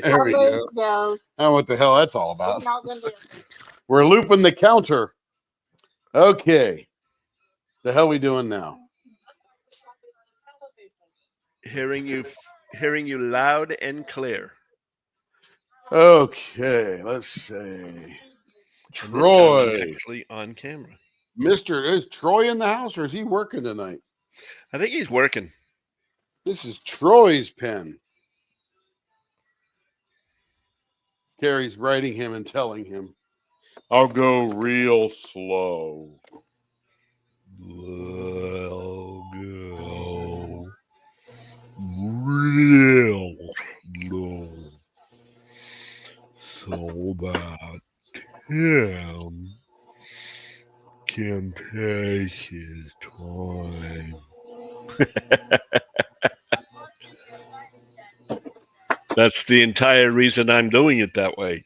There we go. I don't know what the hell that's all about. We're looping the counter. Okay. The hell we doing now? Hearing you loud and clear. Okay, let's see. Troy. Actually on camera. Mr. Is Troy in the house or is he working tonight? I think he's working. This is Troy's pen. Carrie's writing him and telling him, I'll go real slow. I'll go real slow. So that Tim can take his time. That's the entire reason I'm doing it that way.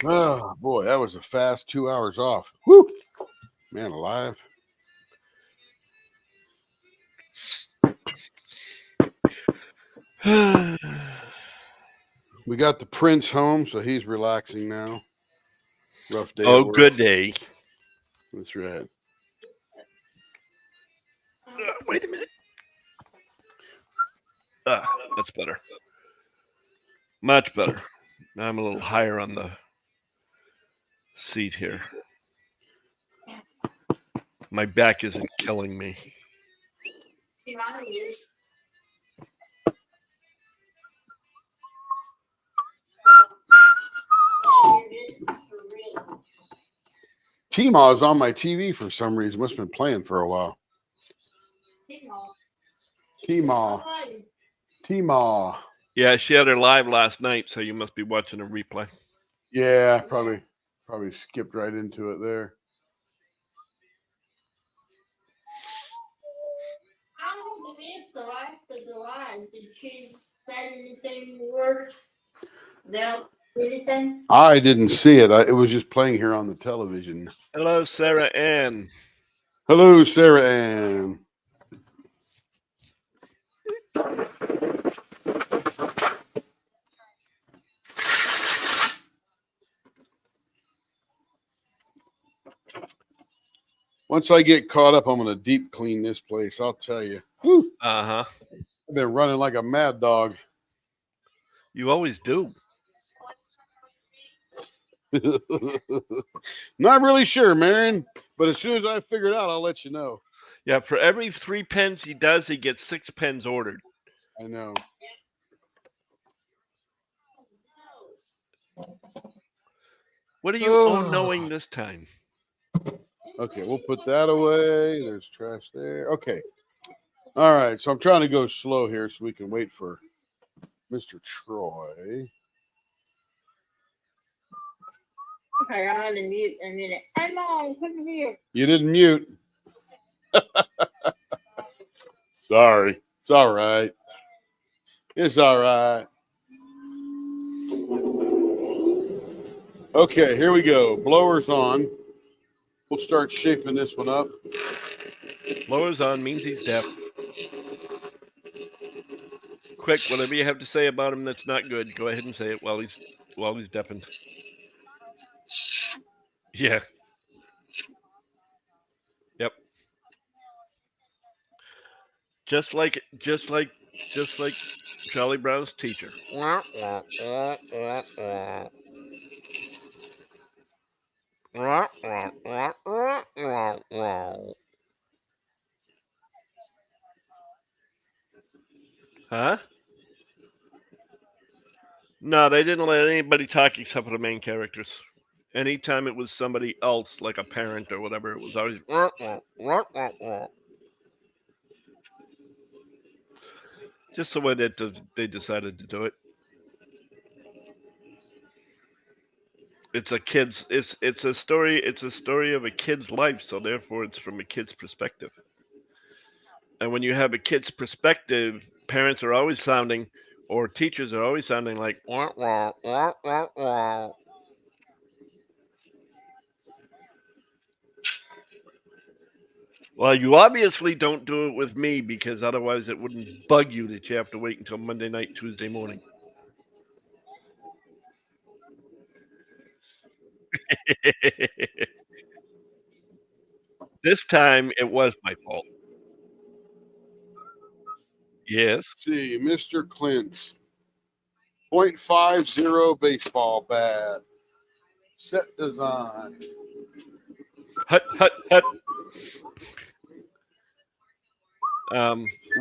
Oh, boy, that was a fast 2 hours off. Woo! Man alive. We got the prince home, so he's relaxing now. Rough day. Oh, good day. That's right. Wait a minute. That's better. Much better. Now I'm a little higher on the seat here. My back isn't killing me. T-Maw is on my TV for some reason. Must have been playing for a while. T-Maw. Yeah, she had her live last night, so you must be watching a replay. Yeah, probably skipped right into it there. Did she say anything more? No. Anything? I didn't see it. It was just playing here on the television. Hello, Sarah Ann. Hello, Sarah Ann. Once I get caught up, I'm going to deep clean this place. I'll tell you. Whew. Uh-huh. I've been running like a mad dog. You always do. Not really sure, Marion, but as soon as I figure it out, I'll let you know. Yeah, for every 3 pens he does, he gets 6 pens ordered. I know. What are you knowing this time? Okay, we'll put that away. There's trash there. Okay. All right, so I'm trying to go slow here so we can wait for Mr. Troy. Okay, I'm gonna mute in a minute. Hey, Mom, come here. You didn't mute. Sorry. It's all right. It's all right. Okay, here we go. Blower's on. We'll start shaping this one up. Blower's on means he's deaf. Quick, whatever you have to say about him that's not good, go ahead and say it while he's deafened. Yeah. Yep. Just like Charlie Brown's teacher. Huh? No, they didn't let anybody talk except for the main characters. Anytime it was somebody else, like a parent or whatever, it was always. Just the way that they decided to do it. It's a kid's. It's a story. It's a story of a kid's life, so therefore it's from a kid's perspective. And when you have a kid's perspective, parents are always sounding, or teachers are always sounding like. Well, you obviously don't do it with me because otherwise it wouldn't bug you that you have to wait until Monday night, Tuesday morning. This time it was my fault. Yes. Let's see, Mr. Clint. .50 baseball bat. Set design. Hut, hut, hut.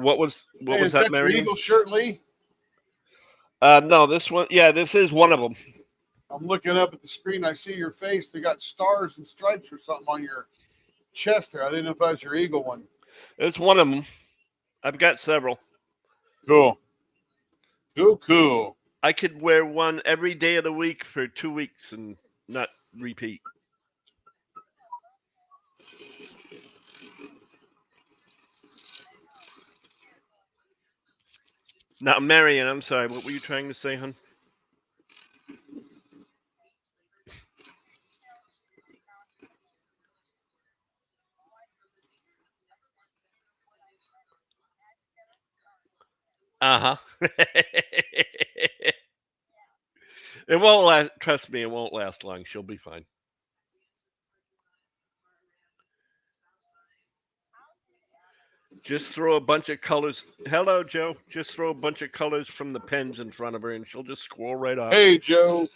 What was Hey, is that, that your Marion? Eagle shirt, Lee? No, this one. Yeah, this is one of them. I'm looking up at the screen. I see your face. They got stars and stripes or something on your chest there. I didn't know if that was your Eagle one. It's one of them. I've got several. Cool. Cool. I could wear one every day of the week for 2 weeks and not repeat. Now, Marion, I'm sorry. What were you trying to say, hon? Uh-huh. It won't last. Trust me, it won't last long. She'll be fine. Just throw a bunch of colors. Hello, Joe. Just throw a bunch of colors from the pens in front of her, and she'll just scroll right off. Hey, Joe.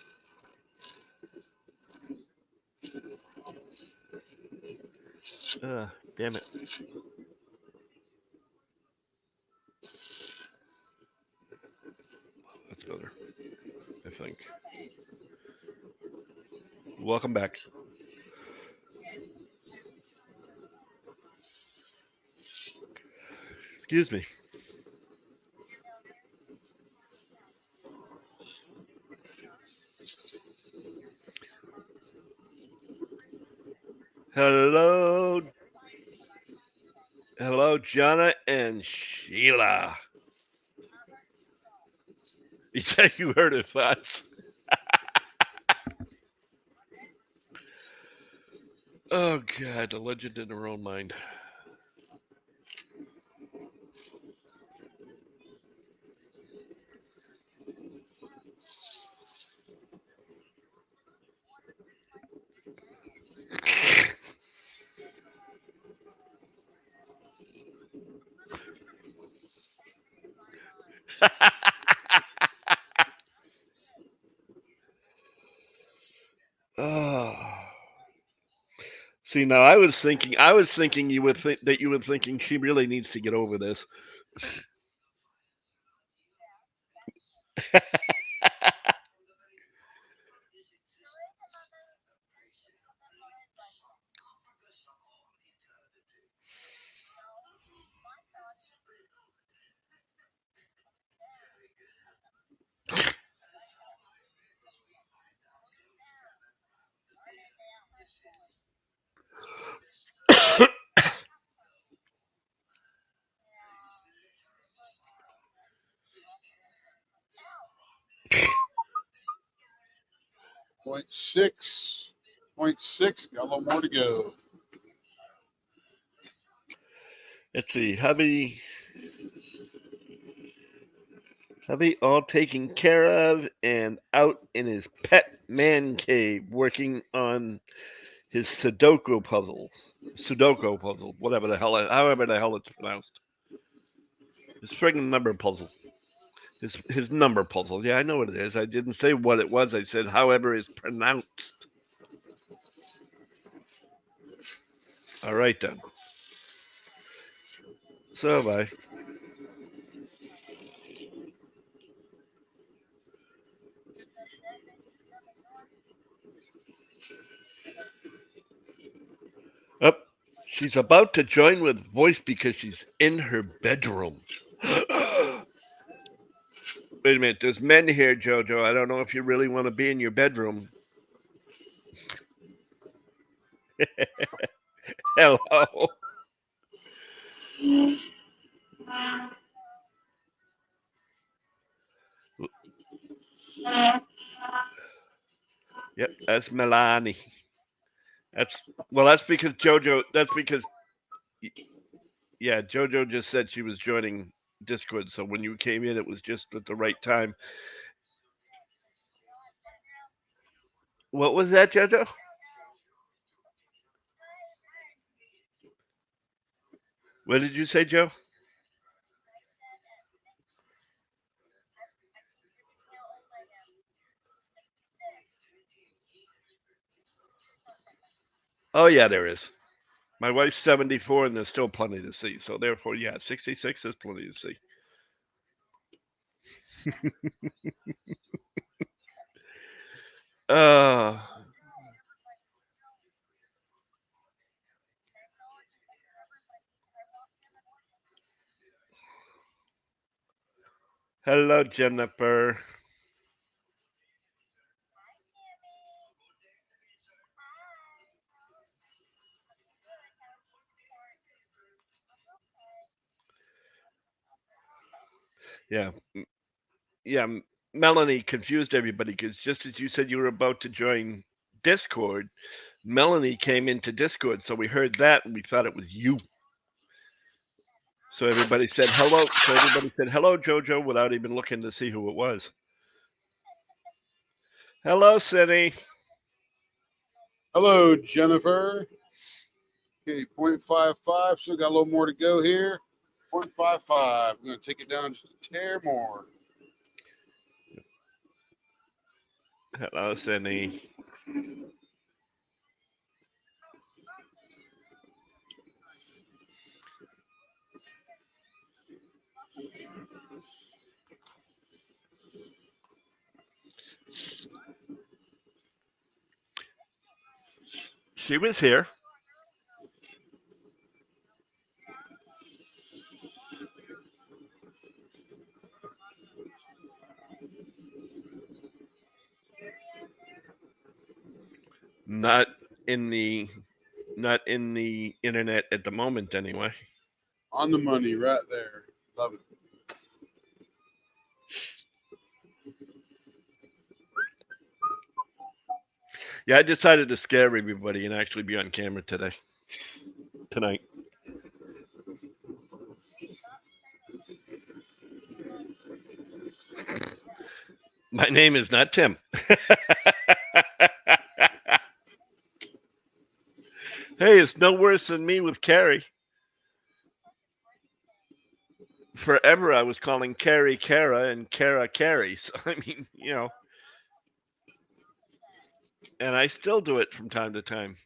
Damn it. That's better, I think. Welcome back. Excuse me. Hello. Hello, Jonna and Sheila. You said you heard her thoughts. Oh, God, the legend in her own mind. Oh. See, now I was thinking you would think that you were thinking she really needs to get over this. .6. Got a little more to go. Let's see, hubby all taken care of and out in his pet man cave working on his Sudoku puzzle, however the hell it's pronounced. His friggin' number puzzle. His number puzzle. Yeah, I know what it is. I didn't say what it was. I said however it's pronounced. All right then. So bye. Up. She's about to join with voice because she's in her bedroom. Wait a minute. There's men here, Jojo. I don't know if you really want to be in your bedroom. Hello. Yep, that's Milani. That's because Jojo. That's because Jojo just said she was joining Discord. So when you came in, it was just at the right time. What was that, Jojo? What did you say, Joe? Oh yeah, there is. My wife's 74 and there's still plenty to see. So therefore, yeah, 66 is plenty to see. Uh Hello, Jennifer. Yeah. Yeah, Melanie confused everybody because just as you said you were about to join Discord, Melanie came into Discord, so we heard that and we thought it was you. So everybody said hello. So everybody said hello, Jojo, without even looking to see who it was. Hello, Cindy. Hello, Jennifer. Okay, 0.55. Still got a little more to go here. 0.55. I'm going to take it down just a tear more. Hello, Cindy. She was here. Not in the not in the internet at the moment anyway. On the money right there. Love it. Yeah, I decided to scare everybody and actually be on camera tonight. My name is not Tim. Hey, it's no worse than me with Carrie. Forever I was calling Carrie Kara and Kara Carrie. So I mean, and I still do it from time to time.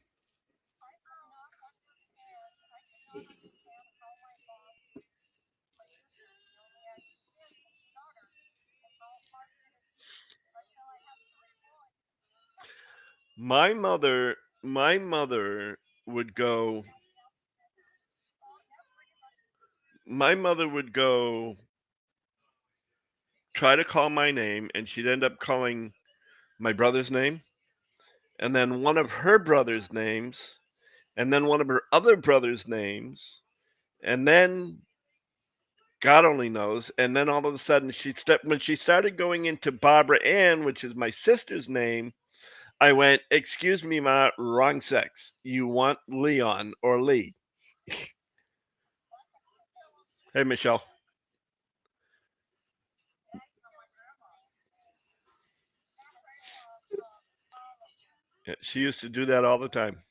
My mother would go my mother would go try to call my name and she'd end up calling my brother's name and then one of her brother's names and then one of her other brother's names and then God only knows. And then all of a sudden, when she started going into Barbara Ann, which is my sister's name, I went, "Excuse me, ma, wrong sex. You want Leon or Lee?" Hey, Michelle. Yeah, she used to do that all the time.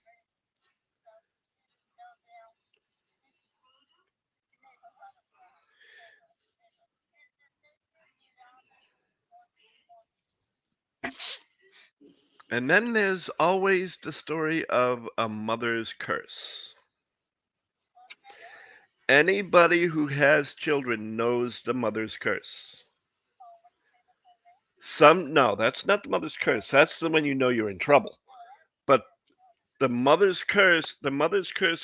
And then there's always the story of a mother's curse. Anybody who has children knows the mother's curse. No, that's not the mother's curse. That's the when you know you're in trouble. But the mother's curse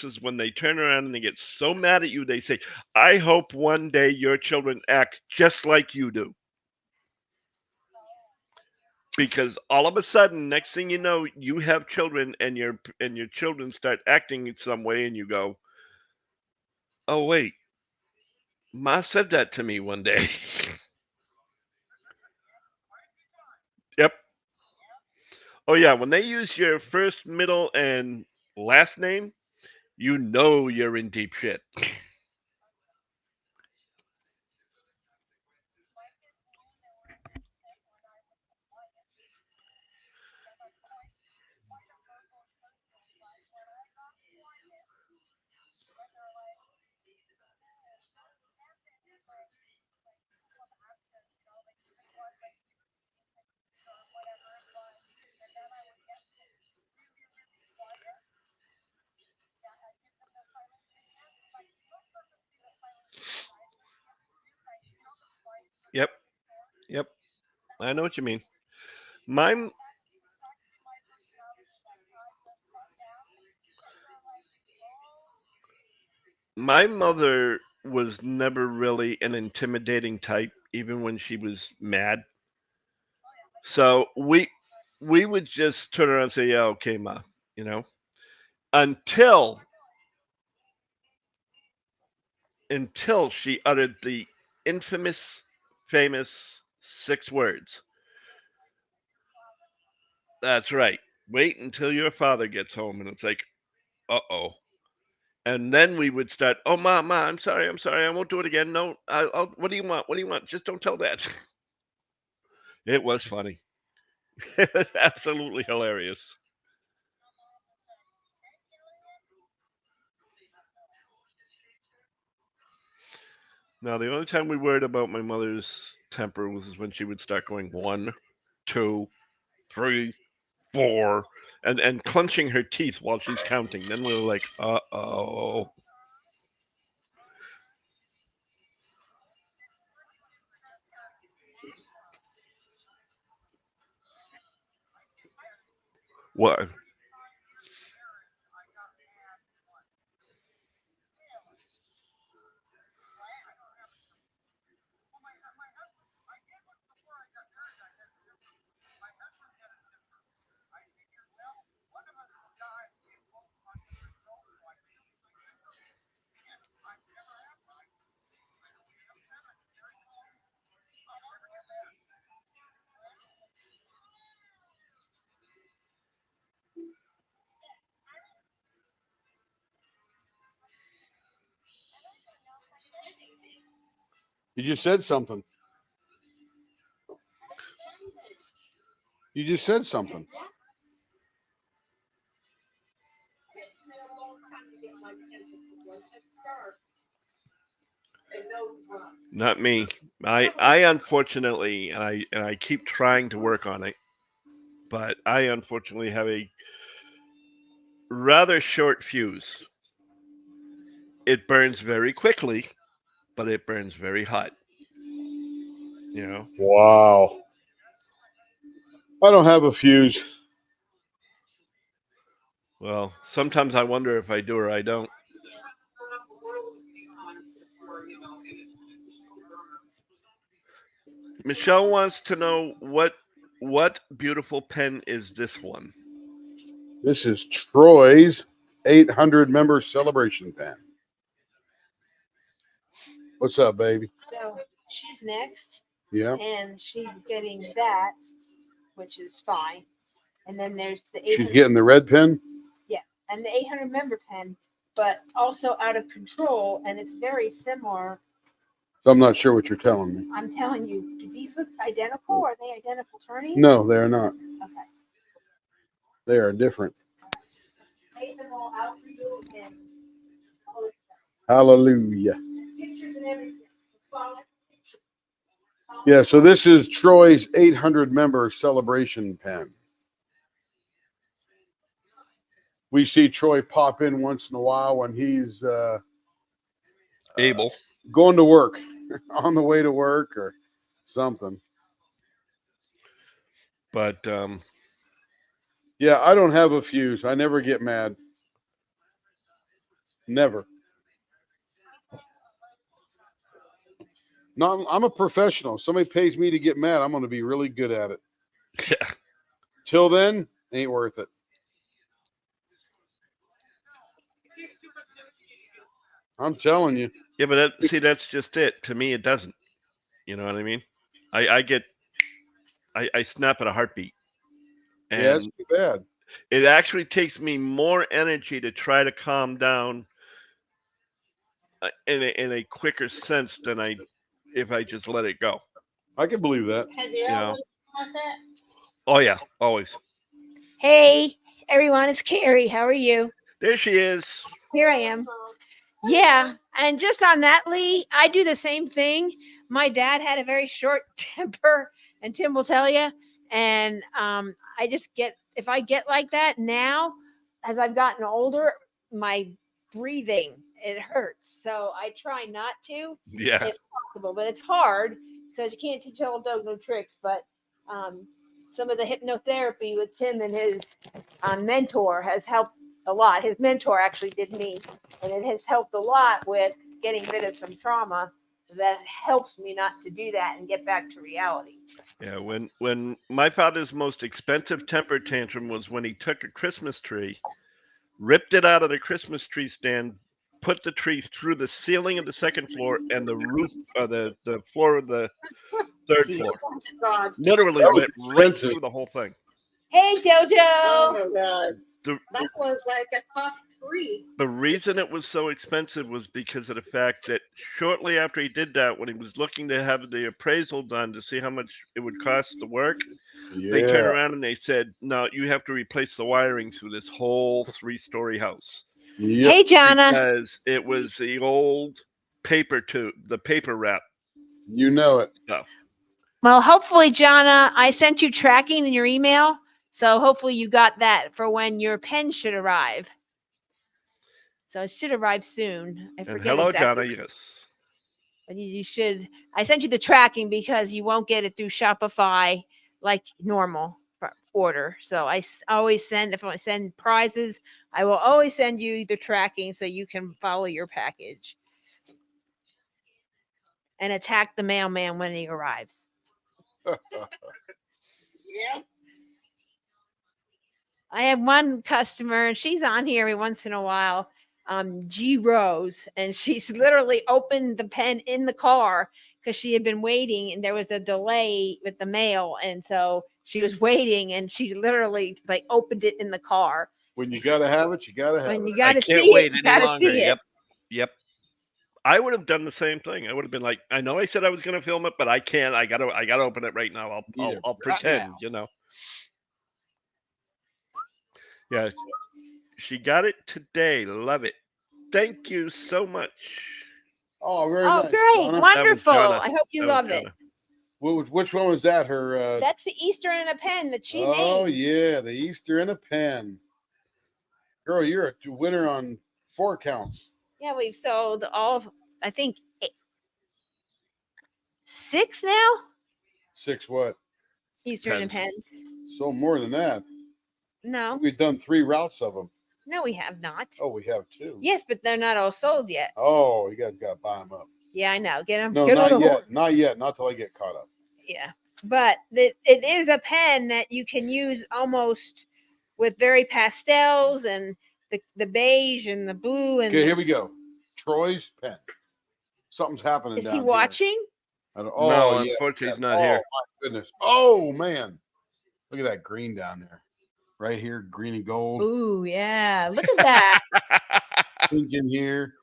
is when they turn around and they get so mad at you, they say, "I hope one day your children act just like you do." Because all of a sudden, next thing you know, you have children and your children start acting in some way and you go, "Oh wait, Ma said that to me one day." Yep. Oh yeah, when they use your first, middle, and last name, you know you're in deep shit. Yep. I know what you mean. My my mother was never really an intimidating type, even when she was mad. So we would just turn around and say, "Yeah, okay, ma," you know, until until she uttered the infamous, famous 6 words. That's right. Wait until your father gets home, and it's like, uh-oh. And then we would start, "Oh, ma, I'm sorry, I won't do it again. No, I'll. What do you want? What do you want? Just don't tell Dad." It was funny. It was absolutely hilarious. Now, the only time we worried about my mother's temper was when she would start going 1, 2, 3, 4, and clenching her teeth while she's counting. Then we were like, uh-oh. What? You just said something. You just said something. Not me. I unfortunately, and I keep trying to work on it, but I unfortunately have a rather short fuse. It burns very quickly, but it burns very hot. You know. Wow. I don't have a fuse. Well, sometimes I wonder if I do or I don't. Michelle wants to know what beautiful pen is this one? This is Troy's 800 member celebration pen. What's up, baby? So she's next, Yeah. and she's getting that, which is fine. And then there's the She's 800, getting the red pen. and the 800 member pen, but also out of control, and it's very similar. So I'm not sure what you're telling me. I'm telling you, do these look identical? Are they identical turning? No, they're not. Okay. They are different. Lay them all out for you and Hallelujah. pictures and everything. Follow. Yeah, so this is Troy's 800 member celebration pen. We see Troy pop in once in a while when he's Able. going to work, on the way to work or something. But Yeah, I don't have a fuse. I never get mad. Never. No, I'm a professional. If somebody pays me to get mad, I'm going to be really good at it. yeah. Till then, ain't worth it. I'm telling you. Yeah, but that's just it. To me, it doesn't. You know what I mean? I snap at a heartbeat, Yeah, it's and too bad. it actually takes me more energy to try to calm down in a quicker sense than I if I just let it go. I can believe that. Has You it know? always like that? Oh yeah, always. Hey, everyone, it's Carrie. How are you? There she is. Here I am. Yeah, and just on that, Lee, I do the same thing. My dad had a very short temper, and Tim will tell you. And I just get, if I get like that now, as I've gotten older, my breathing, it hurts. So I try not to Yeah. if possible, but it's hard because you can't teach old dog no tricks. But some of the hypnotherapy with Tim and his mentor has helped a lot. His mentor actually did me, and it has helped a lot with getting rid of some trauma that helps me not to do that and get back to reality. Yeah, when my father's most expensive temper tantrum was when he took a Christmas tree, ripped it out of the Christmas tree stand, put the tree through the ceiling of the second floor and the roof, the floor of the third Gee. floor. Oh my God. Literally That was went right expensive. through the whole thing. Hey, Oh Jojo. my God. The, That was like a top 3. the reason it was so expensive was because of the fact that shortly after he did that, when he was looking to have the appraisal done to see how much it would cost to work, they turned Yeah. around and they said, "No, you have to replace the wiring through this whole 3-story house Yep. Hey, Jonna. because it was the old paper tube, the paper wrap You know it. stuff." Well, hopefully, Jonna, I sent you tracking in your email. So hopefully you got that for when your pen should arrive. So it should arrive soon. I And forget hello, exactly. Jonna. Yes. But you should. I sent you the tracking because you won't get it through Shopify like normal order. So I always send, if I send prizes, I will always send you the tracking so you can follow your package and attack the mailman when he arrives. Yeah. I have one customer, and she's on here every once in a while, G Rose, and she's literally opened the pen in the car because she had been waiting, and there was a delay with the mail, and so she was waiting, and she literally like opened it in the car. When you gotta have it, you gotta have When you it. got to I can't see wait it, you any got to longer. see it. Yep. I would have done the same thing. I would have been like, I know I said I was going to film it, but I can't. I gotta open it right now. Need it I'll right pretend, now. Yeah, she got it today. Love it. Thank you so much. Oh, very Oh, nice. great. Donna. Wonderful. Jonna. I hope you That was love it. Jonna. Which one was that? Her. That's the Easter in a pen that she Oh named. yeah, the Easter in a pen. Girl, you're a winner on 4 counts. Yeah, we've sold all of, I think, 6 now. 6 what? Easter in a Pens. pens. So more than that. No, We've done 3 routes of them. no, we have not. Oh, we have 2. Yes, but they're not all sold yet. Oh, you guys got to buy them up. Yeah, I know. Get them. No, get on not the yet. horse. Not yet. Not till I get caught up. Yeah, but it is a pen that you can use almost with very pastels and the beige and the blue and. Okay, here we go. Troy's pen. Something's happening Is down he here. watching? I don't, No, oh, yeah. unfortunately, he's Oh, not here. my goodness. Oh, man. Look at that green down there. Right here, green and gold. Ooh, yeah. Look at that. Pink in here.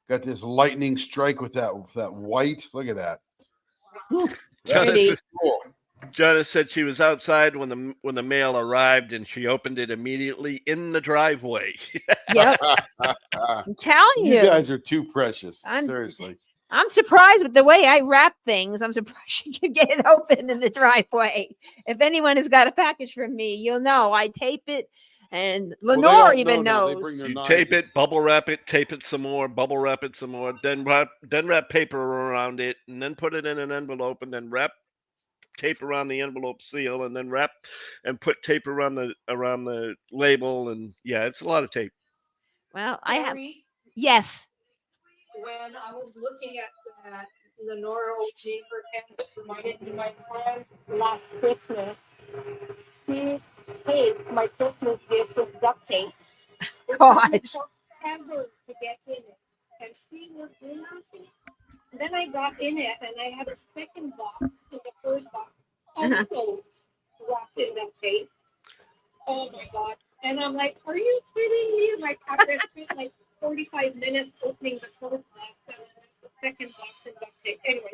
Got this lightning strike with that white. Look at that. Pretty. That's cool. Jonna said she was outside when the mail arrived, and she opened it immediately in the driveway. Yep. I'm telling You you. guys are too precious. I'm- Seriously. I'm surprised with the way I wrap things. I'm surprised you could get it open in the driveway. If anyone has got a package from me, you'll know I tape it, and Well, they Lenore all even know now. They bring knows. their You knives tape and it, bubble wrap it, tape it some more, bubble wrap it some more, then wrap paper around it, and then put it in an envelope, and then wrap tape around the envelope seal, and then wrap and put tape around the label, and yeah, it's a lot of tape. Well, I have. Carrie, Yes. when I was looking at that Lenora opening her pen, this reminded me of my friend last Christmas. She taped my Christmas gift with duct tape. Gosh. It took forever to get in it, and she was laughing. Then I got in it, and I had a second box in the first box, also wrapped in duct tape. Oh my god! And I'm like, "Are you kidding me?" Like after I spent like 45 minutes opening the first box and then the second box in duct tape. Anyway,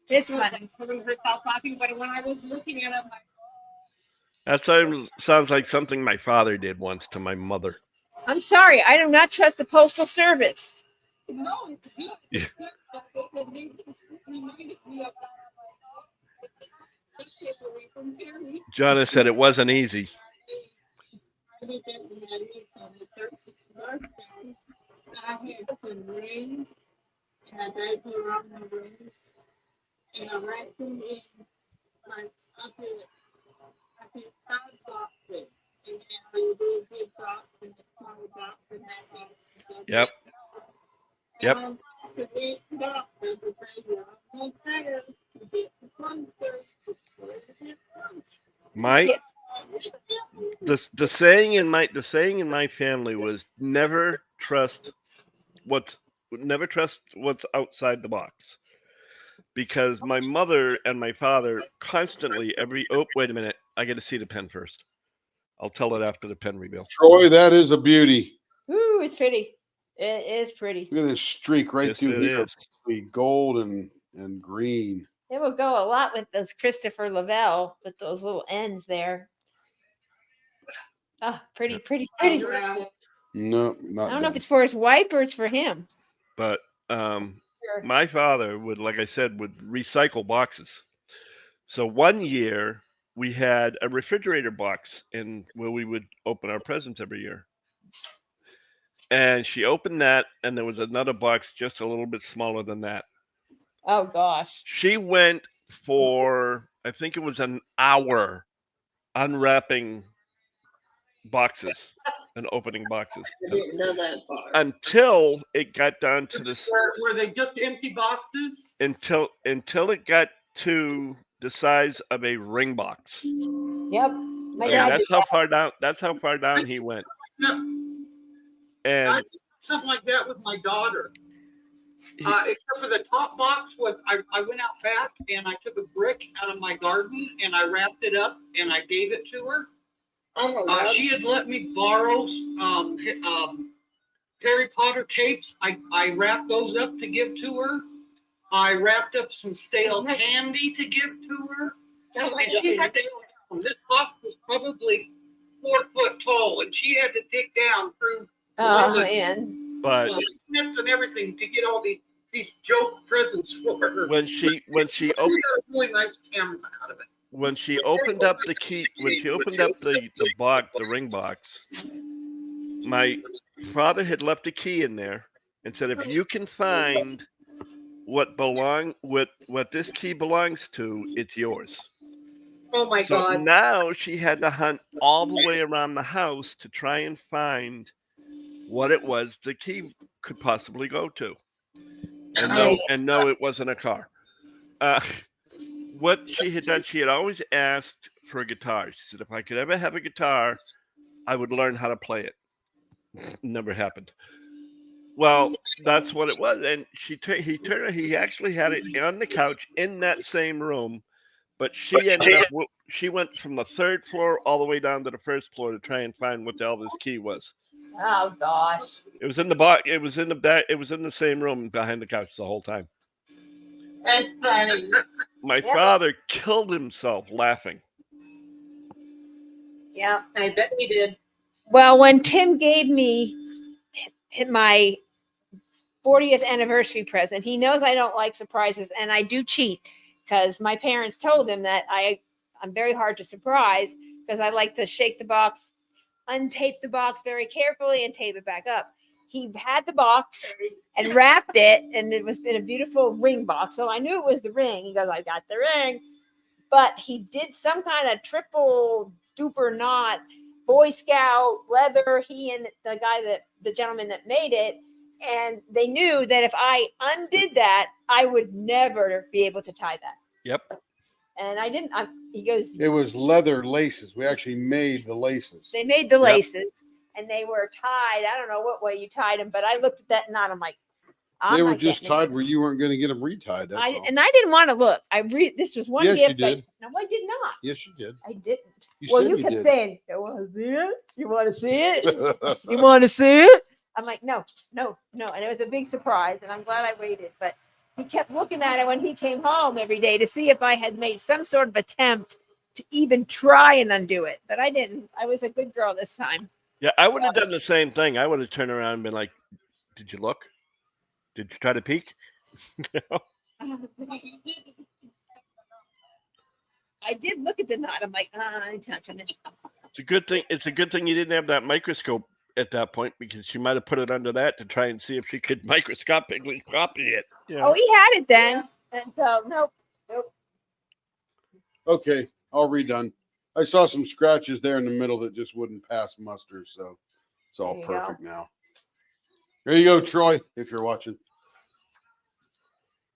It's she was funny. like killing herself laughing. But when I was looking at it, I'm like, That sounds like something my father did once to my mother. I'm sorry. I do not trust the Postal Service. "No, it's good." Yeah. It's good, but it reminded me of that. Duct tape away from Carrie. Jonna said it wasn't easy. I looked at me and I on the 13th birthday. I had some rings, and I died around the rings. and I wrapped them in my, I put 5 boxes, and then I would do a big box and a small box and that box. Yep. Yep. The big box is a very long better to get the fun first. My the saying in my family was never trust what's outside the box, because my mother and my father constantly wait a minute, I got to see the pen first. I'll tell it after the pen reveal. Troy, that is a beauty. Ooh, it's pretty. It is pretty. Look at this streak right Yes, through it here. is. The gold and green. It will go a lot with those Christopher Lavelle with those little ends there. Oh, pretty, pretty, pretty. No, not I don't know if done. it's for his wife or it's for him. But Sure. my father would, like I said, would recycle boxes. So one year we had a refrigerator box in where we would open our presents every year. And she opened that, and there was another box just a little bit smaller than that. Oh gosh. She went for, I think it was an hour, unwrapping boxes and opening boxes I didn't know that part. until it got down to this. Were they just empty boxes? Until it got to the size of a ring box. Yep. My I mean, dad that's did how that. far down. That's how far down he went. No, I And did something like that with my daughter. Except for the top box was, I went out back and I took a brick out of my garden and I wrapped it up and I gave it to her. She had let me borrow Harry Potter tapes. I wrapped those up to give to her. I wrapped up some stale candy to give to her. And she had to, this box was probably 4 foot tall and she had to dig down through Oh man. but nets and everything to get all these joke presents for her. when she She got a really nice camera out of it. when she opened up the key, when she opened up the ring box, my father had left a key in there and said, if you can find what this key belongs to, it's yours. Oh my So God. now she had to hunt all the way around the house to try and find what it was the key could possibly go to. And no, it wasn't a car. What she had done, she had always asked for a guitar. She said, if I could ever have a guitar, I would learn how to play it. Never happened. Well, that's what it was. And he actually had it on the couch in that same room, but she went from the 3rd floor all the way down to the 1st floor to try and find what the hell this key was. Oh gosh. It was in the box. It was in the same room behind the couch the whole time. That's funny. My father killed himself laughing. Yeah. I bet he did. Well, when Tim gave me my 40th anniversary present, he knows I don't like surprises, and I do cheat because my parents told him that I'm very hard to surprise because I like to shake the box, untape the box very carefully, and tape it back up. He had the box and wrapped it, and it was in a beautiful ring box. So I knew it was the ring. He goes, I got the ring. But he did some kind of triple duper knot, Boy Scout leather, he and the gentleman that made it. And they knew that if I undid that, I would never be able to tie that. Yep. And I didn't. He goes, It was leather laces. We actually made the laces. they made the laces and they were tied. I don't know what way you tied them, but I looked at that knot. I'm like, They were just tied where you weren't going to get them retied. That's all. And I didn't want to look. This was one Yes, gift. you did. No, I did not. Yes, you did. I didn't. You Well, said you you kept did. saying, you want to see it? You want to see it? You want to see it? I'm like, no. And it was a big surprise. And I'm glad I waited. But he kept looking at it when he came home every day to see if I had made some sort of attempt to even try and undo it. But I didn't. I was a good girl this time. Yeah, I would have done the same thing. I would have turned around and been like, did you look? Did you try to peek? I did look at the knot. I'm like, I'm touching it. It's a good thing. It's a good thing you didn't have that microscope at that point, because she might have put it under that to try and see if she could microscopically copy it. You know? Oh, he had it then. And so, nope. Nope. Okay, all redone. I saw some scratches there in the middle that just wouldn't pass muster, so it's all There you go. perfect now. There you go, Troy, if you're watching.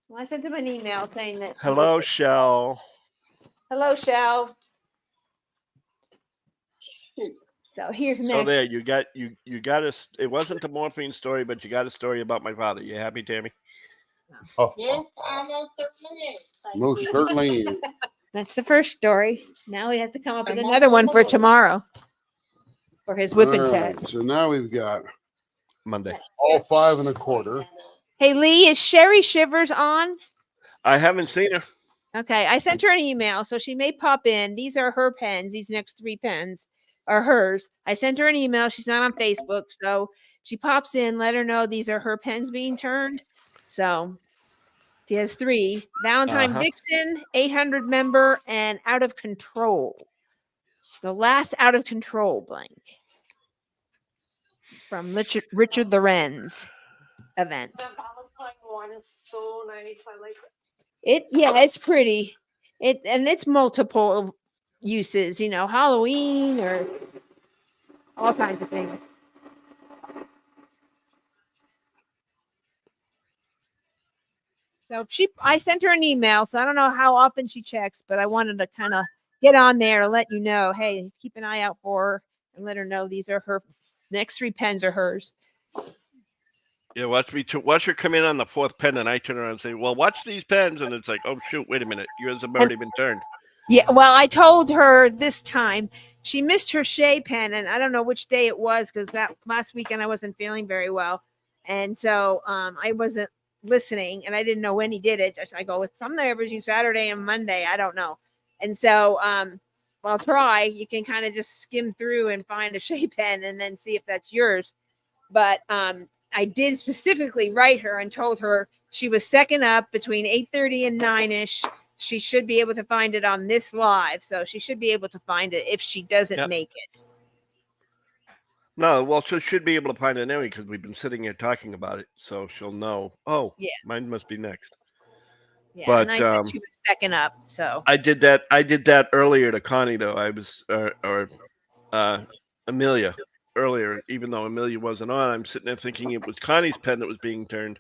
Well, I sent him an email saying that. Hello, Shell. Hello, Shell. So here's next. So there, you got it wasn't the morphine story, but you got a story about my father. You happy, Tammy? Oh, Yes, I most certainly is. Thank most you. certainly. That's the first story. Now we have to come up with I'm another one for also- tomorrow. For his whipping All cat. right, so now we've got Monday. all 5 1/4. Hey Lee, is Sherry Shivers on? I haven't seen her. Okay, I sent her an email, so she may pop in. These are her pens. These next 3 pens are hers. I sent her an email. She's not on Facebook, so she pops in. Let her know these are her pens being turned. So she has 3: Valentine Uh-huh. Vixen, 800 member, and Out of Control. The last Out of Control blank from Richard Lorenz event. The Valentine one is so nice. I like it. It's pretty. It's multiple uses, Halloween or all kinds of things. So I sent her an email, so I don't know how often she checks, but I wanted to kind of get on there to let you know, hey, keep an eye out for her and let her know these are her next 3 pens are hers. Yeah, watch her come in on the 4th pen, and I turn around and say, "Well, watch these pens," and it's like, "Oh shoot, wait a minute, yours have already been turned." Yeah, well, I told her this time she missed her Shea pen, and I don't know which day it was because that last weekend I wasn't feeling very well, and so I wasn't listening, and I didn't know when he did it. I go, it's somewhere between Saturday and Monday, I don't know, and so well, try. You can kind of just skim through and find a Shea pen, and then see if that's yours. But I did specifically write her and told her she was second up between 8:30 and 9ish. She should be able to find it on this live, so she should be able to find it if she doesn't Yep. make it. No, well, she should be able to find it anyway because we've been sitting here talking about it, so she'll know. Oh, Yeah. mine must be next. Yeah, But, and I said she was second up, so I did that earlier to Connie though. I was or Amelia earlier, even though Amelia wasn't on. I'm sitting there thinking it was Connie's pen that was being turned,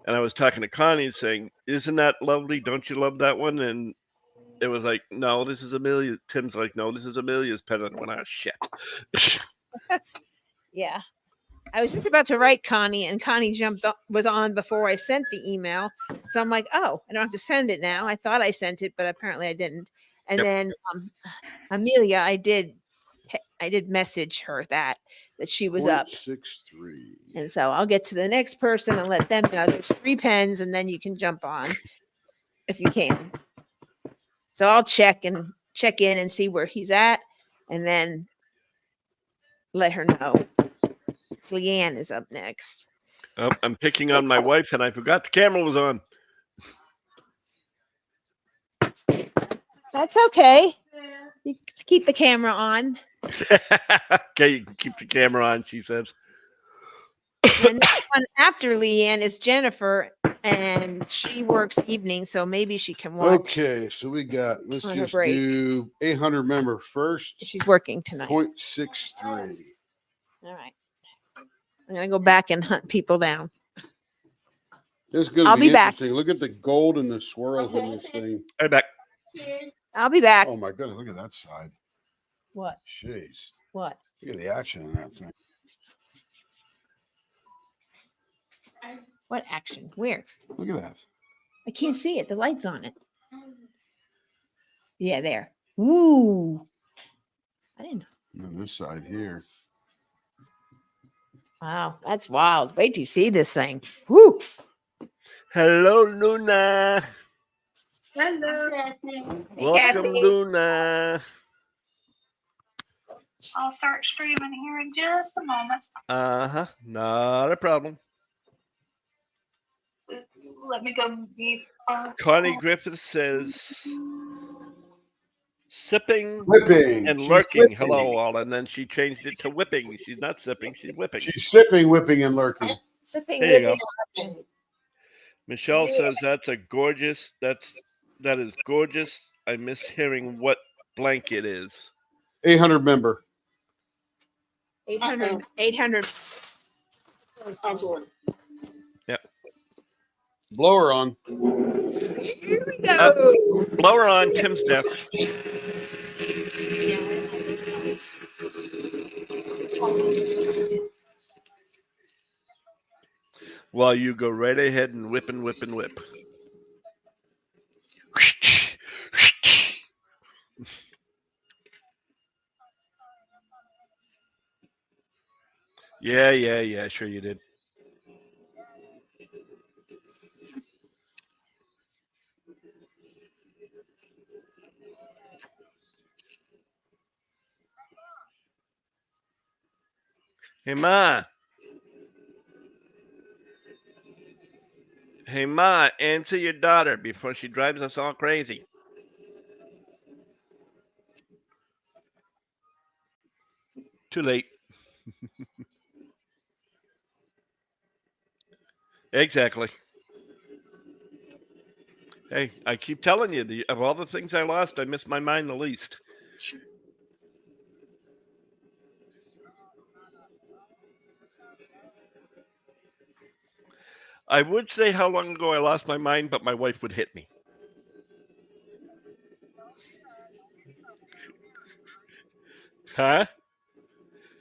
and I was talking to Connie saying, "Isn't that lovely? Don't you love that one?" And it was like, "No, this is Amelia." Tim's like, "No, this is Amelia's pen." And I went, "Ah, shit." yeah. I was just about to write Connie, and Connie was on before I sent the email. So I'm like, oh, I don't have to send it now. I thought I sent it, but apparently I didn't. And Yep. then Amelia, I did message her that she was up. 0.63. And so I'll get to the next person and let them know there's 3 pens, and then you can jump on if you can. So I'll check in and see where he's at, and then let her know. It's Leanne is up next. Oh, I'm picking on my wife, and I forgot the camera was on. That's okay. You keep the camera on. Okay, you can keep the camera on, she says. The next one after Leanne is Jennifer, and she works evening, so maybe she can watch. Okay, so we got, let's On her just break. do 800 member first. She's working tonight. 0.63. All right. I'm gonna go back and hunt people down. This is going to I'll be be back. interesting. Look at the gold and the swirls in this thing. Hey, back. I'll be back. Oh my goodness, look at that side. What? Jeez. What? Look at the action in that thing. What action? Where? Look at that. I can't see it. The light's on it. Yeah, there. Ooh. I didn't. And then this side here. Wow, that's wild. Wait till you see this thing. Woo. Hello, Luna. Hello. Welcome, Kathy. Luna. I'll start streaming here in just a moment. Uh-huh. Not a problem. Let me go mute. Connie Griffith says sipping Whipping. and She's lurking. whipping. Hello, all. And then she changed it to whipping. She's not sipping, she's whipping. She's sipping, whipping, and lurking. Sipping There you with go. it. Michelle says that's a gorgeous, that's That is gorgeous. I missed hearing what blanket is. 800 member. 800. 800. I'm going. Blower on. Here we go. Blower on Tim's desk. While you go right ahead and whip and whip and whip. Yeah, sure you did. Hey, Ma. Hey, Ma, answer your daughter before she drives us all crazy. Too late. Exactly. Hey, I keep telling you, of all the things I lost, I miss my mind the least. I would say how long ago I lost my mind, but my wife would hit me. Huh?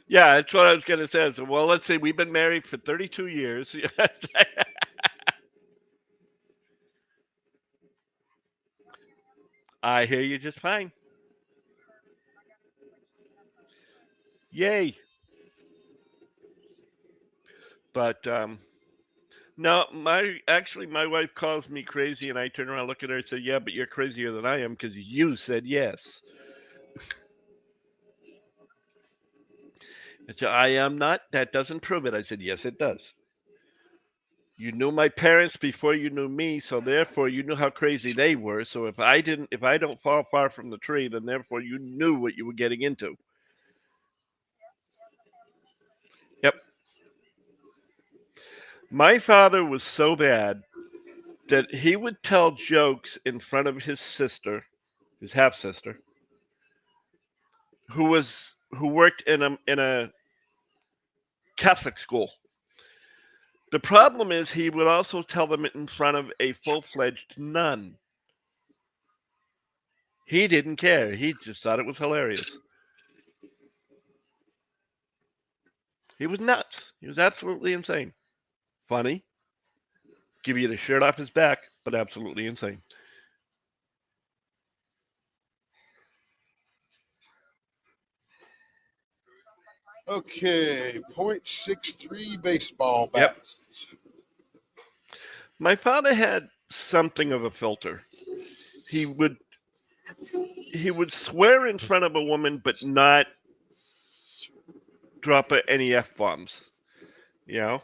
Yeah, that's what I was going to say. So, well, let's say we've been married for 32 years. I hear you just fine. Yay. But no, my wife calls me crazy, and I turn around, look at her, and say, "Yeah, but you're crazier than I am because you said yes." And so I am not. That doesn't prove it. I said, "Yes, it does. You knew my parents before you knew me, so therefore you knew how crazy they were. So if I don't fall far from the tree, then therefore you knew what you were getting into." Yep. My father was so bad that he would tell jokes in front of his sister, his half sister, who worked in a Catholic school. The problem is he would also tell them in front of a full-fledged nun. He didn't care. He just thought it was hilarious. He was nuts. He was absolutely insane. Funny. Give you the shirt off his back, but absolutely insane. Okay, .63 baseball Yep. bats. My father had something of a filter. He would swear in front of a woman, but not drop any F-bombs. You know?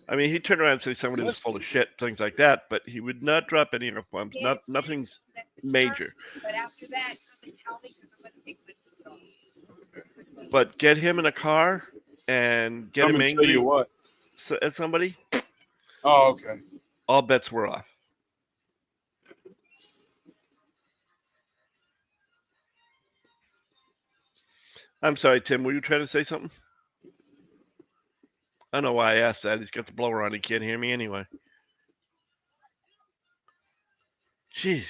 I mean, he'd turn around and say somebody was full of shit, things like that, but he would not drop any F-bombs. Nothing's major. But after that, But get him in a car and get I'm him gonna tell angry you what. at somebody, Oh, okay. all bets were off. I'm sorry, Tim. Were you trying to say something? I don't know why I asked that. He's got the blower on. He can't hear me anyway. Jeez.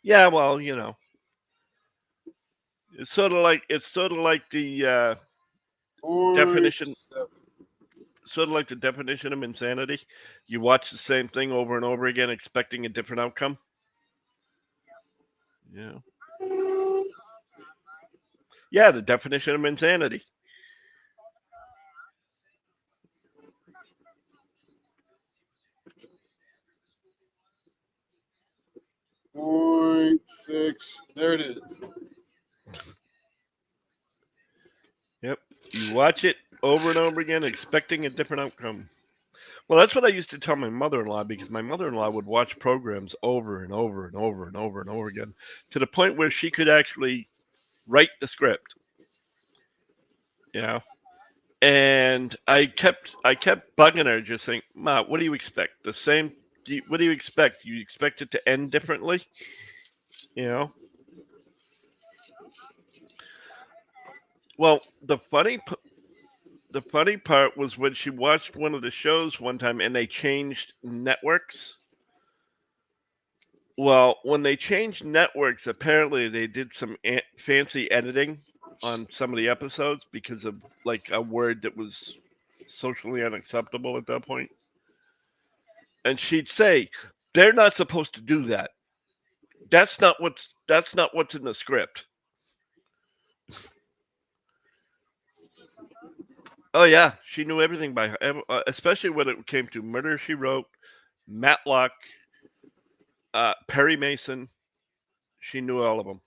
Yeah, well, you know, it's sort of like the definition, sort of like the definition of insanity. You watch the same thing over and over again, expecting a different outcome. Yeah. Yeah, the definition of insanity. .6. There it is. Yep. You watch it over and over again, expecting a different outcome. Well, that's what I used to tell my mother-in-law, because my mother-in-law would watch programs over and over and over and over and over again, to the point where she could actually write the script. You know? And I kept bugging her, just saying, "Ma, what do you expect? The same? What do you expect? You expect it to end differently? You know?" Well, the funny part was when she watched one of the shows one time and they changed networks. Well, when they changed networks, apparently they did some fancy editing on some of the episodes because of like a word that was socially unacceptable at that point. And she'd say, "They're not supposed to do that. That's not what's in the script." Oh yeah, she knew everything by her, especially when it came to Murder She Wrote, Matlock, Perry Mason. She knew all of them.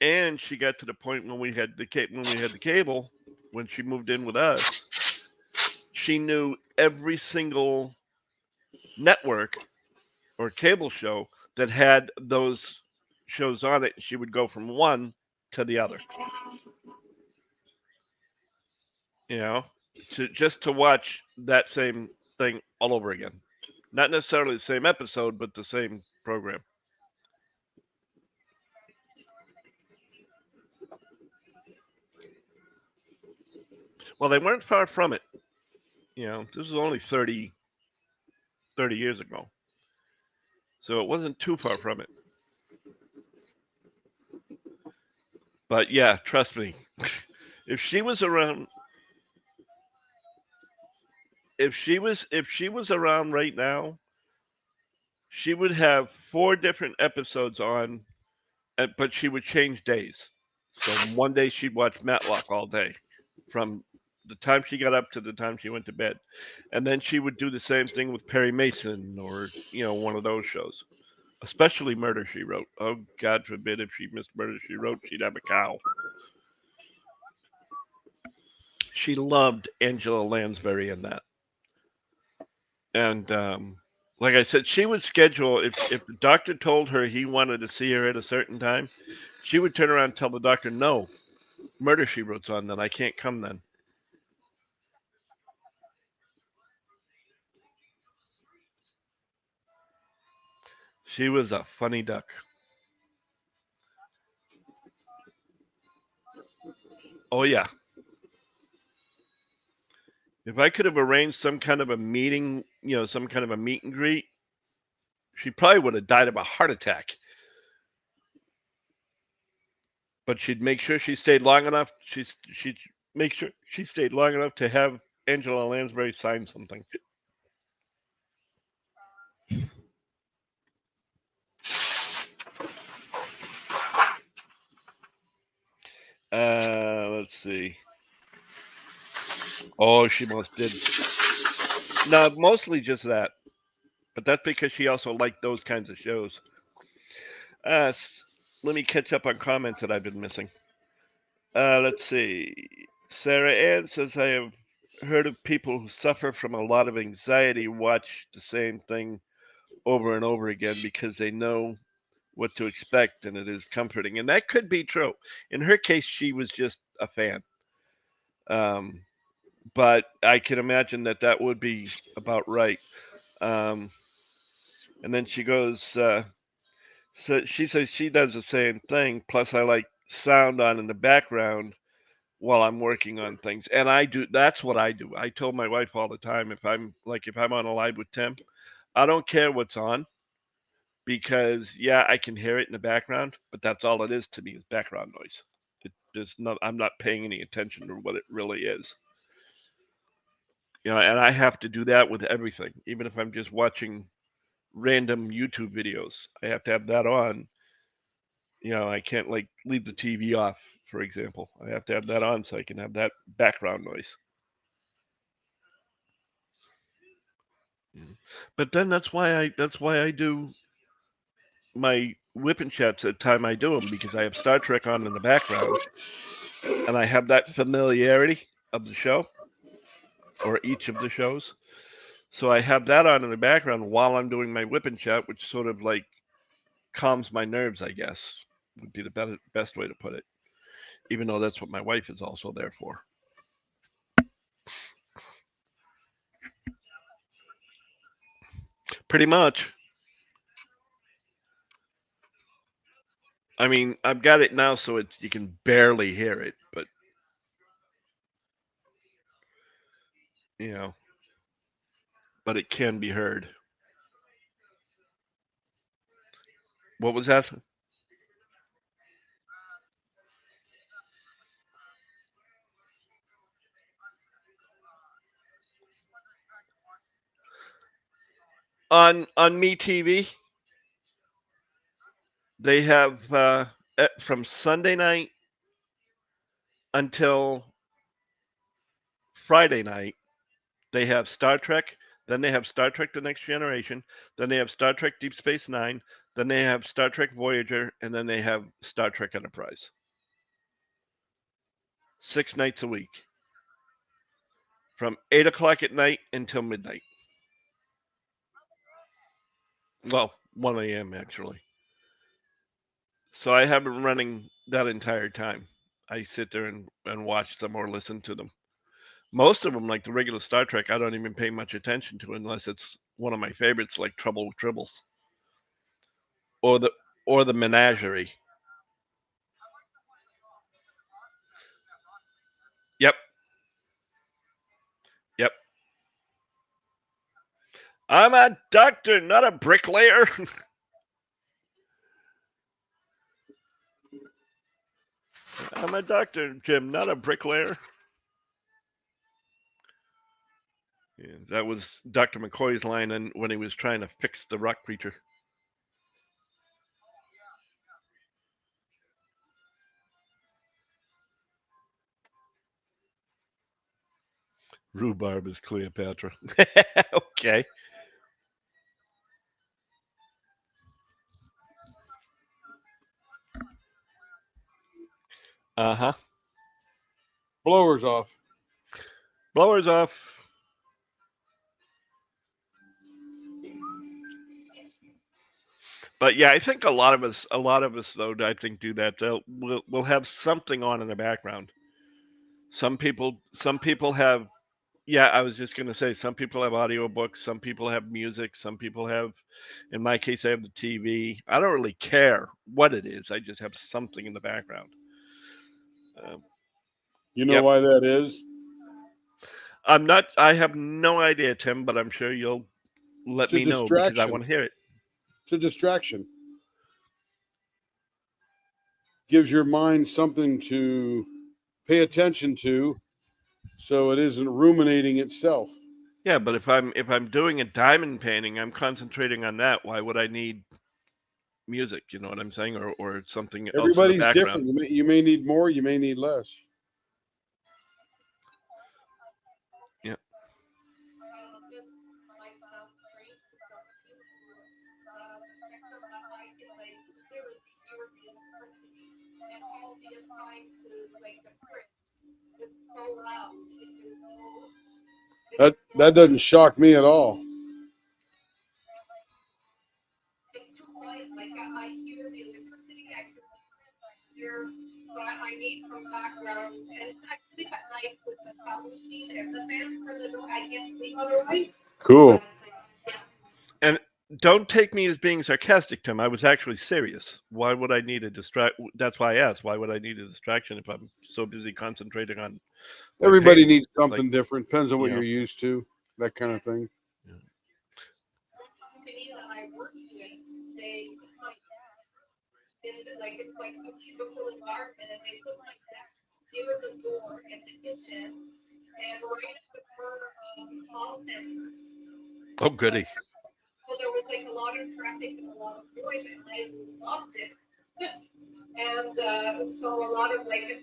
And she got to the point when we had the cable, when she moved in with us, she knew every single network or cable show that had those shows on it. She would go from one to the other. You know, to watch that same thing all over again. Not necessarily the same episode, but the same program. Well, they weren't far from it. You know, this was only 30 years ago. So it wasn't too far from it. But yeah, trust me. If she was around around right now, she would have 4 different episodes on, but she would change days. So one day she'd watch Matlock all day, from the time she got up to the time she went to bed, and then she would do the same thing with Perry Mason or one of those shows. Especially Murder She Wrote. Oh, God forbid if she missed Murder She Wrote, she'd have a cow. She loved Angela Lansbury in that. And like I said, she would schedule, if the doctor told her he wanted to see her at a certain time, she would turn around and tell the doctor, "No, Murder She Wrote's on, then I can't come then." She was a funny duck. Oh, yeah. If I could have arranged some kind of a meeting, some kind of a meet and greet, she probably would have died of a heart attack. But she'd make sure she stayed long enough. She'd make sure she stayed long enough to have Angela Lansbury sign something. Let's see. Oh, she most did. No, mostly just that. But that's because she also liked those kinds of shows. Let me catch up on comments that I've been missing. Let's see. Sarah Ann says, "I have heard of people who suffer from a lot of anxiety watch the same thing over and over again because they know what to expect and it is comforting." And that could be true. In her case, she was just a fan. But I can imagine that would be about right. And then she goes, so she says she does the same thing. Plus, I like sound on in the background while I'm working on things. And I do. That's what I do. I told my wife all the time, if I'm on a live with Tim, I don't care what's on, because yeah, I can hear it in the background, but that's all it is to me, is background noise. I'm not paying any attention to what it really is. And I have to do that with everything, even if I'm just watching random YouTube videos. I have to have that on. I can't leave the TV off, for example. I have to have that on so I can have that background noise. But then that's why I do my whipping chats at the time I do them, because I have Star Trek on in the background, and I have that familiarity of the show, or each of the shows. So I have that on in the background while I'm doing my whipping chat, which sort of calms my nerves, I guess, would be the best way to put it. even though that's what my wife is also there for. Pretty much. I mean, I've got it now so it's you can barely hear it, but you know, but it can be heard. What was that? On Me TV, they have from Sunday night until Friday night, they have Star Trek, then they have Star Trek The Next Generation, then they have Star Trek Deep Space Nine, then they have Star Trek Voyager, and then they have Star Trek Enterprise. 6 nights a week. From 8 o'clock at night until midnight. Well, 1 a.m. actually. So I have them running that entire time. I sit there and watch them or listen to them. Most of them, like the regular Star Trek, I don't even pay much attention to unless it's one of my favorites, like Trouble with Tribbles, or the Menagerie. Yep. Yep. I'm a doctor, not a bricklayer. I'm a doctor, Jim, not a bricklayer. Yeah, that was Dr. McCoy's line and when he was trying to fix the rock creature. Rhubarb is Cleopatra. Okay. Uh-huh. Blowers off. Blowers off. But yeah, I think a lot of us though, I think do that. We'll have something on in the background. Some people have, yeah, I was just gonna say, some people have audiobooks, some people have music, some people have, in my case, I have the TV. I don't really care what it is. I just have something in the background. You know Yep. why that is? I have no idea, Tim, but I'm sure you'll let It's a me know because I distraction. want to hear it. It's a distraction. Gives your mind something to pay attention to, so it isn't ruminating itself. Yeah, but if I'm doing a diamond painting, I'm concentrating on that. Why would I need music? You know what I'm saying, or something else in the Everybody's background? different. You may need more. You may need less. Yeah. That doesn't shock me at all. It's too quiet, like I hear the electricity, I hear, but I need some background, and I sleep at night with the sound machine and the fan for the door, I can't sleep otherwise. Cool. And don't take me as being sarcastic, Tim. I was actually serious. Why would I need a That's why I asked. Why would I need a distraction if I'm so busy concentrating on? Everybody painting? needs something different. Depends on what you know. you're used to. That kind of thing. The company that I work with, they put my dad in like it's like a cubicle environment, and they put my dad near the door in the kitchen and right at the corner of the call center. Oh, goody. So there was like a lot of traffic and a lot of noise, and I loved it. And so a lot of like the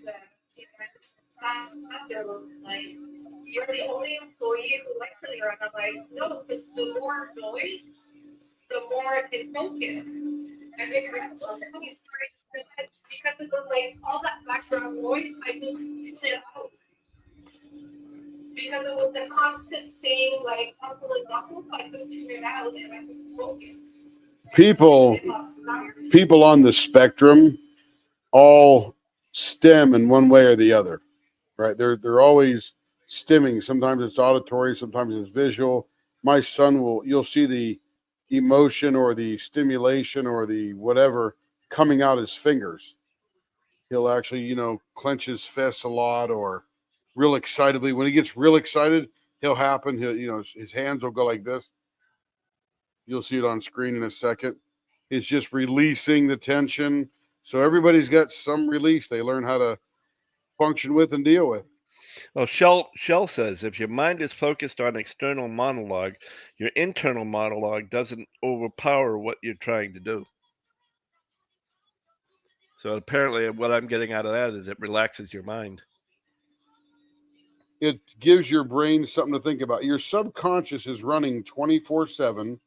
staff there were like, "You're the only employee who likes it here," and I'm like, "No, because the more noise, the more I can focus." And they were like, "Well, because of the like all that background noise, I couldn't tune it out." Because it was the constant saying like hustle and bustle, I couldn't tune it out and I couldn't focus. People on the spectrum all stem in one way or the other, right? They're always stemming. Sometimes it's auditory, sometimes it's visual. My son you'll see the emotion or the stimulation or the whatever coming out his fingers. He'll actually, clench his fists a lot or real excitedly. When he gets real excited, he'll, his hands will go like this. You'll see it on screen in a second. It's just releasing the tension. So everybody's got some release they learn how to function with and deal with. Well, Shell says if your mind is focused on external monologue, your internal monologue doesn't overpower what you're trying to do. So apparently what I'm getting out of that is it relaxes your mind. It gives your brain something to think about. Your subconscious is running 24/7,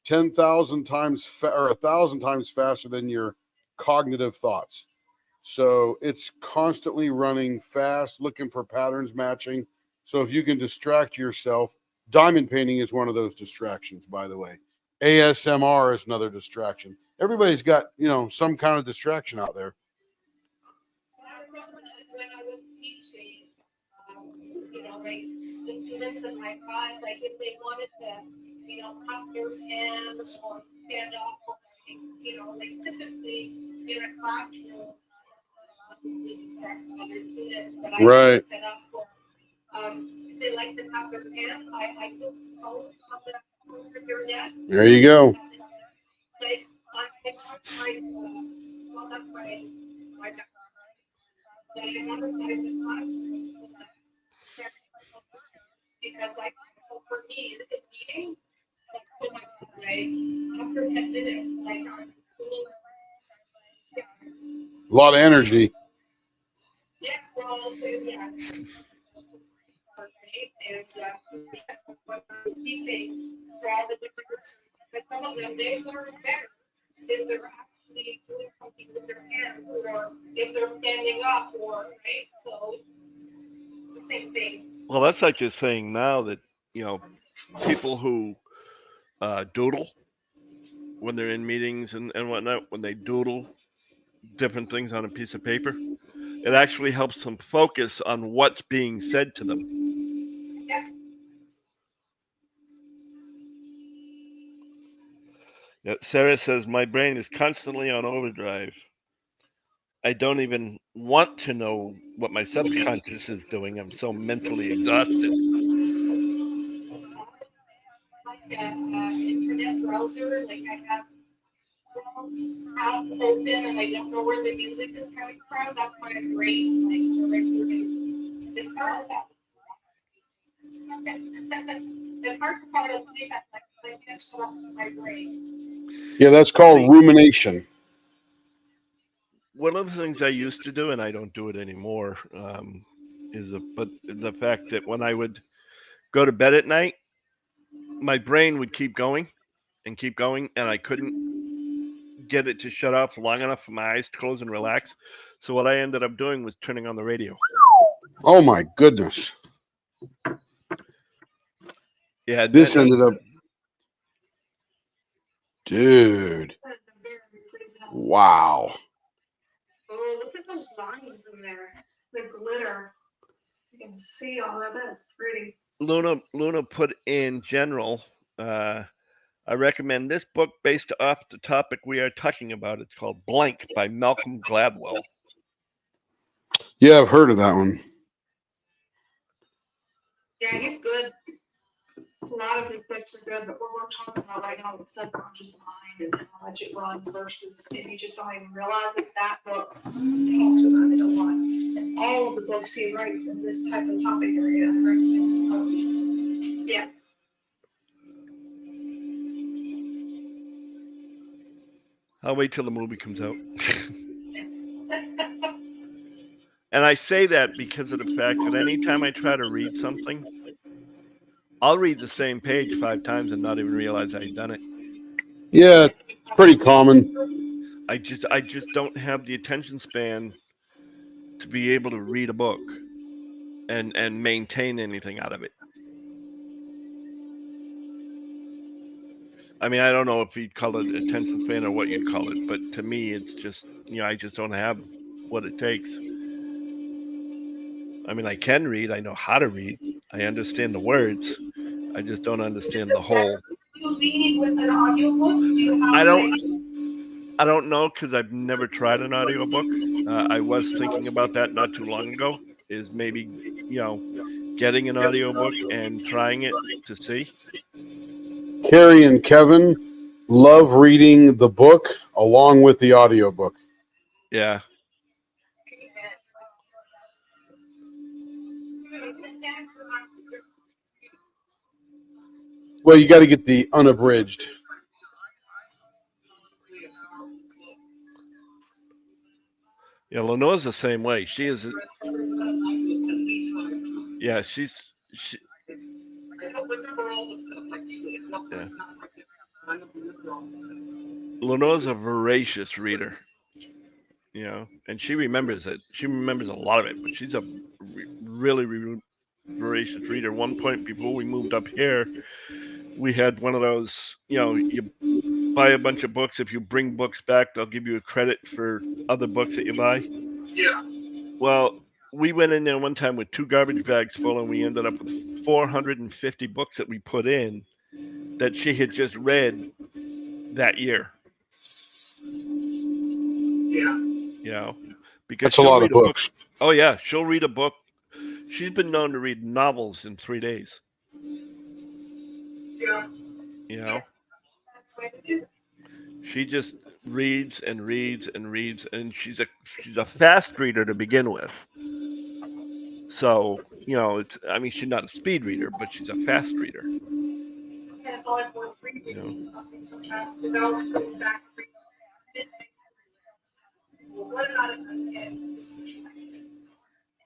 10,000 times or 1,000 times faster than your cognitive thoughts. So it's constantly running fast, looking for patterns matching. So if you can distract yourself, diamond painting is one of those distractions, by the way. ASMR is another distraction. Everybody's got, some kind of distraction out there. When I was teaching, like the students in my class, like if they wanted to, cut their pen or stand up, or, like typically in a classroom, we distract other students, but I Right. set up for, if they like to cut their pen, I put phones on their desk. There you go. Like, well, that's my that I never got in the classroom because for me, the meeting, after 10 minutes, I'm feeling, A lot of energy. yeah, well, yeah. And speaking for all the different groups, but some of them, they learn better if they're actually doing something with their hands or if they're standing up or, right? So, the same thing. Well, that's like just saying now that, people who doodle when they're in meetings and whatnot, when they doodle different things on a piece of paper, it actually helps them focus on what's being said to them. Yeah, Sarah says, my brain is constantly on overdrive. I don't even want to know what my subconscious is doing. I'm so mentally exhausted. Like internet browser, like I have apps open and I don't know where the music is coming from. That's my brain, like directly is. It's hard to it's hard to fall asleep at like it's my brain. Yeah, that's called rumination. One of the things I used to do, and I don't do it anymore, but the fact that when I would go to bed at night, my brain would keep going, and I couldn't get it to shut off long enough for my eyes to close and relax. So what I ended up doing was turning on the radio. Oh my goodness. Yeah, this ended up, dude. Wow. Oh, look at those lines in there. The glitter. You can see all of that. It's pretty. Luna put in general, I recommend this book based off the topic we are talking about. It's called Blank by Malcolm Gladwell. Yeah, I've heard of that one. Yeah, he's good. A lot of his books are good, but what we're talking about right now is the subconscious mind and how much it runs versus, and you just don't even realize that book talks about it a lot. And all of the books he writes in this type of topic area, I recommend. Yeah. I'll wait till the movie comes out. And I say that because of the fact that anytime I try to read something, I'll read the same page 5 times and not even realize I've done it. Yeah, it's pretty common. I just don't have the attention span to be able to read a book and maintain anything out of it. I mean, I don't know if you'd call it attention span or what you'd call it, but to me, it's just, I just don't have what it takes. I mean, I can read. I know how to read. I understand the words. I just don't understand the whole. You leading with an audiobook? Do you have I don't. like- I don't know because I've never tried an audiobook. I was thinking about that not too long ago. Is maybe getting an audiobook and trying it to see. Carrie and Kevin love reading the book along with the audiobook. Yeah. Well, you got to get the unabridged. Yeah, Lenore's the same way. She is. Yeah, she. Yeah. Lenore's a voracious reader. And she remembers it. She remembers a lot of it, but she's a really voracious reader. One point before we moved up here, we had one of those, you buy a bunch of books. If you bring books back, they'll give you a credit for other books that you buy. Yeah. Well, we went in there one time with 2 garbage bags full, and we ended up with 450 books that we put in that she had just read that year. Yeah. Because That's a lot of books. Oh yeah, she'll read a book. She's been known to read novels in 3 days. Yeah. She just reads and reads and reads, and she's a fast reader to begin with. So she's not a speed reader, but she's a fast reader. Yeah, it's always worth reading something sometimes. Develop things back. What about if I get this perspective?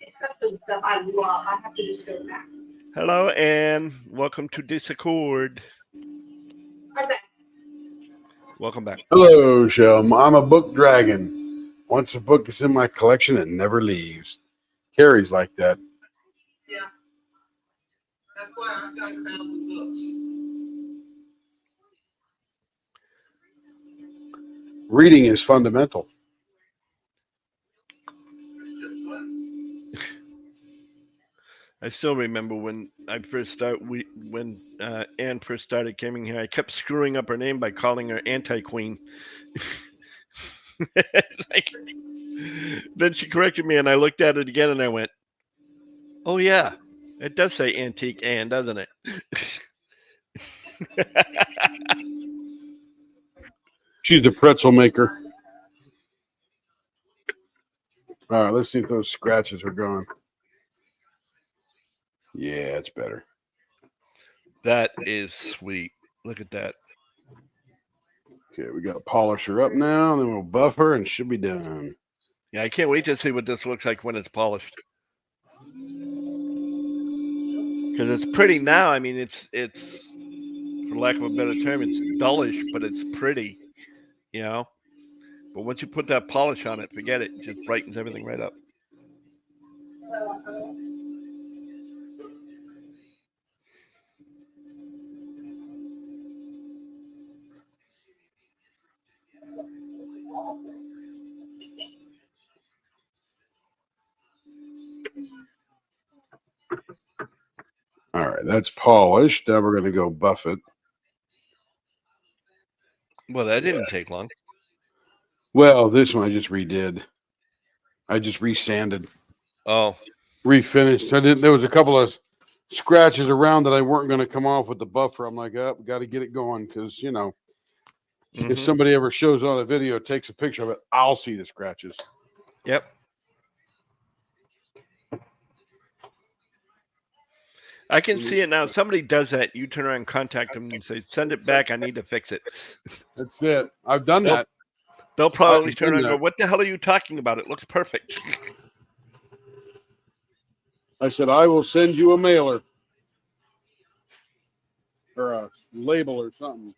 Especially stuff I love. I have to just go back. Hello, Anne. Welcome to Discord. Are they? Welcome back. Hello, Shelm. I'm a book dragon. Once a book is in my collection, it never leaves. Carrie's like that. Yeah. That's why I've got 1,000 books. Reading is fundamental. I still remember when I first when Anne first started coming here. I kept screwing up her name by calling her Anti-Queen. Then she corrected me, and I looked at it again, and I went, "Oh yeah, it does say Antique Anne, doesn't it?" She's the pretzel maker. All right, let's see if those scratches are gone. Yeah, it's better. That is sweet. Look at that. Okay, we got to polish her up now, and then we'll buff her, and she'll be done. Yeah, I can't wait to see what this looks like when it's polished. Because it's pretty now. I mean, it's for lack of a better term, it's dullish, but it's pretty. But once you put that polish on it, forget it. It just brightens everything right up. All right, that's polished. Now we're going to go buff it. Well, that didn't take long. Well, this one I just redid. I just resanded, Oh, refinished. There was a couple of scratches around that I weren't going to come off with the buffer. I'm like, we got to get it going because if somebody ever shows on a video, takes a picture of it, I'll see the scratches. Yep. I can see it now. Somebody does that. You turn around and contact them and say, "Send it back. I need to fix it." That's it. I've done that. They'll probably I've turn done around and go, that. "What the hell are you talking about? It looks perfect." I said, I will send you a mailer or a label or something.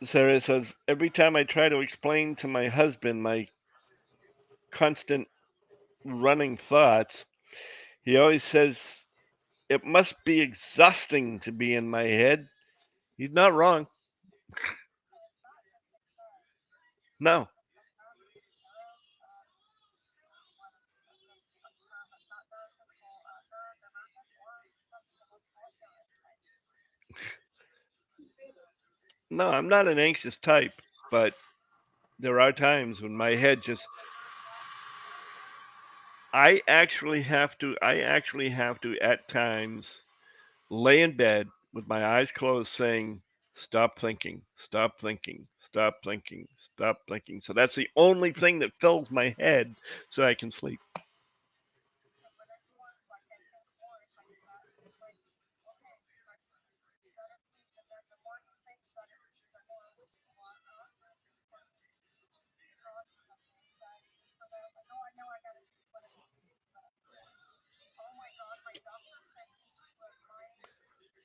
Sarah says, "Every time I try to explain to my husband my constant running thoughts, he always says it must be exhausting to be in my head." He's not wrong. No. No, I'm not an anxious type, but there are times when my head just I actually have to at times lay in bed with my eyes closed saying, stop thinking, stop thinking, stop thinking, stop thinking. So that's the only thing that fills my head so I can sleep.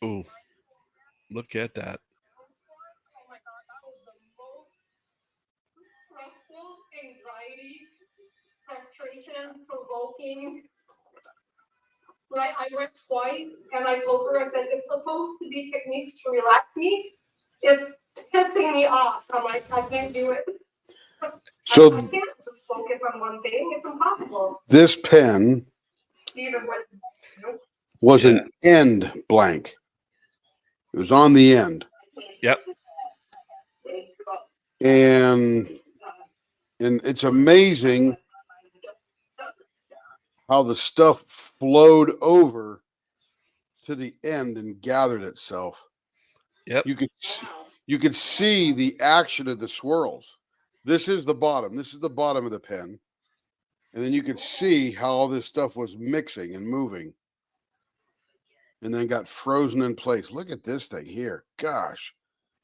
Ooh, look at that. Oh my God, that was the most stressful, anxiety, frustration, provoking. Right, I went twice and I told her, I said, it's supposed to be techniques to relax me. It's pissing me off. I'm like, I can't do it. I So can't just focus on one thing. It's impossible. this pen Even when, nope. was Yeah. an end blank. It was on the end. Yep. And it's amazing how the stuff flowed over to the end and gathered itself. Yep. You could see the action of the swirls. This is the bottom. This is the bottom of the pen. And then you could see how all this stuff was mixing and moving. And then got frozen in place. Look at this thing here. Gosh,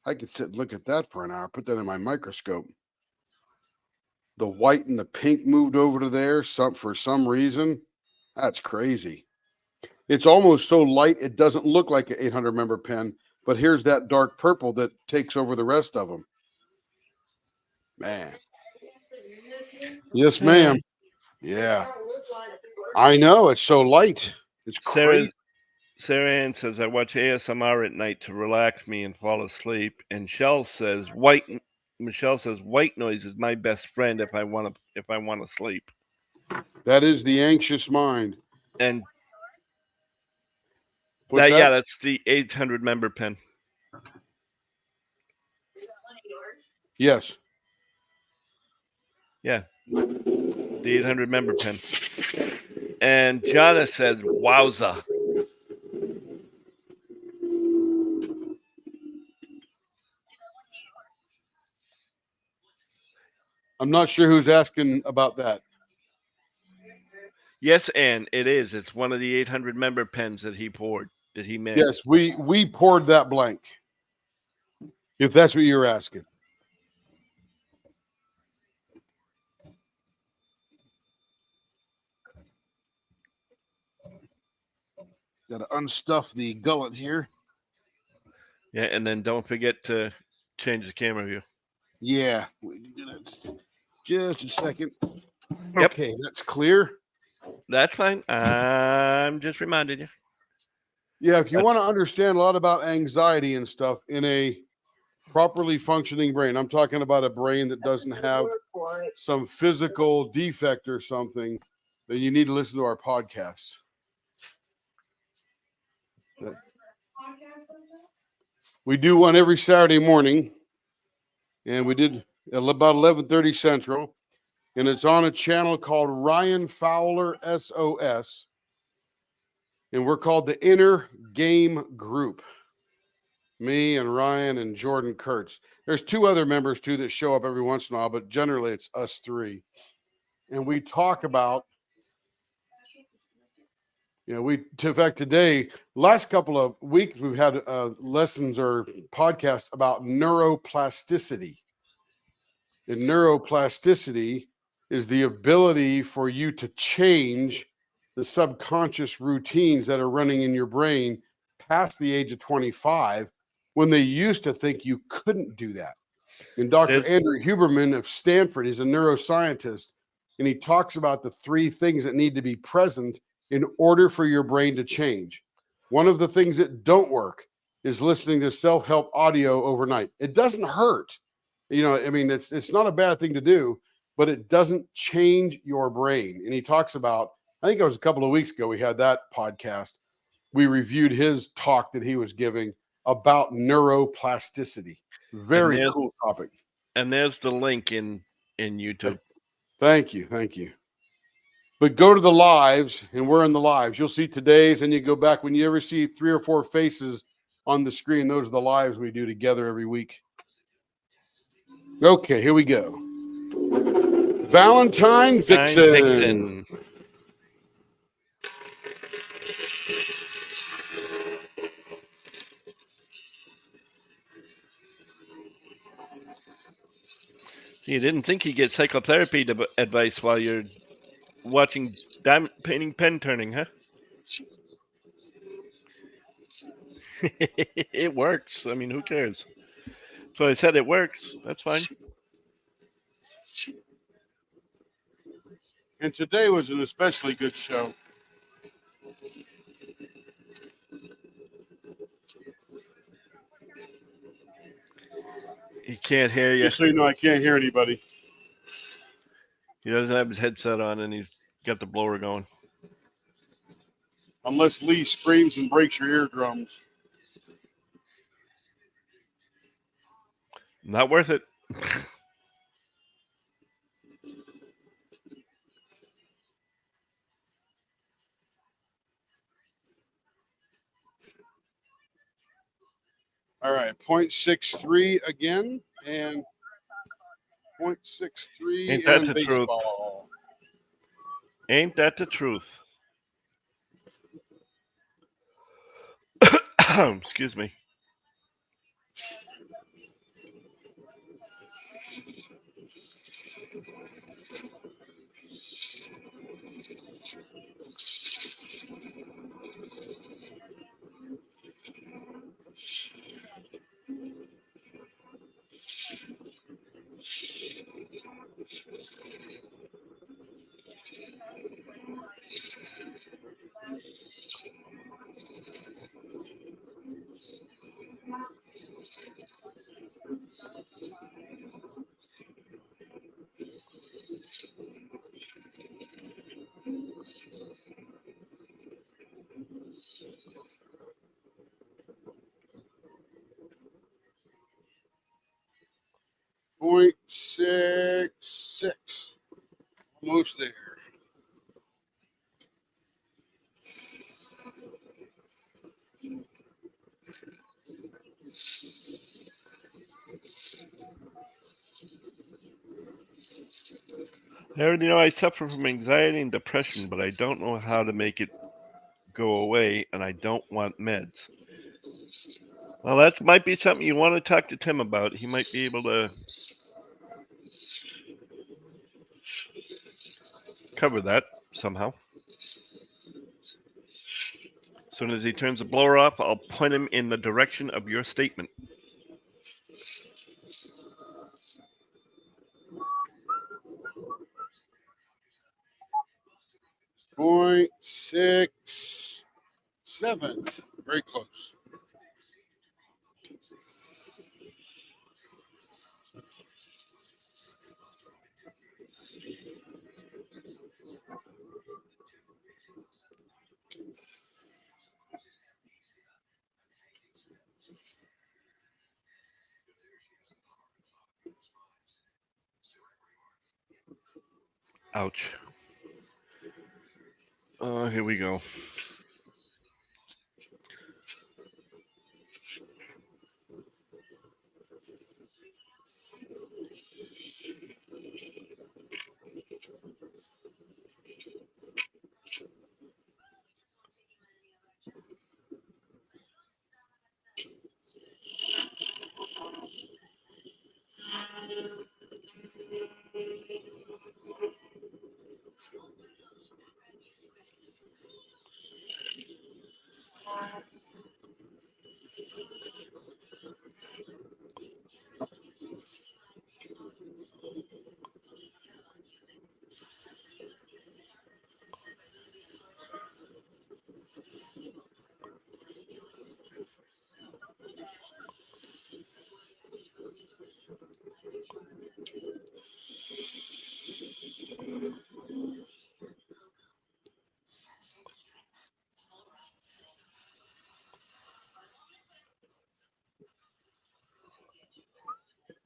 I could sit and look at that for an hour. Put that in my microscope. The white and the pink moved over to there for some reason. That's crazy. It's almost so light it doesn't look like an 800 member pen, but here's that dark purple that takes over the rest of them. Man. Yes, ma'am. Yeah. I know. It's so light. It's crazy. Sarah Ann says, I watch ASMR at night to relax me and fall asleep. And Michelle says, white noise is my best friend if I want to sleep. That is the anxious mind. And What's that? yeah, that's the 800 member pen. Yes. Yeah. The 800 member pen. And Jana says, wowza. I'm not sure who's asking about that. Yes, Ann, it is. It's one of the 800 member pens that he made. Yes, we poured that blank. If that's what you're asking. Got to unstuff the gullet here. Yeah, and then don't forget to change the camera view. Yeah. Just a second. Yep. Okay, that's clear. That's fine. I'm just reminding you. Yeah, if you want to understand a lot about anxiety and stuff in a properly functioning brain, I'm talking about a brain that doesn't have some physical defect or something, then you need to listen to our podcasts. We do one every Saturday morning, and we did at about 11:30 Central, and it's on a channel called Ryan Fowler SOS, and we're called the Inner Game Group. Me and Ryan and Jordan Kurtz. There's two other members too that show up every once in a while, but generally it's us three. And we talk about, in fact, today, last couple of weeks, we've had lessons or podcasts about neuroplasticity. And neuroplasticity is the ability for you to change the subconscious routines that are running in your brain past the age of 25, when they used to think you couldn't do that. And Dr. Andrew Huberman of Stanford is a neuroscientist, and he talks about the three things that need to be present in order for your brain to change. One of the things that don't work is listening to self-help audio overnight. It doesn't hurt. It's not a bad thing to do, but it doesn't change your brain. And he talks about, I think it was a couple of weeks ago, we had that podcast. We reviewed his talk that he was giving about neuroplasticity. Very there's- cool topic. And there's the link in YouTube. Thank you. Thank you. But go to the lives, and we're in the lives. You'll see today's, and you go back. When you ever see 3 or 4 faces on the screen, those are the lives we do together every week. Okay, here we go. Valentine Vixen. Vixen. You didn't think you'd get psychotherapy advice while you're watching diamond painting pen turning, huh? It works. I mean, who cares? So I said it works. That's fine. And today was an especially good show. He can't hear you. Just so you know, I can't hear anybody. He doesn't have his headset on, and he's got the blower going. Unless Lee screams and breaks your eardrums. Not worth it. All right, 0.63 again, and 0.63 Ain't that and the truth? baseball. Ain't that the truth? Excuse me. Point 6.6. Almost there. I already know I suffer from anxiety and depression, but I don't know how to make it go away, and I don't want meds. Well, that might be something you want to talk to Tim about. He might be able to cover that somehow. As soon as he turns the blower off, I'll point him in the direction of your statement. Point 6.7. Very close. Ouch. Here we go.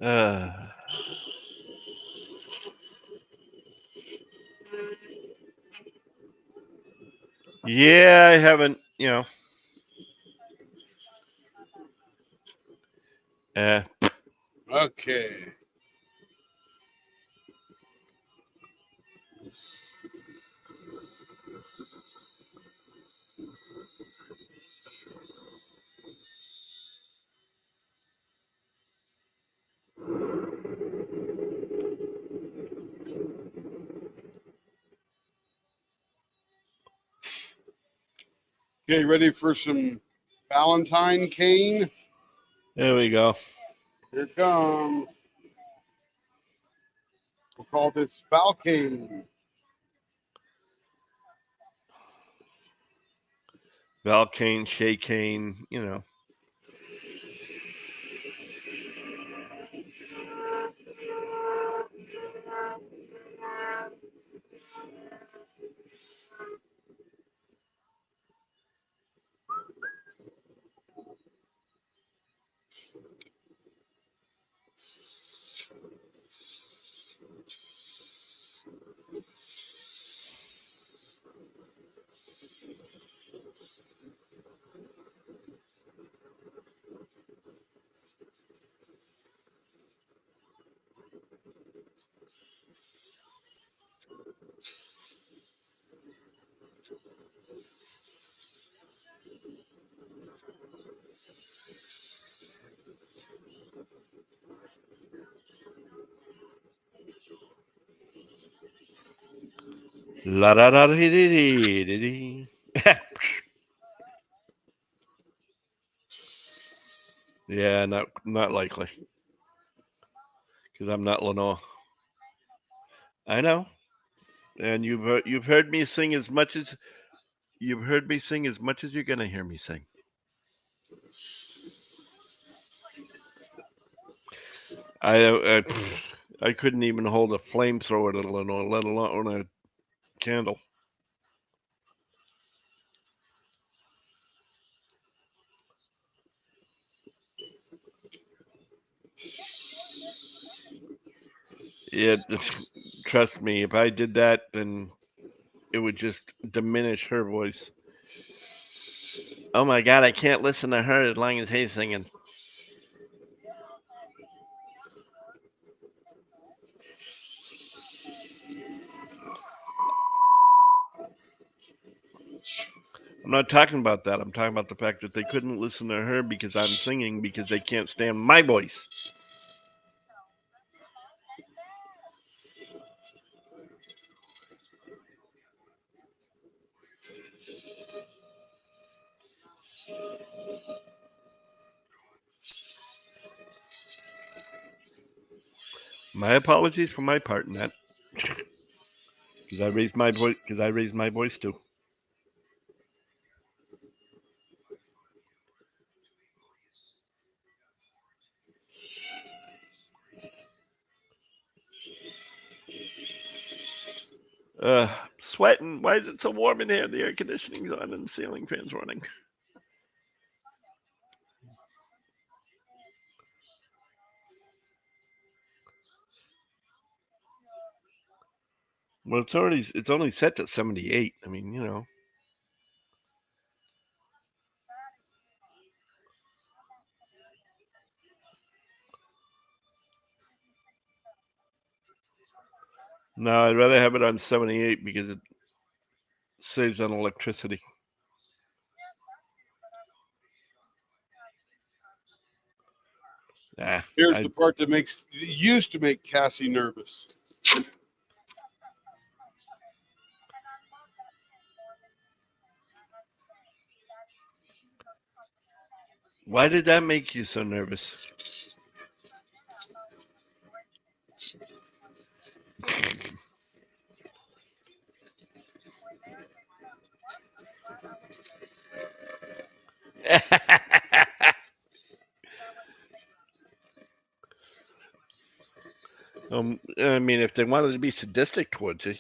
Uh, yeah, I haven't, uh, Okay. Okay, ready for some Valentine cane? there we go. Here it comes. We'll call this Valcane. Valcane, Shea Cane, la da da dee dee dee dee. Yeah, not likely, because I'm not Lenore. I know, and you've heard me sing as much as you've heard me sing as much as you're gonna hear me sing. I couldn't even hold a flamethrower at Lenore, let alone a candle. Yeah, trust me, if I did that, then it would just diminish her voice. Oh my God, I can't listen to her as long as he's singing. I'm not talking about that. I'm talking about the fact that they couldn't listen to her because I'm singing because they can't stand my voice. My apologies for my part in that. Because I raised my voice. Because I raised my voice too. Sweating. Why is it so warm in here? The air conditioning's on and the ceiling fan's running. Well, it's only set to 78. I mean, No, I'd rather have it on 78 because it saves on electricity. Here's the part that used to make Cassie nervous. Why did that make you so nervous? I mean, if they wanted to be sadistic towards it,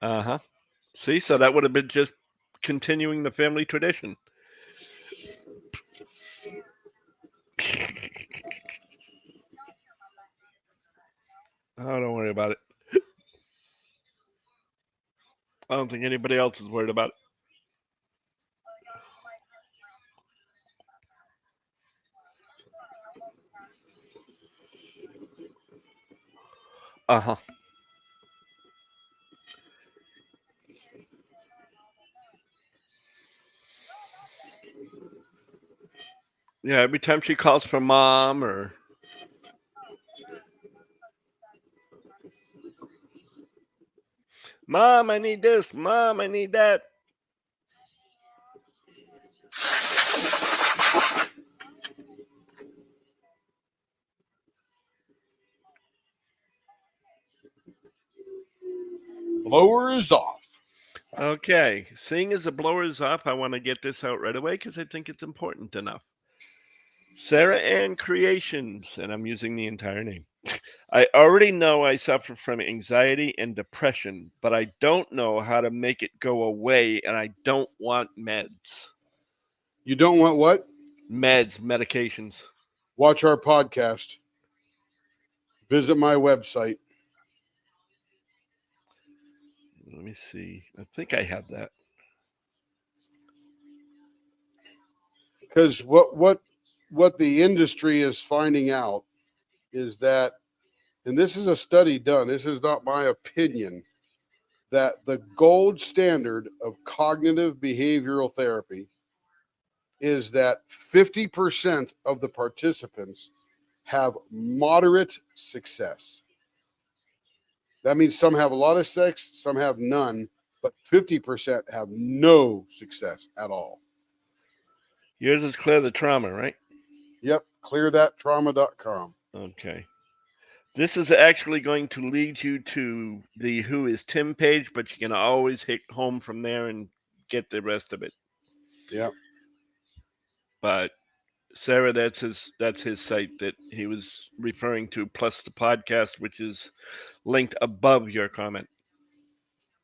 Uh huh. See, so that would have been just continuing the family tradition. Oh, don't worry about it. I don't think anybody else is worried about it. Uh-huh. Yeah, every time she calls for mom or mom, I need this, mom, I need that. Blower is off. Okay, seeing as the blower is off, I want to get this out right away because I think it's important enough. Sarah Ann Creations, and I'm using the entire name. I already know I suffer from anxiety and depression, but I don't know how to make it go away, and I don't want meds. You don't want what? Medications. Watch our podcast. Visit my website. Let me see. I think I have that. Because what the industry is finding out is that, and this is a study done, this is not my opinion, that the gold standard of cognitive behavioral therapy is that 50% of the participants have moderate success. That means some have a lot of sex, some have none, but 50% have no success at all. Yours is Clear the Trauma, right? Yep, clearthattrauma.com. Okay. This is actually going to lead you to the Who is Tim page, but you can always hit home from there and get the rest of it. Yep. But Sarah, that's his site that he was referring to, plus the podcast, which is linked above your comment.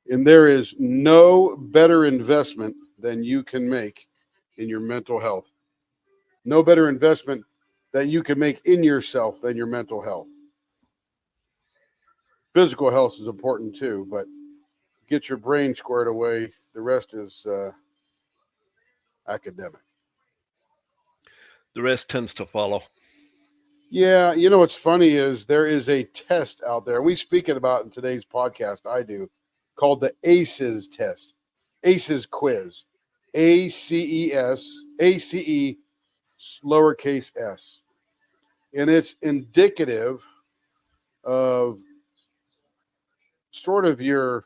And there is no better investment than you can make in your mental health. No better investment that you can make in yourself than your mental health. Physical health is important too, but get your brain squared away. The rest is academic. The rest tends to follow. Yeah, you know what's funny is there is a test out there, and we speak it about in today's podcast, I do, called the ACEs test. ACEs quiz. ACES, ACE lowercase s. And it's indicative of sort of your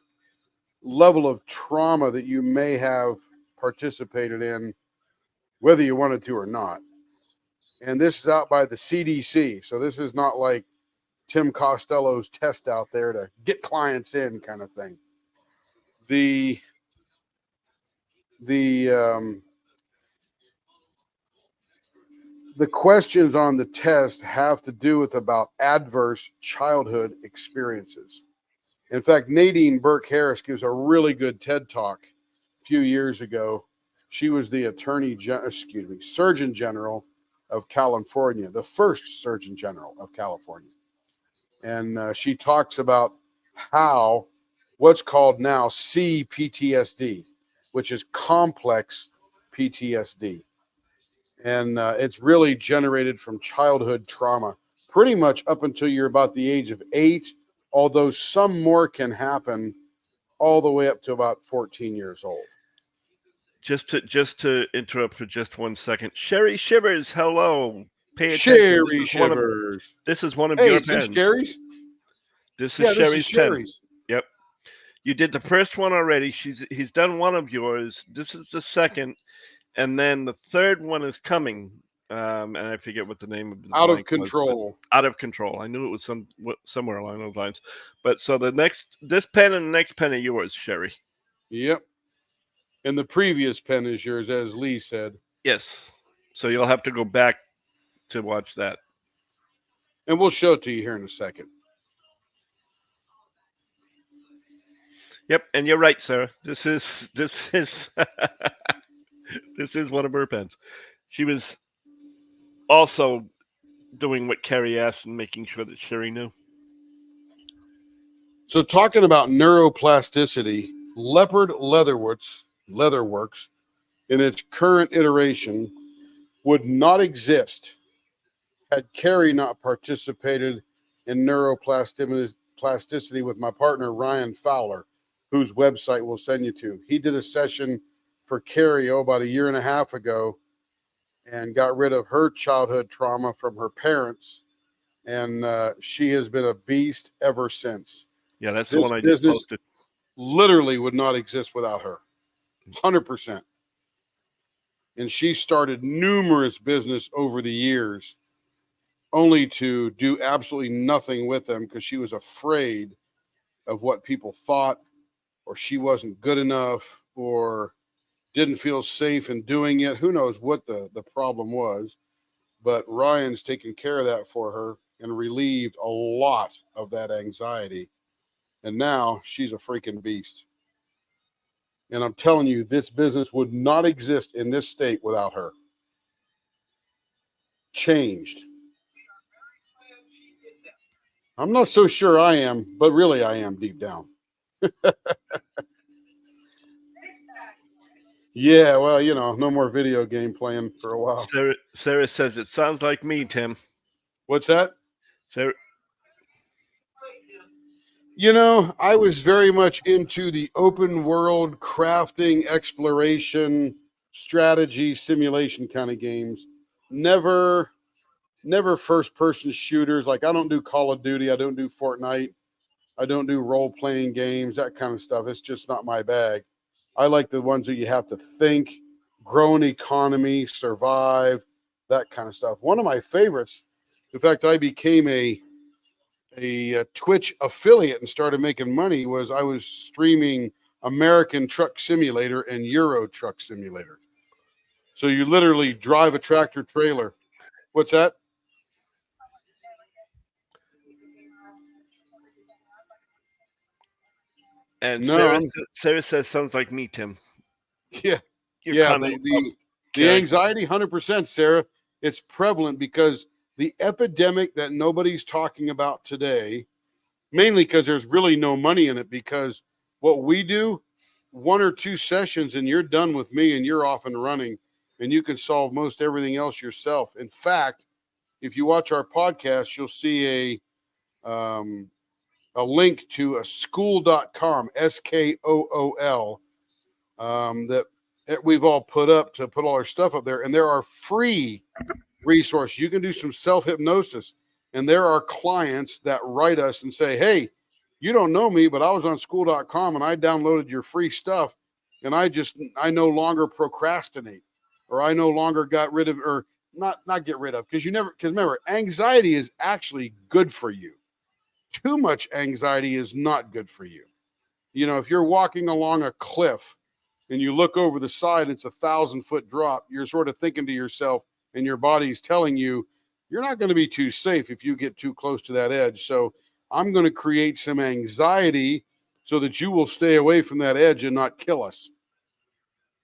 level of trauma that you may have participated in, whether you wanted to or not. And this is out by the CDC. So this is not like Tim Costello's test out there to get clients in kind of thing. The questions on the test have to do with about adverse childhood experiences. In fact, Nadine Burke Harris gives a really good TED talk a few years ago. She was the Surgeon General of California, the first Surgeon General of California. And she talks about how what's called now CPTSD, which is complex PTSD. And it's really generated from childhood trauma, pretty much up until you're about the age of 8, although some more can happen all the way up to about 14 years old. Just to interrupt for just 1 second. Sherry Shivers, hello. Pay attention. Sherry Shivers. This is one of Hey, your is this pens. Sherry's? This is Yeah, Sherry's this is pen. Sherry's. Yep. You did the first one already. He's done one of yours. This is the second, and then the third one is coming. And I forget what the name of the Out of blank was, control. Out of Control. I knew it was somewhere along those lines. But so this pen and the next pen are yours, Sherry. Yep. And the previous pen is yours, as Lee said. Yes. So you'll have to go back to watch that. And we'll show it to you here in a second. Yep, and you're right, Sarah. This is this is one of her pens. She was also doing what Carrie asked and making sure that Sherry knew. So talking about neuroplasticity, Leopard Leatherworks in its current iteration would not exist had Carrie not participated in neuroplasticity with my partner, Ryan Fowler, whose website we'll send you to. He did a session for Carrie, about a year and a half ago, and got rid of her childhood trauma from her parents. And she has been a beast ever since. Yeah, that's the This one I just business posted. literally would not exist without her. 100%. And she started numerous business over the years, only to do absolutely nothing with them because she was afraid of what people thought, or she wasn't good enough, or didn't feel safe in doing it. Who knows what the problem was, but Ryan's taken care of that for her and relieved a lot of that anxiety. And now she's a freaking beast. And I'm telling you, this business would not exist in this state without her. Changed. I'm not so sure I am, but really I am deep down. Yeah, well, no more video game playing for a while. Sarah says it sounds like me, Tim. What's that? Sarah, I was very much into the open world crafting, exploration, strategy, simulation kind of games. Never first person shooters. Like I don't do Call of Duty, I don't do Fortnite, I don't do role playing games, that kind of stuff. It's just not my bag. I like the ones that you have to think, grow an economy, survive, that kind of stuff. One of my favorites, in fact, I became a Twitch affiliate and started making money, was I was streaming American Truck Simulator and Euro Truck Simulator. So you literally drive a tractor trailer. What's that? and No, Sarah says sounds like me, Tim. yeah, You're yeah. kind of The anxiety, 100%, Sarah. It's prevalent because the epidemic that nobody's talking about today, mainly because there's really no money in it, because what we do, 1 or 2 sessions and you're done with me and you're off and running, and you can solve most everything else yourself. In fact, if you watch our podcast, you'll see a link to a skool.com, SKOOL, that we've all put up to put all our stuff up there. And there are free resources. You can do some self-hypnosis. And there are clients that write us and say, hey, you don't know me, but I was on skool.com and I downloaded your free stuff. And I no longer procrastinate, or I no longer got rid of, or not get rid of, because remember, anxiety is actually good for you. Too much anxiety is not good for you. If you're walking along a cliff and you look over the side, it's 1,000-foot drop. You're sort of thinking to yourself, and your body's telling you, you're not going to be too safe if you get too close to that edge. So I'm going to create some anxiety so that you will stay away from that edge and not kill us.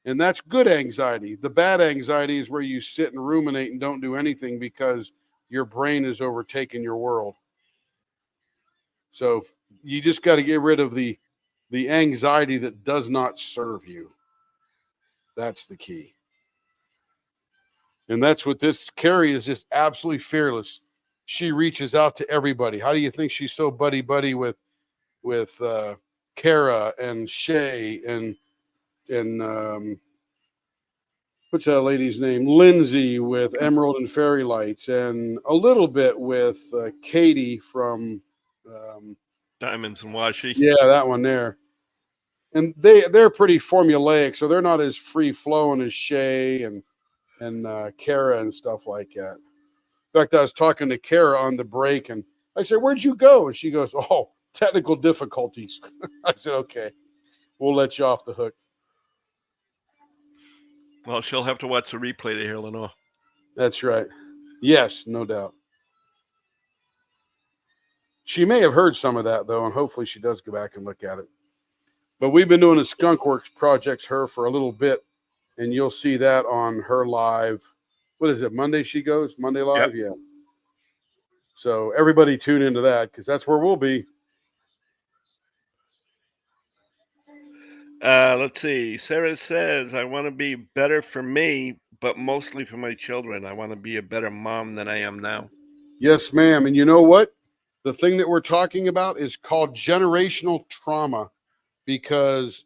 And that's good anxiety. The bad anxiety is where you sit and ruminate and don't do anything because your brain has overtaken your world. So you just got to get rid of the anxiety that does not serve you. That's the key. And that's what this Carrie is, just absolutely fearless. She reaches out to everybody. How do you think she's so buddy with Kara and Shay and what's that lady's name? Lindsay with Emerald and Fairy Lights, and a little bit with Katie from Diamonds and Washi. Yeah, that one there. And they're pretty formulaic, so they're not as free flowing as Shay and Kara and stuff like that. In fact, I was talking to Kara on the break, and I said, "Where'd you go?" And she goes, "Oh, technical difficulties." I said, "Okay, we'll let you off the hook." Well, she'll have to watch the replay to hear Lenore. That's right. Yes, no doubt. She may have heard some of that though, and hopefully she does go back and look at it. But we've been doing the Skunk Works projects her for a little bit, and you'll see that on her live. What is it? Monday she goes? Monday live? Yeah. So everybody tune into that because that's where we'll be. Let's see. Sarah says, I want to be better for me, but mostly for my children. I want to be a better mom than I am now. Yes, ma'am. And you know what? The thing that we're talking about is called generational trauma because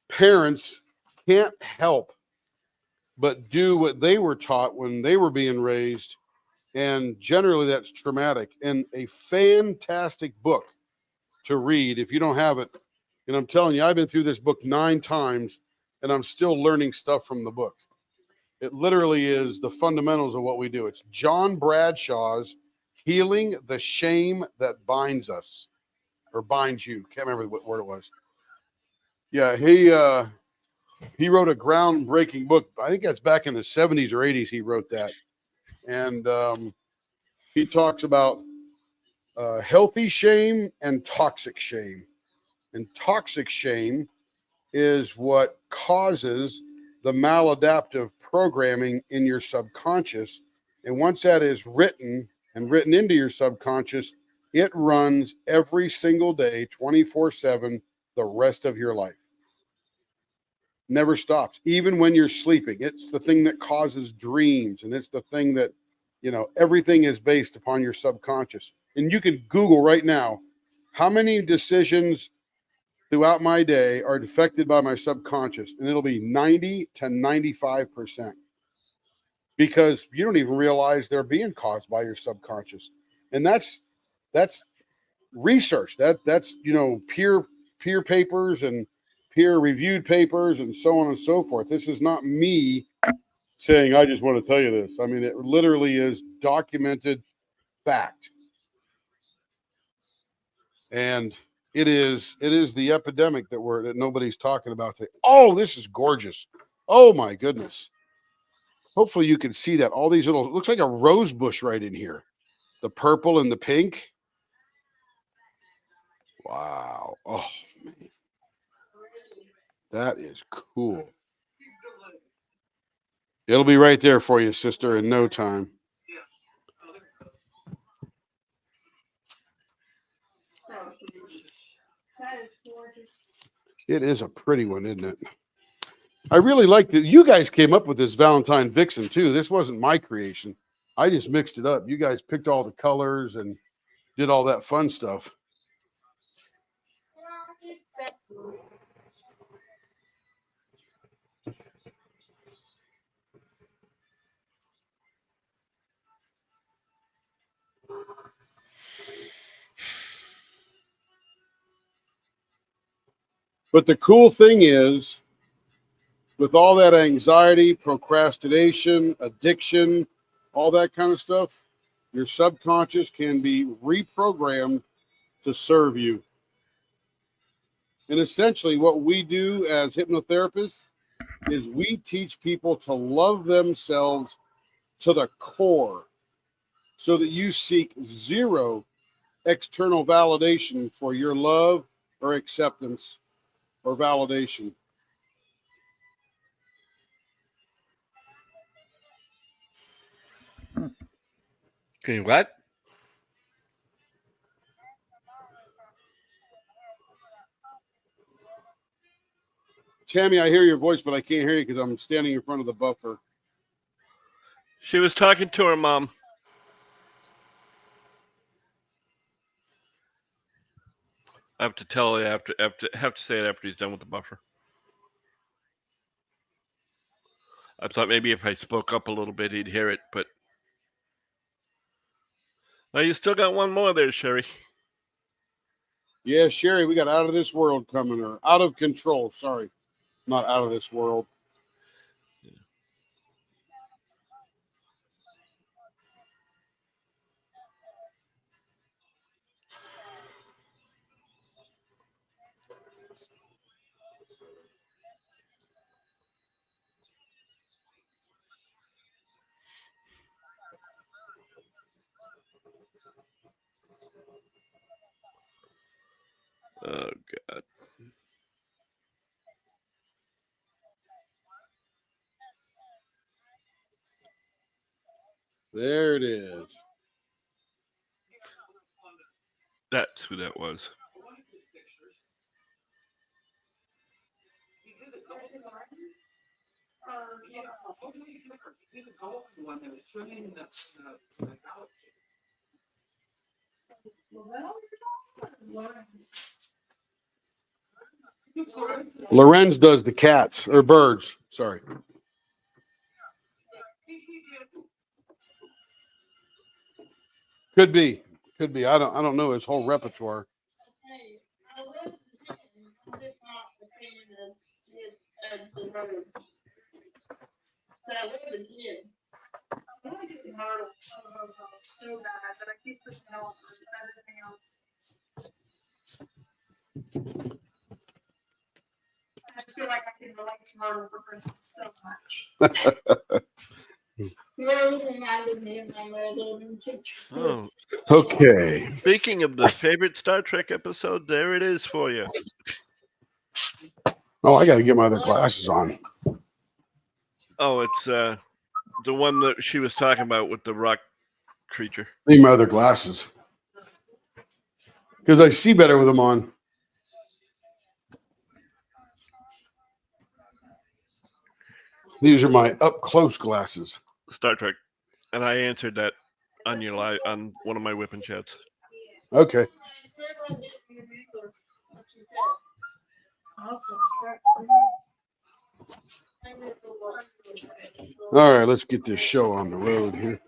parents can't help but do what they were taught when they were being raised. And generally, that's traumatic. And a fantastic book to read if you don't have it. And I'm telling you, I've been through this book 9 times and I'm still learning stuff from the book. It literally is the fundamentals of what we do. It's John Bradshaw's Healing the Shame That Binds Us or Binds You. Can't remember what word it was. Yeah, he wrote a groundbreaking book. I think that's back in the 70s or 80s he wrote that. And he talks about healthy shame and toxic shame. And toxic shame is what causes the maladaptive programming in your subconscious. And once that is written and written into your subconscious, it runs every single day, 24/7, the rest of your life. Never stops, even when you're sleeping. It's the thing that causes dreams. And it's the thing that, everything is based upon your subconscious. And you can Google right now, how many decisions throughout my day are affected by my subconscious, and it'll be 90 to 95% because you don't even realize they're being caused by your subconscious. And that's research. That's peer papers and peer reviewed papers and so on and so forth. This is not me saying I just want to tell you this. I mean, it literally is documented fact. And it is the epidemic that nobody's talking about today. Oh, this is gorgeous. Oh my goodness. Hopefully you can see that. All these little, it looks like a rose bush right in here. The purple and the pink. Wow. Oh man. That is cool. It'll be right there for you, sister, in no time. That is gorgeous. It is a pretty one, isn't it? I really like that. You guys came up with this Valentine Vixen too. This wasn't my creation. I just mixed it up. You guys picked all the colors and did all that fun stuff. But the cool thing is, with all that anxiety, procrastination, addiction, all that kind of stuff, your subconscious can be reprogrammed to serve you. And essentially, what we do as hypnotherapists is we teach people to love themselves to the core so that you seek zero external validation for your love or acceptance or validation. Okay, what? Tammy, I hear your voice, but I can't hear you because I'm standing in front of the buffer. She was talking to her mom. I have to tell you have to say it after he's done with the buffer. I thought maybe if I spoke up a little bit, he'd hear it, but now you still got one more there, Sherry. Yeah, Sherry, we got Out of This World coming, or Out of Control. Sorry, not Out of This World. Oh God. There it is. That's who that was. Lorenz does the cats or birds. Sorry. Could be. Could be. I don't know his whole repertoire. So bad that I keep pushing out for everything else. I just feel like I can relate to Myrtle for Christmas so much. Oh, Okay. speaking of the favorite Star Trek episode, there it is for you. Oh, I got to get my other glasses on. Oh, it's the one that she was talking about with the rock creature. Need my other glasses because I see better with them on. These are my up close glasses. Star Trek, and I answered that on your live on one of my whipping chats. Okay. All right, let's get this show on the road here.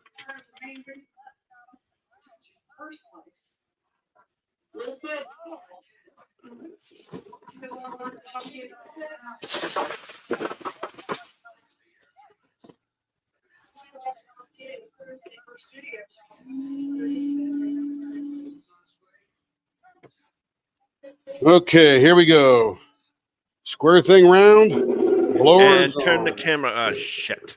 Okay, here we go. Square thing round. Blowers And turn the on. camera. Ah, shit.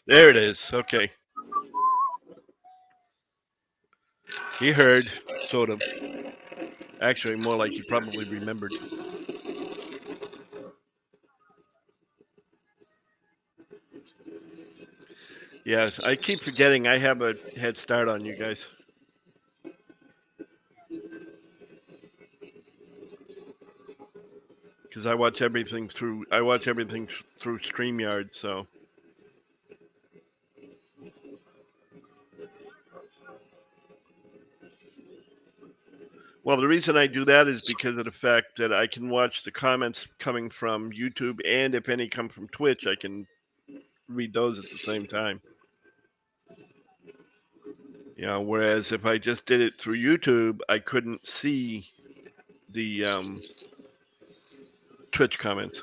There it is. Okay. He heard, sort of. Actually, more like he probably remembered. Yes, I keep forgetting I have a head start on you guys. Because I watch everything through StreamYard, so. Well, the reason I do that is because of the fact that I can watch the comments coming from YouTube, and if any come from Twitch, I can read those at the same time. You know, whereas if I just did it through YouTube, I couldn't see the Twitch comments.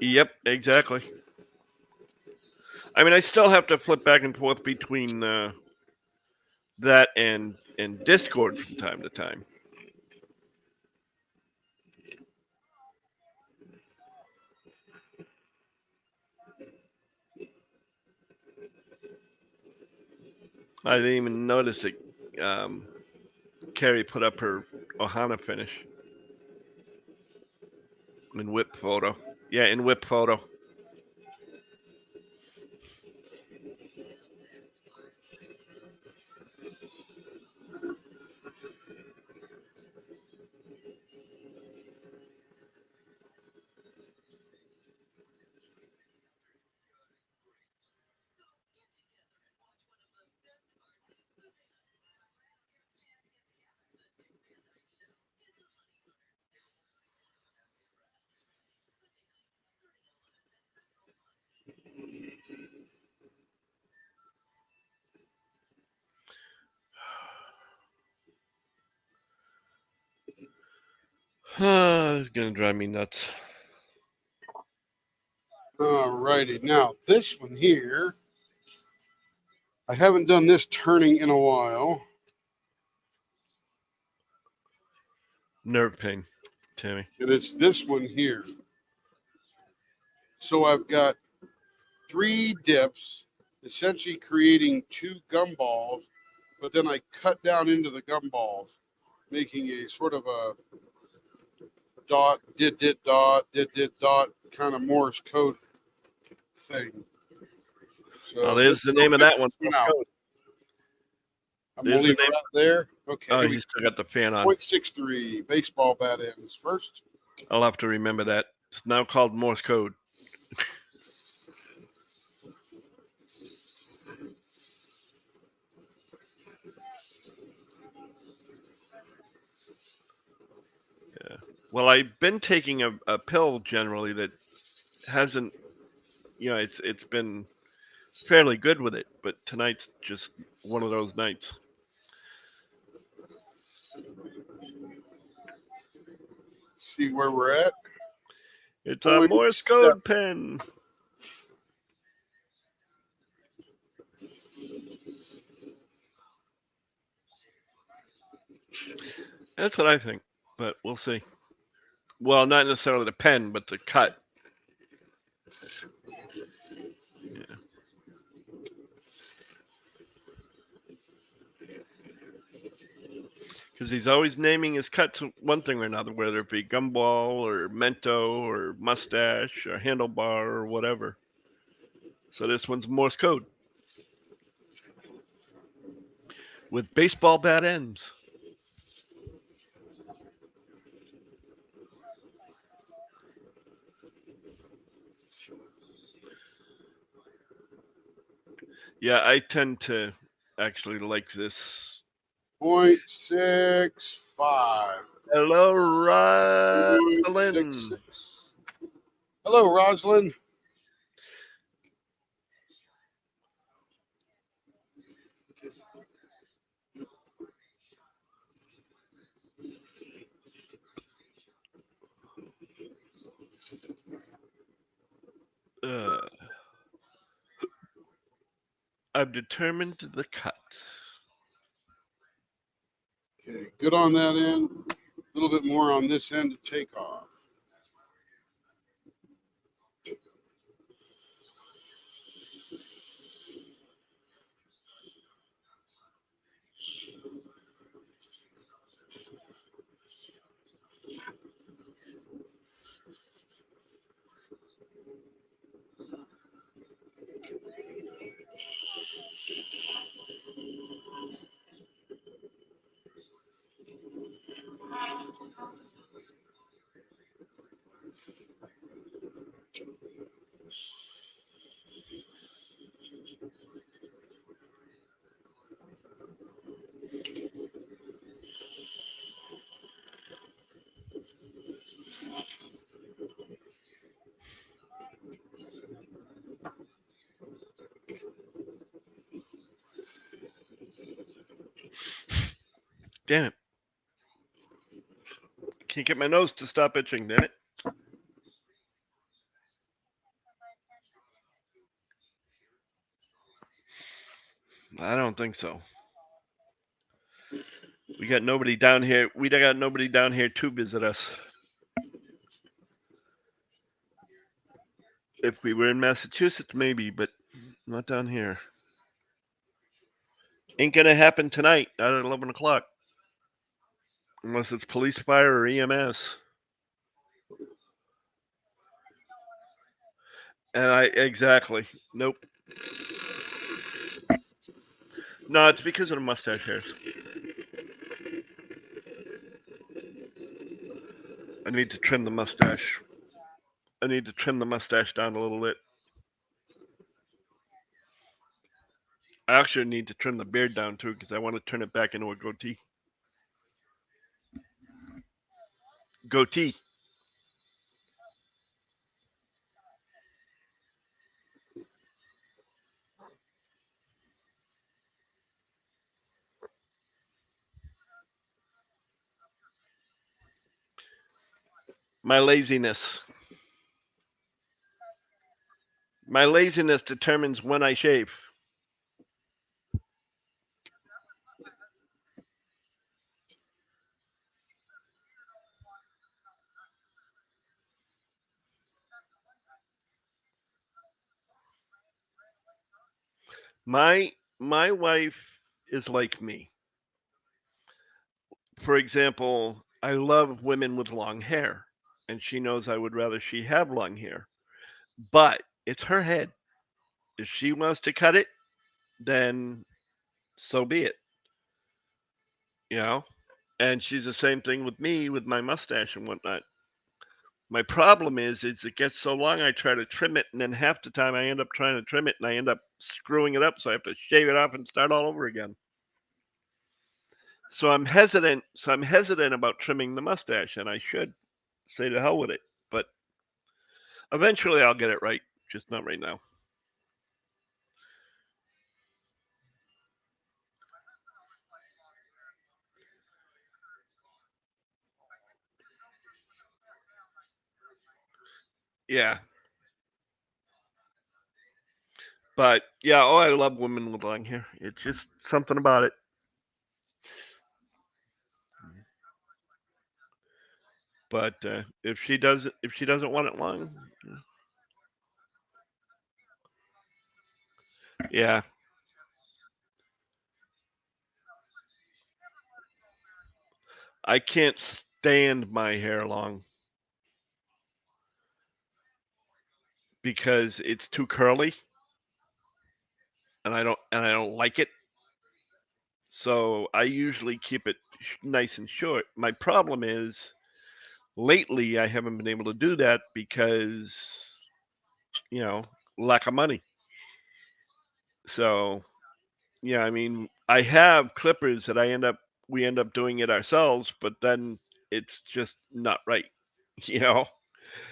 Yep, exactly. I mean, I still have to flip back and forth between that and Discord from time to time. I didn't even notice it. Carrie put up her Ohana finish in whip photo. Yeah, in whip photo. It's gonna drive me nuts. All righty. Now, this one here, I haven't done this turning in a while. Nerve pain, Tammy. And it's this one here. So I've got 3 dips, essentially creating 2 gumballs, but then I cut down into the gumballs, making a sort of a dot, dot, kind of Morse code thing. So Oh, there's the name of that one. Went out. I'm gonna There's the leave it name. right there. Okay. Oh, Here we he's still got the fan on. 0.63 baseball bat ends first. I'll have to remember that. It's now called Morse code. Yeah. Well, I've been taking a pill generally that hasn't, it's been fairly good with it, but tonight's just one of those nights. See where we're at. It's a Morse code pen. That's what I think, but we'll see. Well, not necessarily the pen, but the cut. Yeah. Because he's always naming his cuts one thing or another, whether it be gumball or mento or mustache or handlebar or whatever. So this one's Morse code with baseball bat ends. Yeah, I tend to actually like this. 0.65. Hello, Rosalind. 0.66. Hello, Rosalind. I've determined the cut. Okay, good on that end. A little bit more on this end to take off. Damn it. Can't get my nose to stop itching, damn it. I don't think so. We got nobody down here. We got nobody down here to visit us. If we were in Massachusetts, maybe, but not down here. Ain't gonna happen tonight, not at 11 o'clock. Unless it's police, fire, or EMS. Exactly. Nope. No, it's because of the mustache hairs. I need to trim the mustache. I need to trim the mustache down a little bit. I actually need to trim the beard down too because I want to turn it back into a goatee. Goatee. My laziness. My laziness determines when I shave. My wife is like me. For example, I love women with long hair, and she knows I would rather she have long hair. But it's her head. If she wants to cut it, then so be it. You know? And she's the same thing with me with my mustache and whatnot. My problem is it gets so long I try to trim it, and then half the time I end up trying to trim it and I end up screwing it up, so I have to shave it off and start all over again. So I'm hesitant about trimming the mustache, and I should say to hell with it. But eventually I'll get it right, just not right now. Yeah. But yeah, oh, I love women with long hair. It's just something about it. But if she doesn't want it long, yeah. I can't stand my hair long because it's too curly, and I don't like it. So I usually keep it nice and short. My problem is lately I haven't been able to do that because, you know, lack of money. So yeah, I mean, I have clippers that we end up doing it ourselves, but then it's just not right. You know,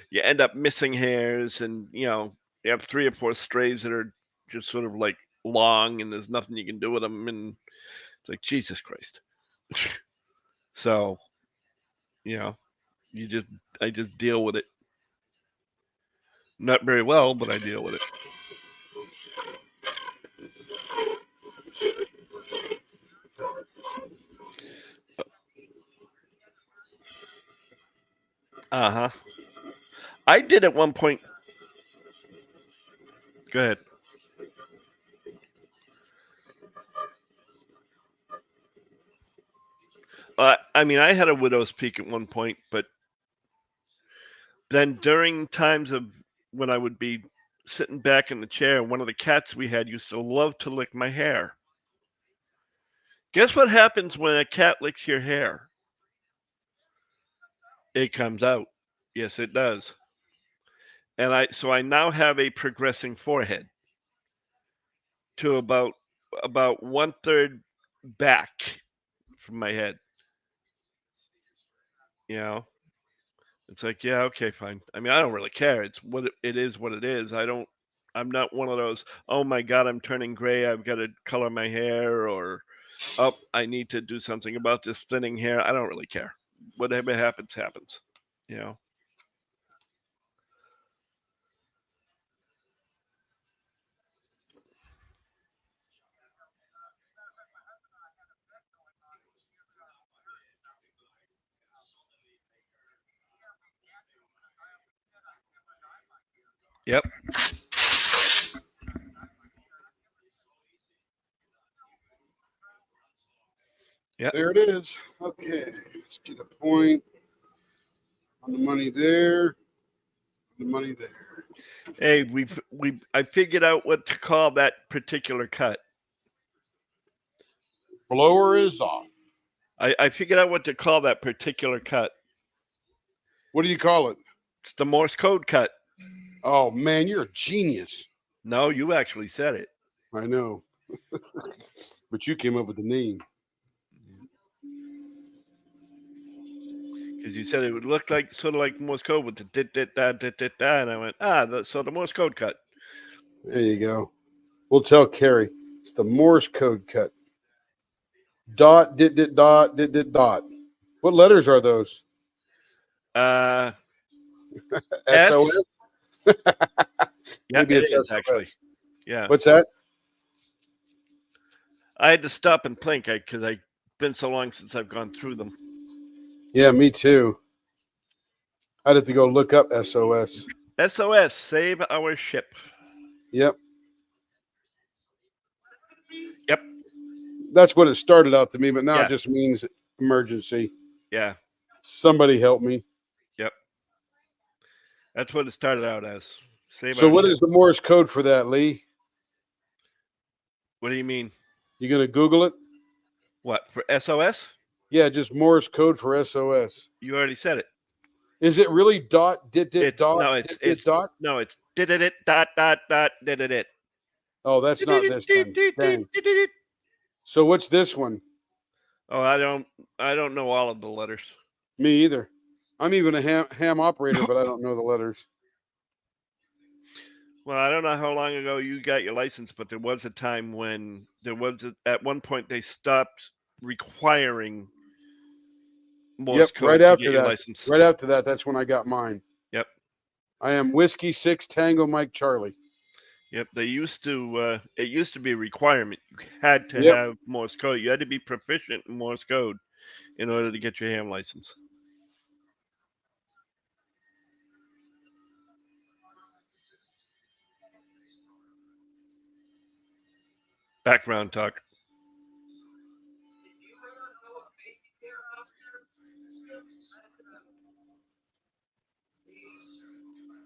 you end up missing hairs, and you have 3 or 4 strays that are just sort of like long, and there's nothing you can do with them, and it's like Jesus Christ. So you know, I just deal with it. Not very well, but I deal with it. Uh huh. I did at one point. Go ahead. I mean, I had a widow's peak at one point, but then during times of when I would be sitting back in the chair, one of the cats we had used to love to lick my hair. Guess what happens when a cat licks your hair? It comes out. Yes, it does. And I now have a progressing forehead to about 1/3 back from my head. You know, it's like, yeah, okay, fine. I mean, I don't really care. It's it is what it is. I'm not one of those, oh my God, I'm turning gray, I've got to color my hair, or oh, I need to do something about this thinning hair. I don't really care. Whatever happens, happens. You know. Yep. Yep. There it is. Okay, let's get a point on the money there. The money there. Hey, I figured out what to call that particular cut. Blower is off. I figured out what to call that particular cut. What do you call it? It's the Morse code cut. Oh man, you're a genius. No, you actually said it. I know. But you came up with the name. Because you said it would look like sort of like Morse code with the dit dit da dit dit da, and I went, so the Morse code cut. There you go. We'll tell Carrie it's the Morse code cut. Dot dit dit dot dit dit dot. What letters are those? S. SOS. Yeah, Maybe it it's is, SOS. actually. Yeah. What's that? I had to stop and think because I've been so long since I've gone through them. Yeah, me too. I'd have to go look up SOS. SOS, save our ship. Yep. That's what it started out to me, but now Yeah. it just means emergency. Yeah. Somebody help me. Yep. That's what it started out as. Save So our what ship. is the Morse code for that, Lee? What do you mean? You gonna Google it? What for SOS? Yeah, just Morse code for SOS. You already said it. Is it really dot dit dit It's dot no, dit dit dot? no, it's did it dot dot dot did it. Oh, that's not this then. Dang. So what's this one? Oh, I don't know all of the letters. Me either. I'm even a ham operator, but I don't know the letters. Well, I don't know how long ago you got your license, but there was a time when at one point they stopped requiring Morse Yep, code right to after get your that. license. Right after that, that's when I got mine. Yep. I am Whiskey 6 Tango Mike Charlie. Yep. They used to it used to be a requirement. You had to Yep. have Morse code. You had to be proficient in Morse code in order to get your ham license. Background talk.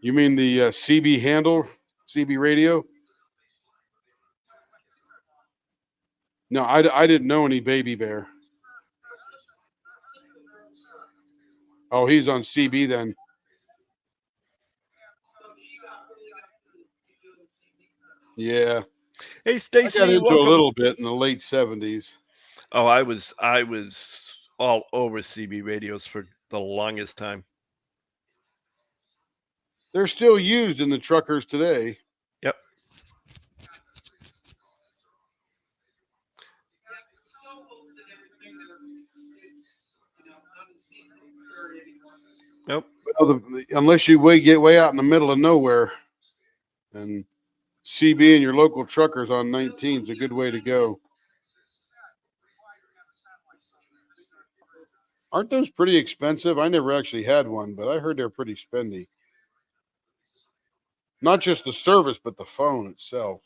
You mean the CB handle, CB radio? No, I didn't know any Baby Bear. Oh, he's on CB then. Yeah, Hey I Stacy, got into welcome. a little bit in the late 70s. Oh, I was all over CB radios for the longest time. They're still used in the truckers today. Yep. Nope. Well, unless you get way out in the middle of nowhere, and CB and your local truckers on 19 is a good way to go. Aren't those pretty expensive? I never actually had one, but I heard they're pretty spendy. Not just the service, but the phone itself.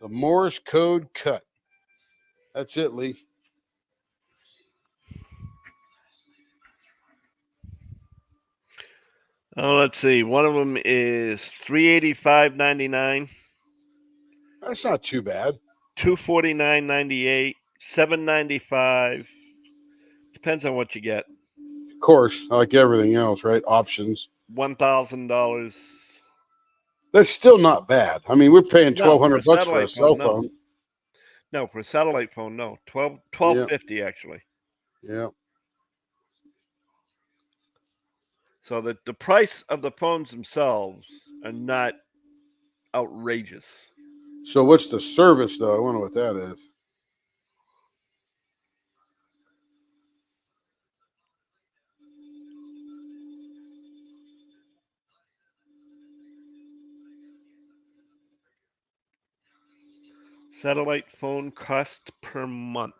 The Morse code cut. That's it, Lee. Oh, let's see. One of them is $385.99, That's not too bad. $249.98, $795. Depends on what you get. Of course, like everything else, right? Options. $1,000. That's still not bad. I mean, we're paying No, for a $1,200 for a satellite cell phone, no. phone. No, for a satellite phone, no. Yeah. $12.50 actually. Yeah. So the price of the phones themselves are not outrageous. So what's the service though? I wonder what that is. Satellite phone cost per month.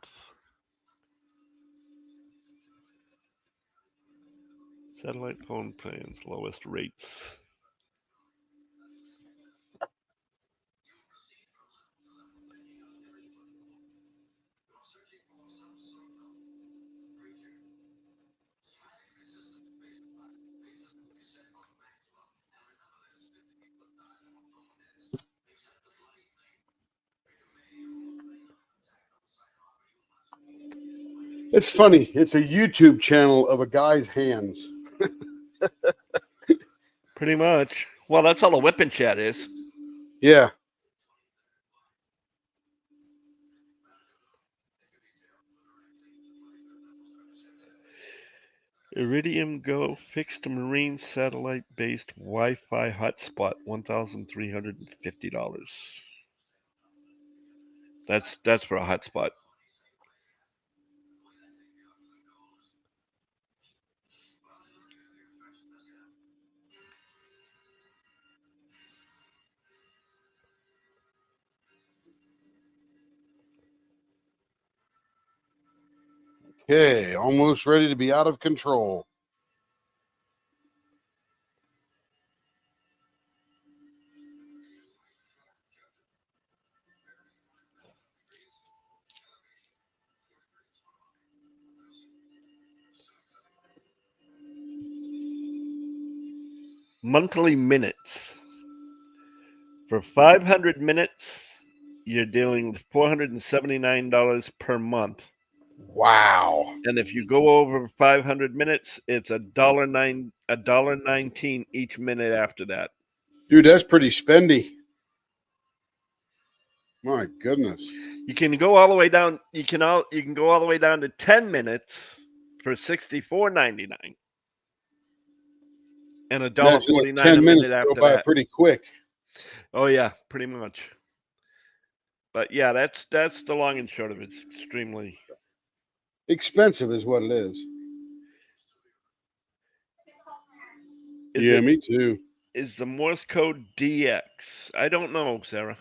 Satellite phone plans, lowest rates. It's funny. It's a YouTube channel of a guy's hands. Pretty much. Well, that's all the whipping chat is. Yeah. Iridium Go fixed marine satellite based Wi-Fi hotspot, $1,350. That's for a hotspot. Okay, almost ready to be out of control. Monthly minutes. For 500 minutes, you're dealing with $479 per month. Wow. And if you go over 500 minutes, it's $1.19 each minute after that. Dude, that's pretty spendy. My goodness. You can go all the way down. You can go all the way down to 10 minutes for $64.99, and Imagine those $1.49 10 a minutes minute go after by that. pretty quick. Oh yeah, pretty much. But yeah, that's the long and short of it. It's extremely Expensive is what it is. Is Yeah, it me too. is the Morse code DX? I don't know, Sarah.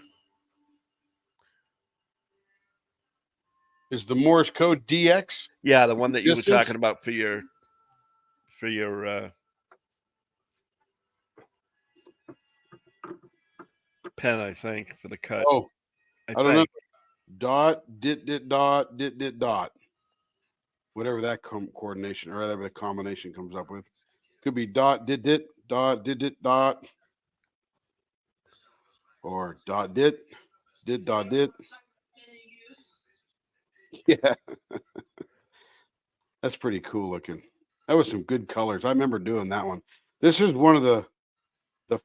Is the Morse code DX? Yeah, the one that you were Distance? talking about for your pen, I think, for the cut. Oh, I don't know. think. Dot, dot. Whatever that coordination or whatever the combination comes up with. Could be dot, dot. Or dot, dot. Yeah. That's pretty cool looking. That was some good colors. I remember doing that one. This is one of the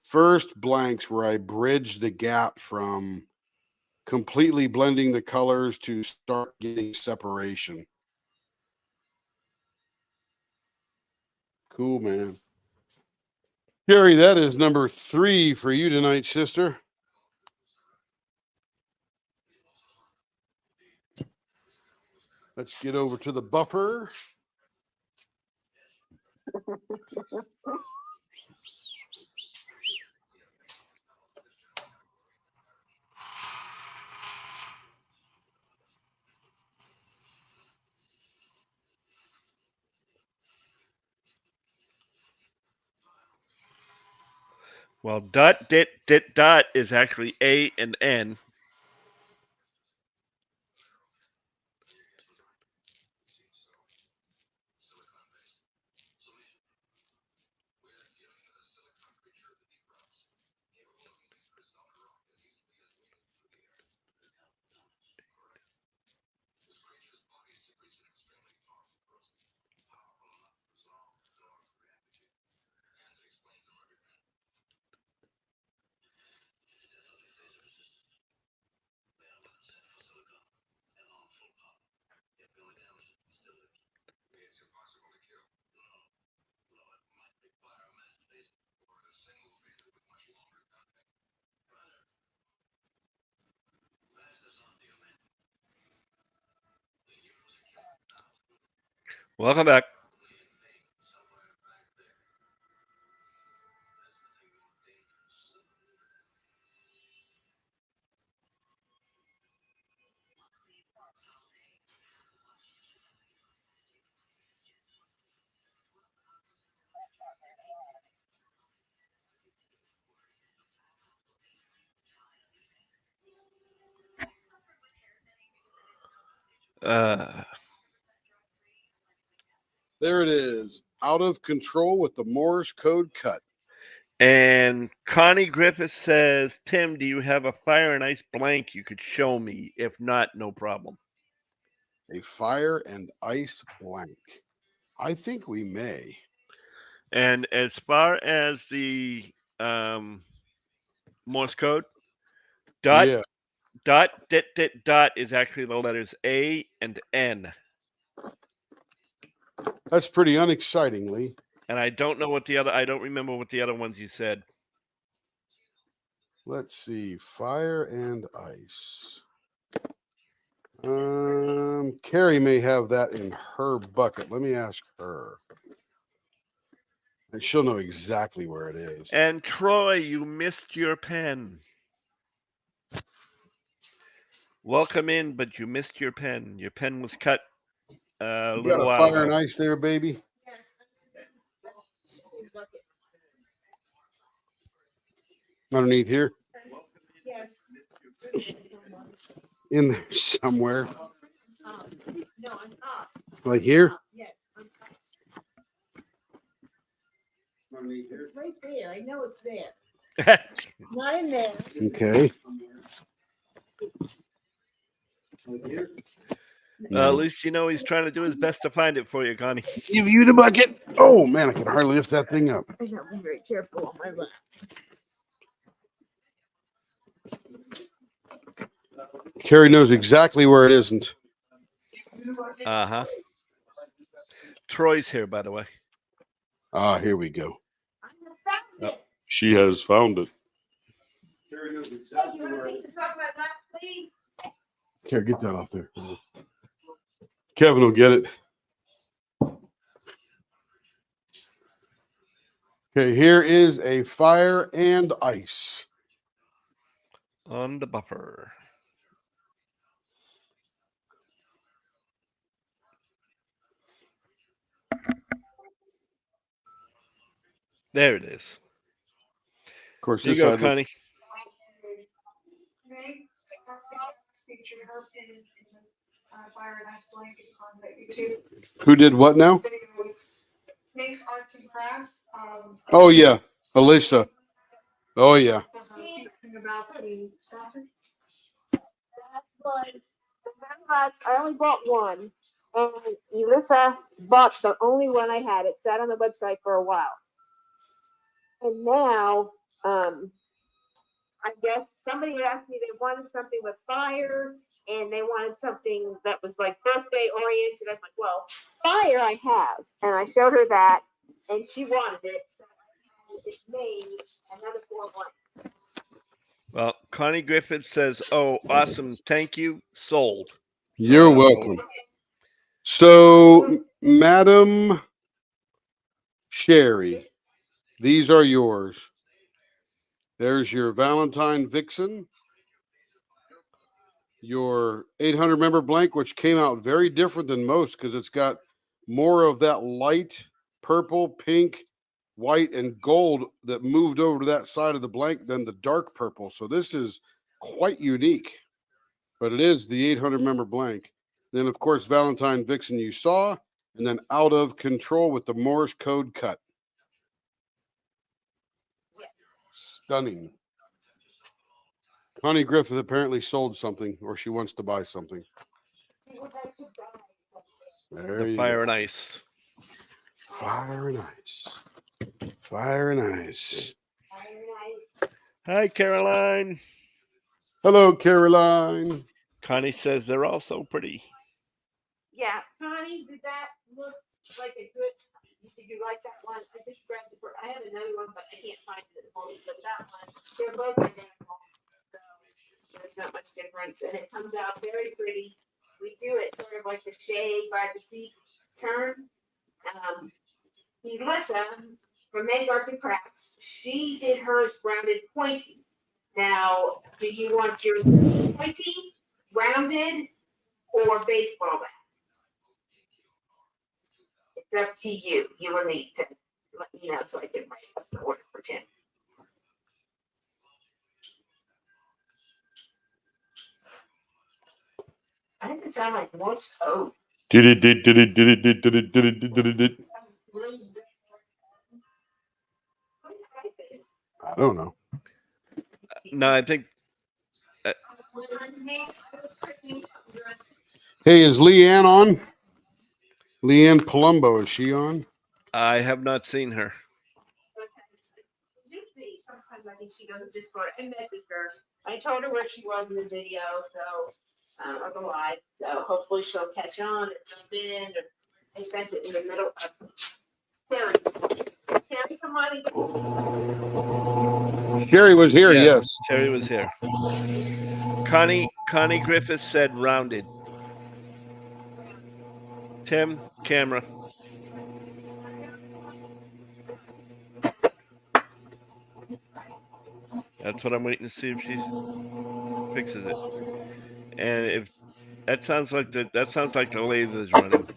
first blanks where I bridged the gap from completely blending the colors to start getting separation. Cool, man. Gary, that is number 3 for you tonight, sister. Let's get over to the buffer. Well, dot, dot is actually A and N. Welcome back. There it is. Out of control with the Morse code cut. And Connie Griffith says, Tim, do you have a fire and ice blank you could show me? If not, no problem. A fire and ice blank. I think we may. And as far as the Morse code, dot, Yeah. dot, dot is actually the letters A and N. That's pretty unexcitingly. And I don't remember what the other ones you said. Let's see. Fire and ice. Carrie may have that in her bucket. Let me ask her. And she'll know exactly where it is. And Troy, you missed your pen. Welcome in, but you missed your pen. Your pen was cut A You got little a while fire and ago. ice there, baby? Underneath here? Yes. In there somewhere. No, I'm up. Like here? Yes, I'm Underneath here. right there. I know it's there. Not in there. Okay. At least you know he's trying to do his best to find it for you, Connie. Give you the bucket. Oh man, I can hardly lift that thing up. I know. Be very careful on my lap. Carrie knows exactly where it isn't. Uh-huh. Troy's here, by the way. Ah, here we go. I have found it. She has found it. Hey, you want to take this off my lap, please? Carrie, get that off there. Kevin will get it. Okay, here is a fire and ice. On the buffer. There it is. Of course, Here you this go, side. Connie. Meg, featured her in the fire and ice blanket on the YouTube Who did what now? video. Snake's Arts and Crafts. Oh yeah, Alyssa. Oh yeah. Speaking about the sponsors. I only bought one, and Elissa bought the only one I had. It sat on the website for a while, and now, I guess somebody asked me they wanted something with fire, and they wanted something that was like birthday oriented. I'm like, well, fire I have, and I showed her that, and she wanted it, so it's made another 4 blanks. Well, Connie Griffith says, "Oh, awesome! Thank you. Sold." You're welcome. So, Madam Sherry, these are yours. There's your Valentine Vixen, your 800 member blank, which came out very different than most because it's got more of that light purple, pink, white, and gold that moved over to that side of the blank than the dark purple. So this is quite unique, but it is the 800 member blank. Then, of course, Valentine Vixen you saw, and then Out of Control with the Morse code cut. Stunning. Connie Griffith apparently sold something, or she wants to buy something. There The you fire go. and ice. Fire and ice. Fire and ice. Hi, Caroline. Hello, Caroline. Connie says they're all so pretty. Yeah, Connie, did that look like a good? Did you like that one? I just grabbed it. I had another one, but I can't find it at the moment. But that one, they're both identical, so there's not much difference, and it comes out very pretty. We do it sort of like the shade by the sea turn. Elissa from Many Arts and Crafts, she did hers rounded pointy. Now, do you want your pointy, rounded, or baseball bat? It's up to you. You will need to let me know so I can write up the order for Tim. Why does it sound like Morse code? Did it. I don't know. No, I think Hey, is Leanne on? Leanne Palumbo, is she on? I have not seen her. Usually, sometimes I think she goes to Discord. I messaged her. I told her where she was in the video, so or the live. So hopefully she'll catch on or jump in. Or I sent it in the middle of Carrie. Carrie, come on. Sherry was here, Yeah. yes. Terry was here. Connie Griffith said rounded. Tim, camera. That's what I'm waiting to see if she fixes it. And if that sounds like the lathe is running.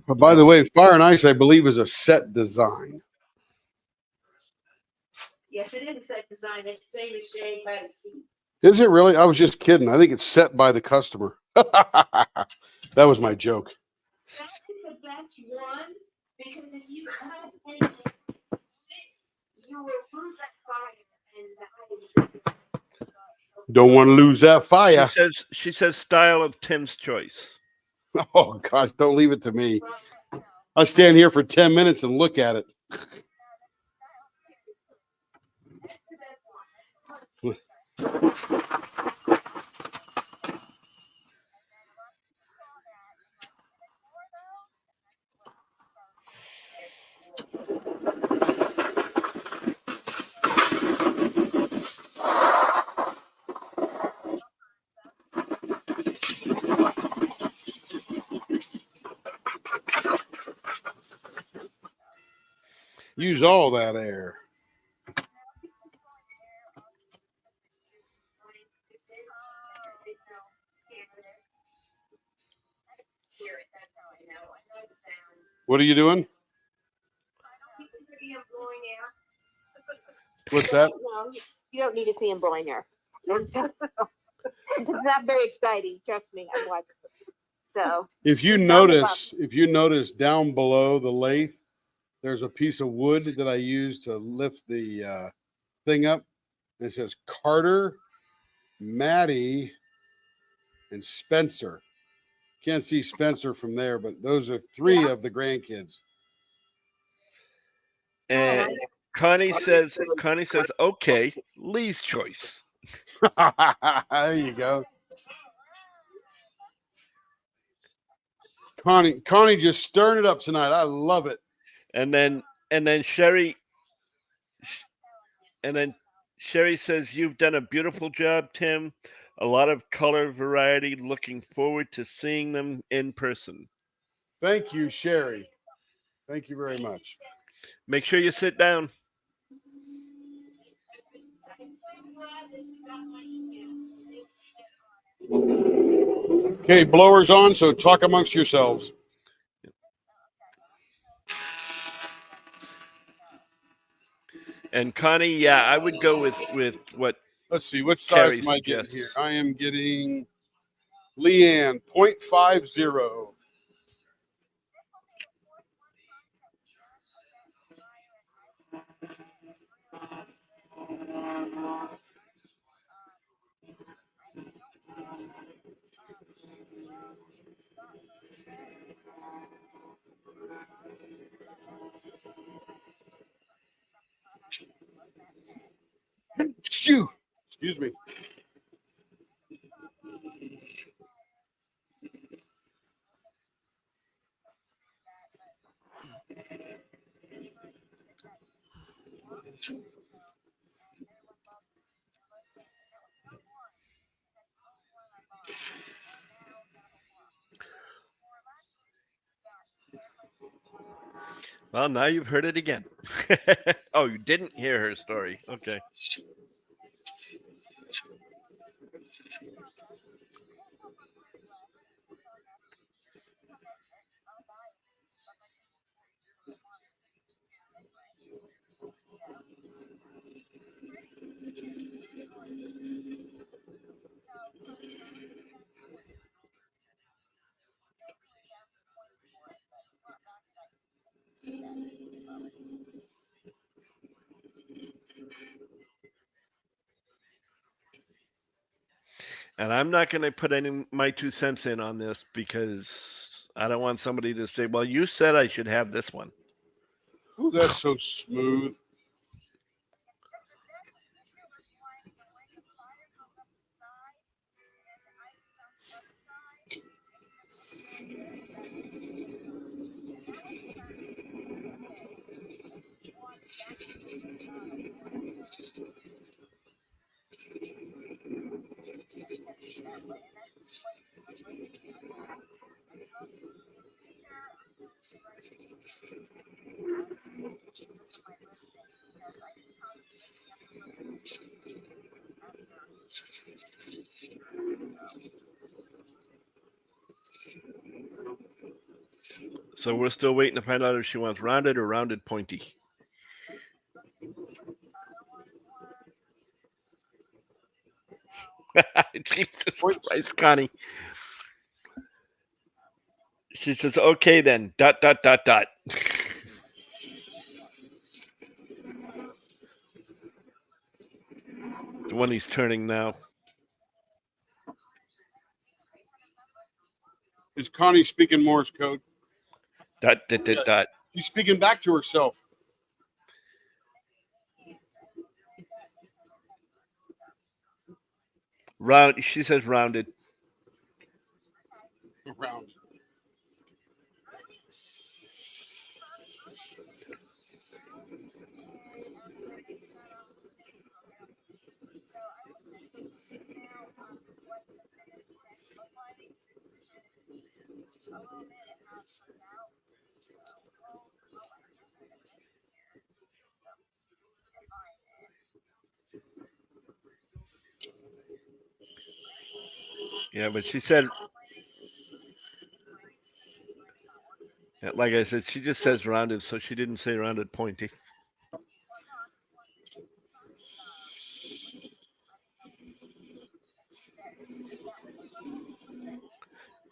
But by the way, Fire and Ice, I believe, is a set design. Yes, it is a set design. It's the same as Shane by the Sea. Is it really? I was just kidding. I think it's set by the customer. That was my joke. That is the best one because if you have anything, you will lose that fire and the ice. Don't want to lose that fire. She says style of Tim's choice. Oh gosh, don't leave it to me. I'll stand here for 10 minutes and look at it. Use all that air. What are you doing? What's that? No, you don't need to see him blowing there. It's not very exciting. Trust me, I'm watching. So If you notice down below the lathe, there's a piece of wood that I use to lift the thing up. And it says Carter, Maddie, and Spencer. Can't see Spencer from there, but those are three of the grandkids. And Connie says, okay, Lee's choice. There you go. Connie just stirring it up tonight. I love it. And then Sherry says, you've done a beautiful job, Tim. A lot of color variety. Looking forward to seeing them in person. Thank you, Sherry. Thank you very much. Make sure you sit down. Okay, blowers on, so talk amongst yourselves. And Connie, yeah, I would go with what. Let's see, what size Carrie am I getting suggests. here? I am getting Leanne 0.50. Shoo! Excuse me. Well, now you've heard it again. Oh, you didn't hear her story. Okay. And I'm not going to put any my 2 cents in on this because I don't want somebody to say, "Well, you said I should have this one." Ooh, that's so smooth. So we're still waiting to find out if she wants rounded or rounded pointy. Jesus Points. Christ, Connie. She says, okay then, dot, dot, dot, dot. The one he's turning now. Is Connie speaking Morse code? Dot, dot, dot, dot. She's speaking back to herself. Round. She says rounded. Around. Yeah, but she said, like I said, she just says rounded, so she didn't say rounded pointy.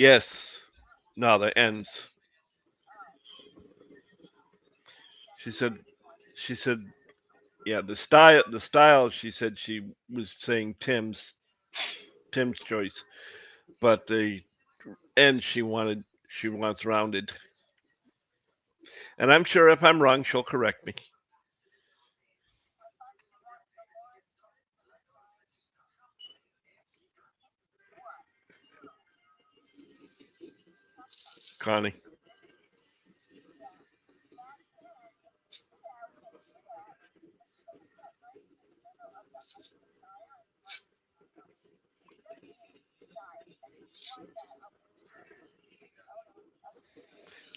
Yes. No, the ends. She said, yeah, the style, she said she was saying Tim's choice, but the end she wants rounded. And I'm sure if I'm wrong, she'll correct me. Connie.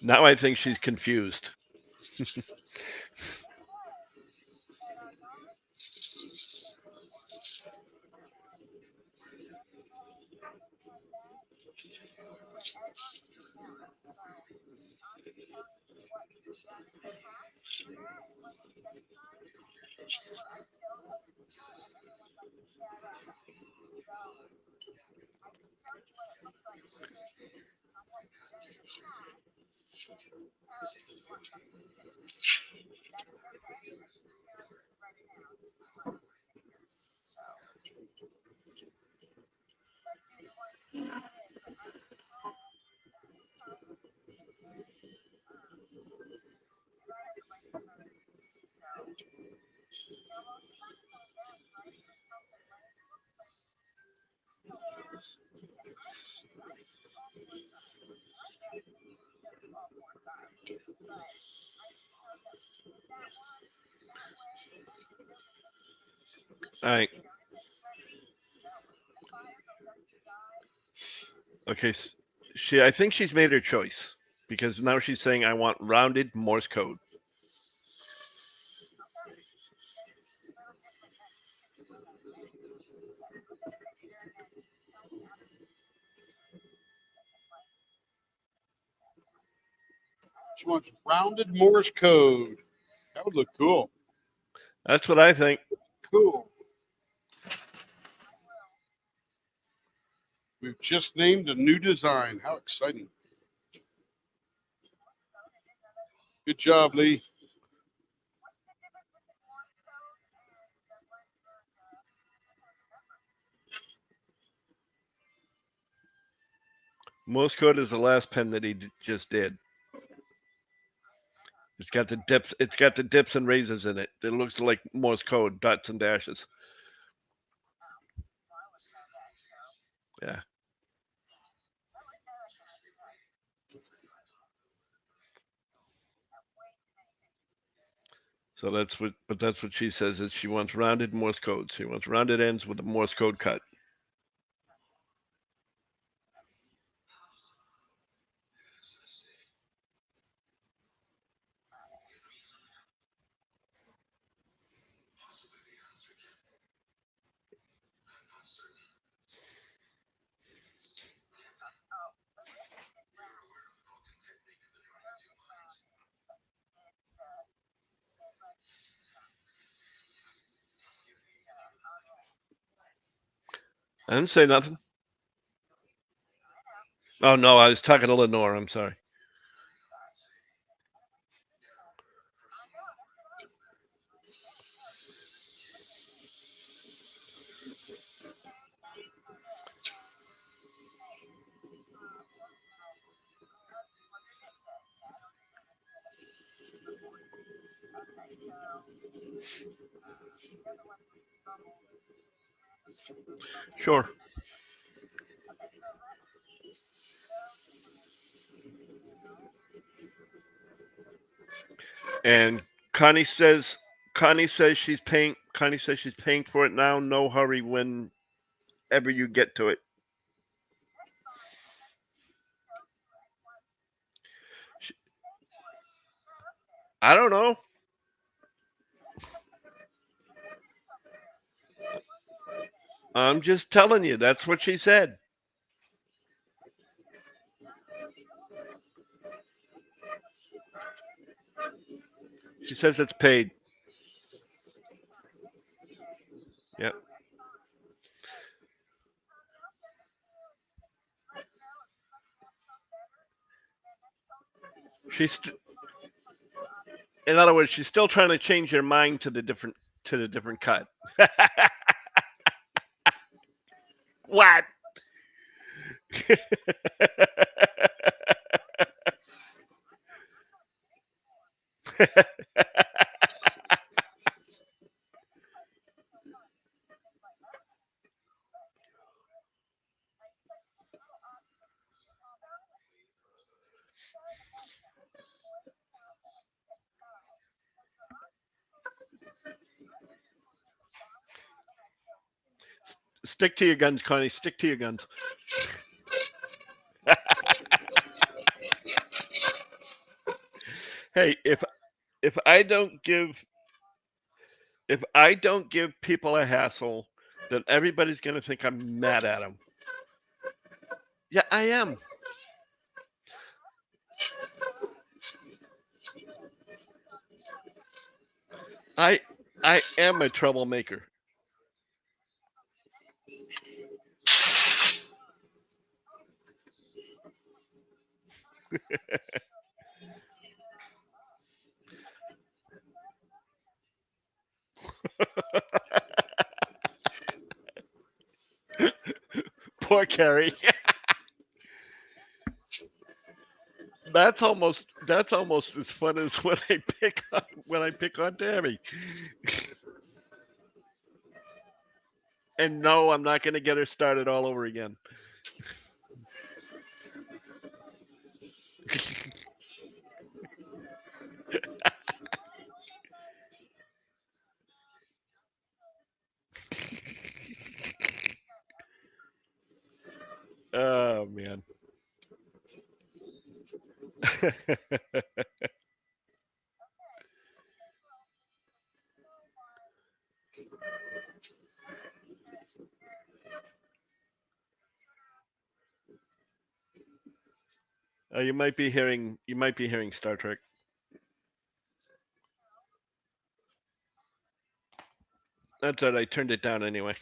Now I think she's confused. All right. Okay. I think she's made her choice because now she's saying I want rounded Morse code. She wants rounded Morse code. That would look cool. That's what I think. Cool. We've just named a new design. How exciting. Good job, Lee. Morse code is the last pen that he just did. It's got the dips. It's got the dips and raises in it. It looks like Morse code, dots and dashes. Yeah. So that's what she says is she wants rounded Morse code. She wants rounded ends with a Morse code cut. I didn't say nothing. Oh no, I was talking to Lenore. I'm sorry. Sure. And Connie says she's paying for it now. No hurry whenever you get to it. I don't know. I'm just telling you, that's what she said. She says it's paid. Yep. In other words, she's still trying to change her mind to the different cut. What? Stick to your guns, Connie. Stick to your guns. Hey, if I don't give people a hassle, then everybody's gonna think I'm mad at them. Yeah, I am. I am a troublemaker. Poor Carrie. That's almost as fun as when I pick on Tammy. And no, I'm not going to get her started all over again. Oh man. You might be hearing Star Trek. That's all right. I turned it down anyway.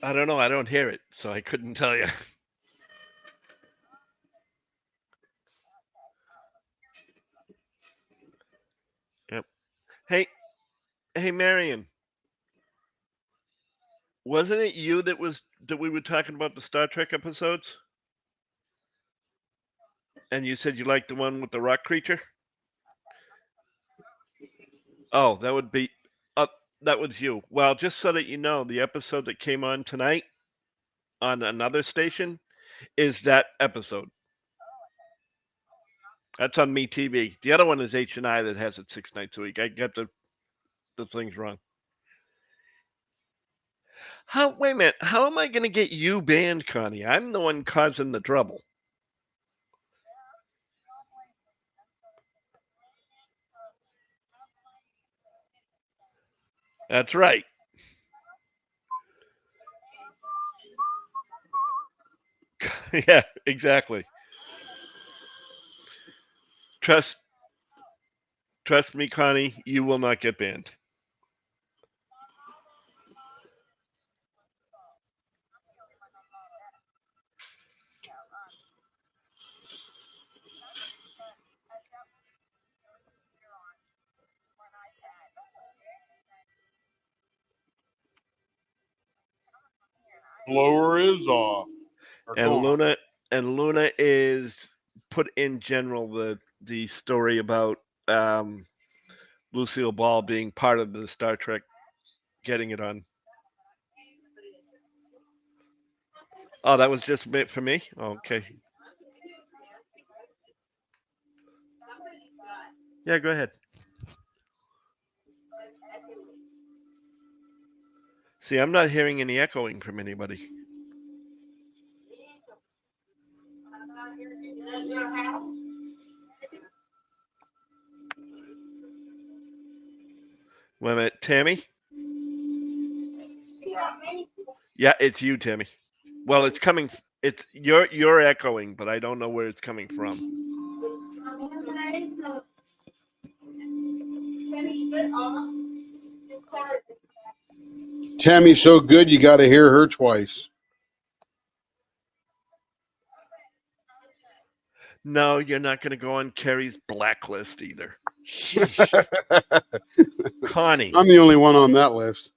I don't know. I don't hear it, so I couldn't tell you. Yep. Hey, Marion. Wasn't it you that we were talking about the Star Trek episodes? And you said you liked the one with the rock creature? Oh, that was you. Well, just so that you know, the episode that came on tonight on another station is that episode. That's on MeTV. The other one is H&I that has it 6 nights a week. I got the things wrong. Wait a minute. How am I going to get you banned, Connie? I'm the one causing the trouble. That's right. Yeah, exactly. Trust me, Connie, you will not get banned. Blower is off. Or And going off. Luna is put in general the story about Lucille Ball being part of the Star Trek getting it on. Oh, that was just for me? Okay. Yeah, go ahead. See, I'm not hearing any echoing from anybody. Wait a minute, Tammy? Yeah, it's you, Tammy. Well, it's coming. It's you're echoing, but I don't know where it's coming from. Tammy's so good, you got to hear her twice. No, you're not going to go on Carrie's blacklist either. Sheesh. Connie. I'm the only one on that list.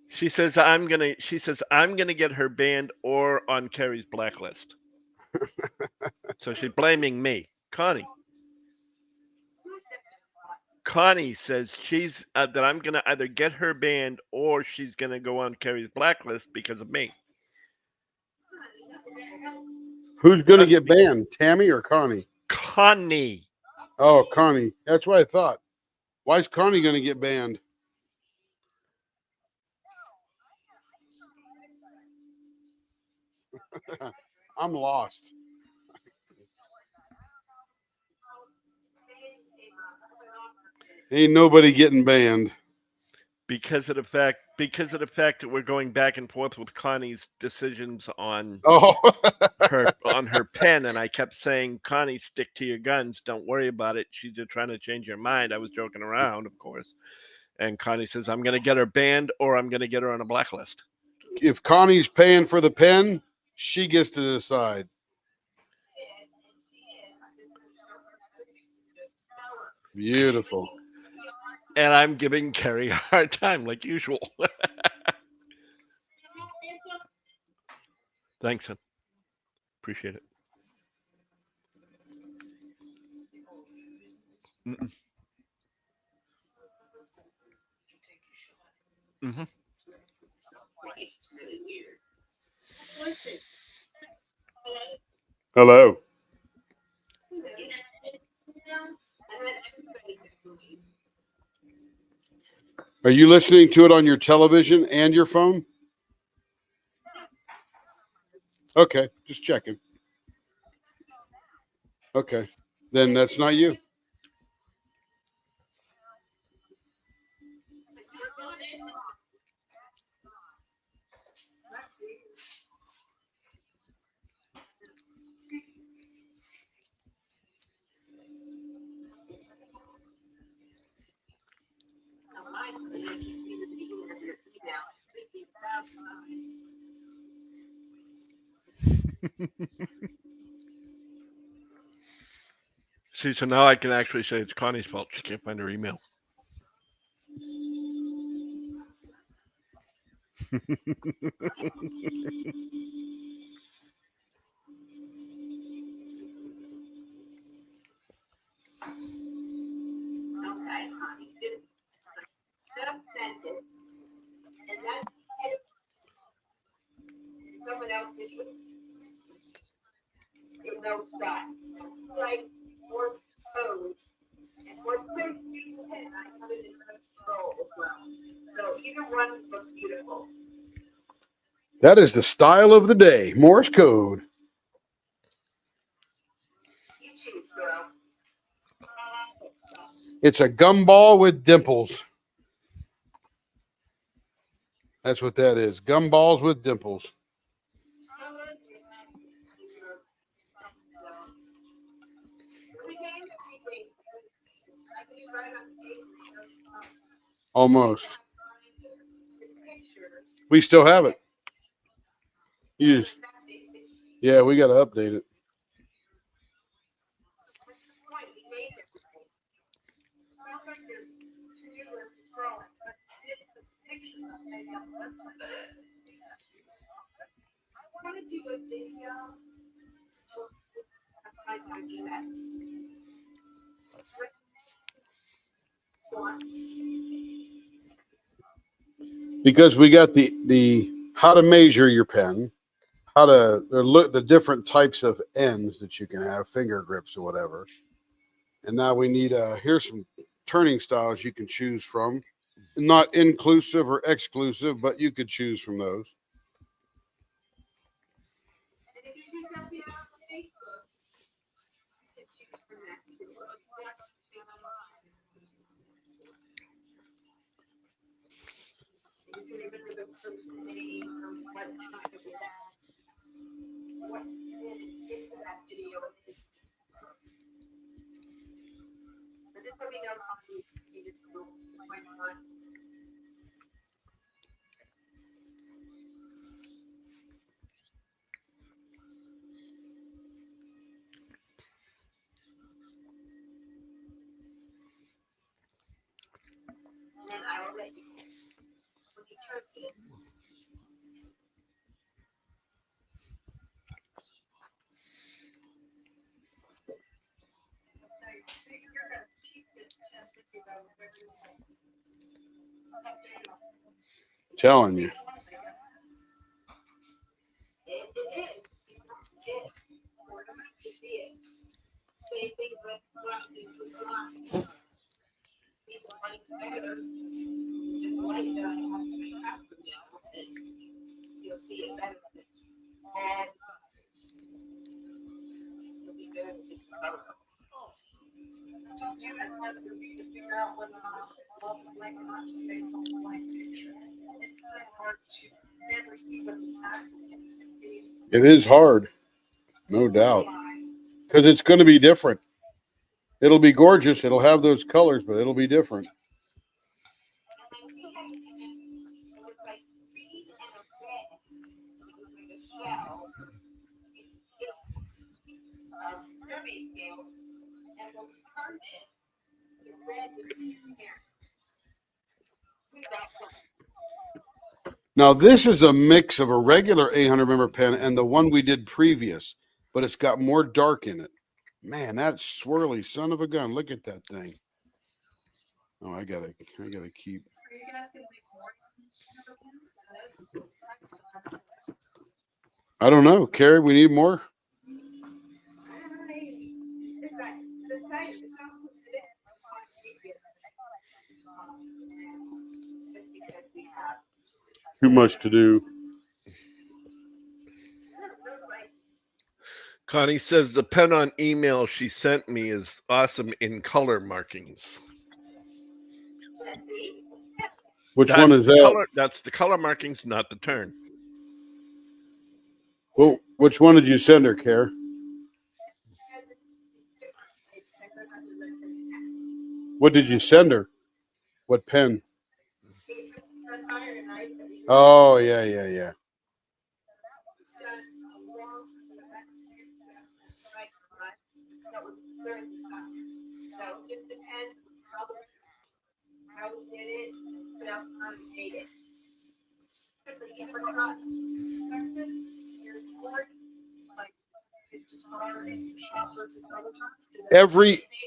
She says I'm gonna get her banned or on Carrie's blacklist. So she's blaming me. Connie says she's that I'm gonna either get her banned or she's gonna go on Carrie's blacklist because of me. Who's going to get banned, Tammy or Connie? Connie. Oh, Connie. That's what I thought. Why is Connie going to get banned? I'm lost. Ain't nobody getting banned. Because of the fact that we're going back and forth with Connie's decisions on Oh, her pen, and I kept saying, Connie, stick to your guns, don't worry about it. She's just trying to change her mind. I was joking around, of course. And Connie says, I'm gonna get her banned or I'm gonna get her on a blacklist. if Connie's paying for the pen, she gets to decide. Beautiful. And I'm giving Carrie a hard time like usual. Thanks, son. Appreciate it. Mm-mm. Mm-hmm. Hello. Are you listening to it on your television and your phone? Okay, just checking. Okay, then that's not you. See, so now I can actually say it's Connie's fault. She can't find her email. That is the style of the day, Morse code. It's a gumball with dimples. That's what that is. Gumballs with dimples. Almost. We still have it. You just, yeah, we got to update it. Because we got the how to measure your pen, how to look the different types of ends that you can have, finger grips or whatever. And now we need here's some turning styles you can choose from. Not inclusive or exclusive, but you could choose from those. Telling you. It is hard, no doubt, because it's going to be different. It'll be gorgeous. It'll have those colors, but it'll be different. Now, this is a mix of a regular 800 member pen and the one we did previous, but it's got more dark in it. Man, that swirly son of a gun. Look at that thing. Oh, I gotta keep. I don't know. Carrie, we need more? Too much to do. Connie says the pen on email she sent me is awesome in color markings. Which one is that? That's the color markings, not the turn. Well, which one did you send her, Care? What did you send her? What pen? Oh, yeah.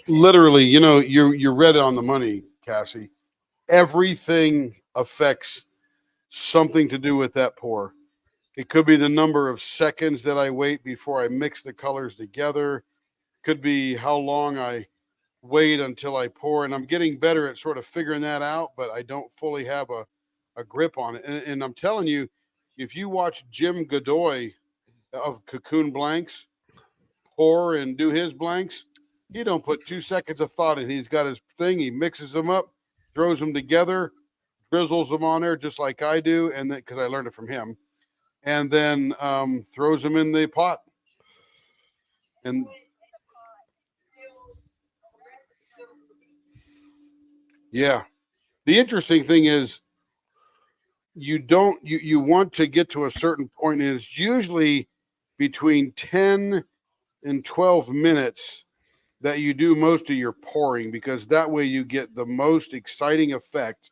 Literally, you read it on the money, Cassie. Everything affects something to do with that pour. It could be the number of seconds that I wait before I mix the colors together. Could be how long I wait until I pour. And I'm getting better at sort of figuring that out, but I don't fully have a grip on it. And I'm telling you, if you watch Jim Godoy of Cocoon Blanks pour and do his blanks, he don't put 2 seconds of thought in. He's got his thing. He mixes them up, throws them together, drizzles them on there just like I do, and then because I learned it from him, and then throws them in the pot. And Yeah. The interesting thing is you want to get to a certain point, and it's usually between 10 and 12 minutes that you do most of your pouring, because that way you get the most exciting effect.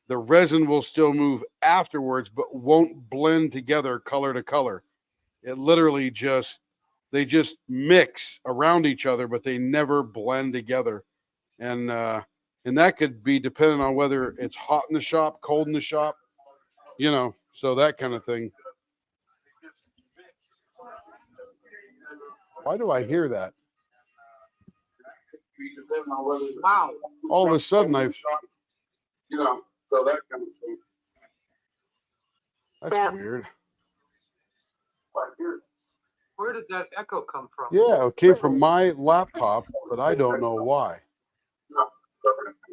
The resin will still move afterwards, but won't blend together color to color. It literally they just mix around each other, but they never blend together. And that could be dependent on whether it's hot in the shop, cold in the shop, so that kind of thing. Why do I hear that? Wow. All of a sudden so that kind of thing. That's weird. Where did that echo come from? Yeah, it came from my laptop, but I don't know why.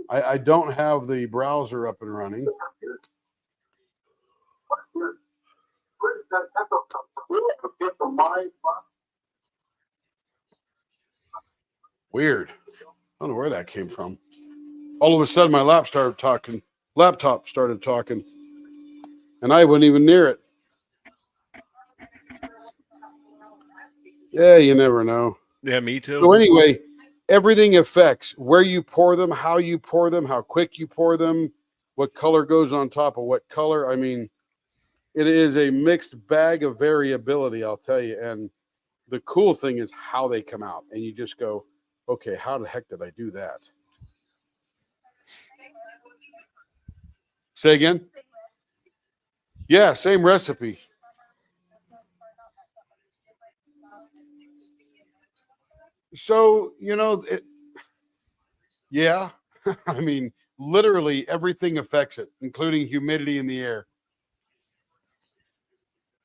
I don't have the browser up and running. Weird. I don't know where that came from. All of a sudden, my laptop started talking, and I wasn't even near it. Yeah, you never know. Yeah, me too. So anyway, everything affects where you pour them, how quick you pour them, what color goes on top of what color. I mean, it is a mixed bag of variability, I'll tell you. And the cool thing is how they come out. And you just go, okay, how the heck did I do that? Say again? Yeah, same recipe. So, yeah, I mean, literally everything affects it, including humidity in the air.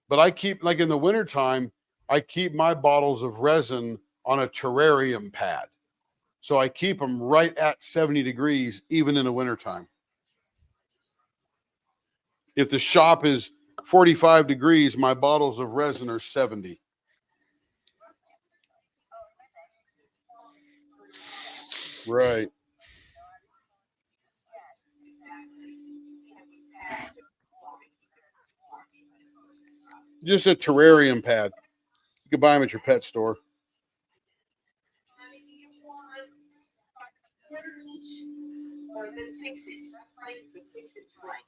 But I keep, like in the wintertime, I keep my bottles of resin on a terrarium pad. So I keep them right at 70 degrees, even in the wintertime. If the shop is 45 degrees, my bottles of resin are 70. Right. Just a terrarium pad. You can buy them at your pet store. Or then 6-inch, that pipe is a 6-inch pipe.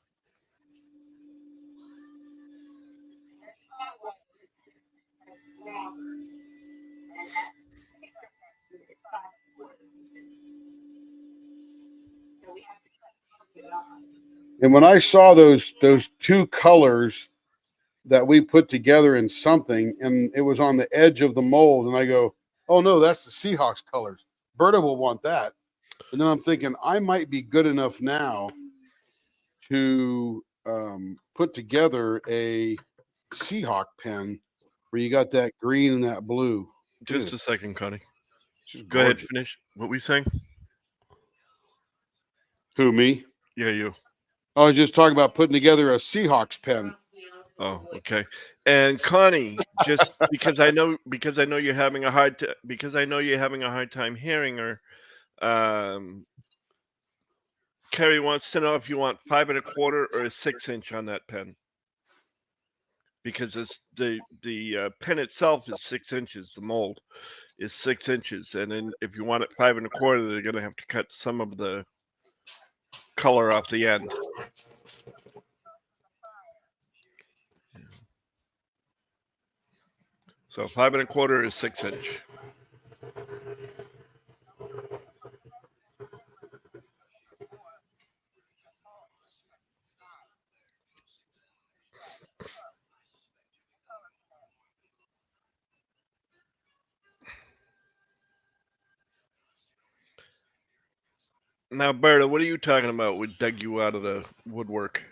And when I saw those two colors that we put together in something, and it was on the edge of the mold, and I go, oh no, that's the Seahawks colors. Berta will want that. And then I'm thinking I might be good enough now to put together a Seahawk pen where you got that green and that blue. Just a second, Connie. Just Go ahead, gorgeous. finish. What were you saying? Who, me? Yeah, you. I was just talking about putting together a Seahawks pen. Oh, okay. And Connie, just because I know you're having a hard time hearing her. Carrie wants to know if you want 5 1/4 or a 6-inch on that pen, because the pen itself is 6 inches. The mold is 6 inches, and then if you want it 5 1/4, they're gonna have to cut some of the color off the end. So 5 1/4 is 6-inch. Now, Berta, what are you talking about? We dug you out of the woodwork.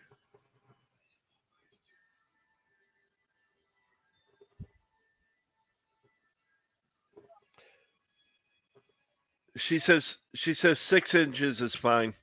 She says 6 inches is fine.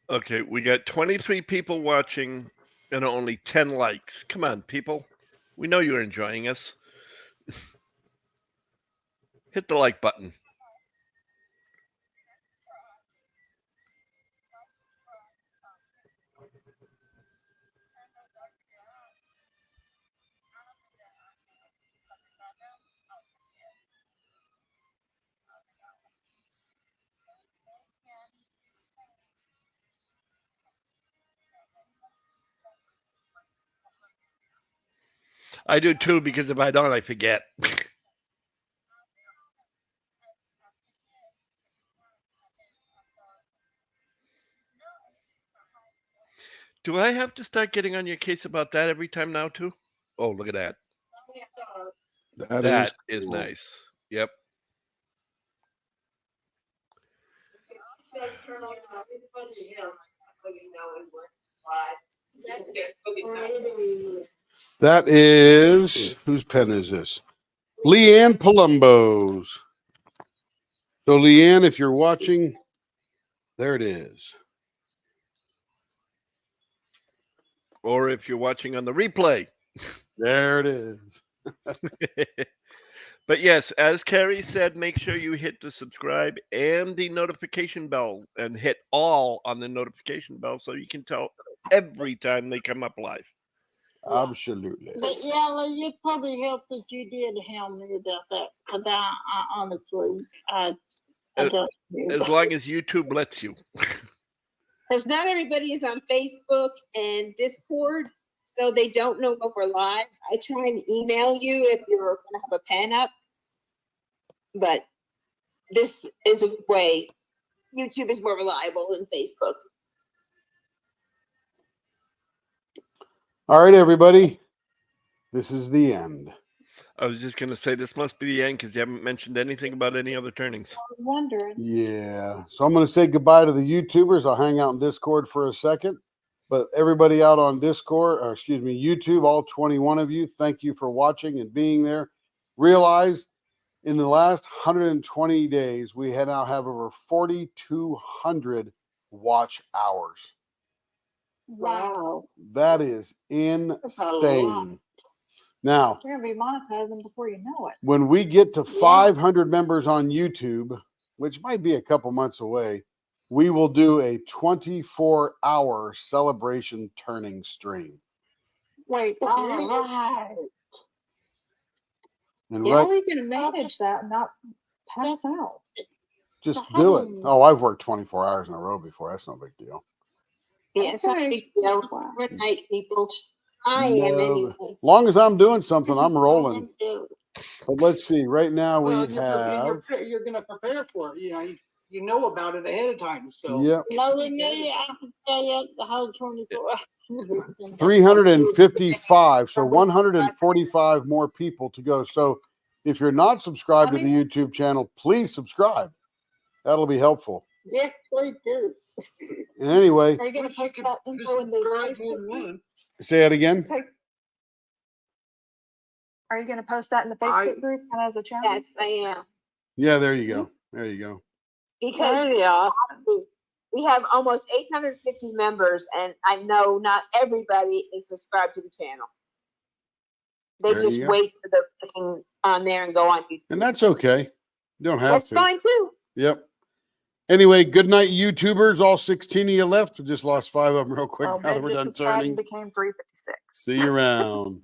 Okay, we got 23 people watching and only 10 likes. Come on, people. We know you're enjoying us. Hit the like button. I do too, because if I don't, I forget. Do I have to start getting on your case about that every time now too? Oh, look at that. That is cool. nice. Yep. That is, whose pen is this? Leanne Palumbo's. So Leanne, if you're watching, there it is. Or if you're watching on the replay. There it is. But yes, as Carrie said, make sure you hit the subscribe and the notification bell and hit all on the notification bell so you can tell every time they come up live. Absolutely. But yeah, it probably helped that you did tell me about that, because I honestly, I don't. As long as YouTube lets you. Because not everybody is on Facebook and Discord, so they don't know when we're live. I try and email you if you're going to have a pen up. But this is a way. YouTube is more reliable than Facebook. All right, everybody. This is the end. I was just going to say this must be the end because you haven't mentioned anything about any other turnings. I was wondering. Yeah. So I'm going to say goodbye to the YouTubers. I'll hang out in Discord for a second. But everybody out on Discord, or excuse me, YouTube, all 21 of you, thank you for watching and being there. Realize in the last 120 days, we now have over 4,200 watch hours. Wow. That is insane. Now, You're going to be monetizing before you know it. when we get to Yeah. 500 members on YouTube, which might be a couple months away, we will do a 24-hour celebration turning stream. Wait, all right. And How right, are you going to manage that and not pass out? just do it. Oh, I've worked 24 hours in a row before. That's no big deal. Yeah, it's not a big deal. Wow. Good night, people. I am No, anyway. long as I'm doing something, I'm rolling. Do. But let's see. Right now we Well, have. you're gonna prepare for it, you know about it ahead of time, so. Yep. Knowing me, I can tell you the whole 24 hours. 355. So 145 more people to go. So if you're not subscribed to the YouTube channel, please subscribe. That'll be helpful. Yes, we do. And anyway, Are you going to post that info in the Facebook group? say that again. Are you going to post that in the Facebook group and as a channel? Yes, I am. Yeah, there you go. There you go. Because we have almost 850 members, and I know not everybody is subscribed to the channel. They There just you go. wait for the thing on there and go on YouTube. And that's okay. You don't have That's to. fine too. Yep. Anyway, good night, YouTubers. All 16 of you left. We just lost 5 of them real quick. Oh, Now that we're Maybe done subscribed turning. and became 356. See you around.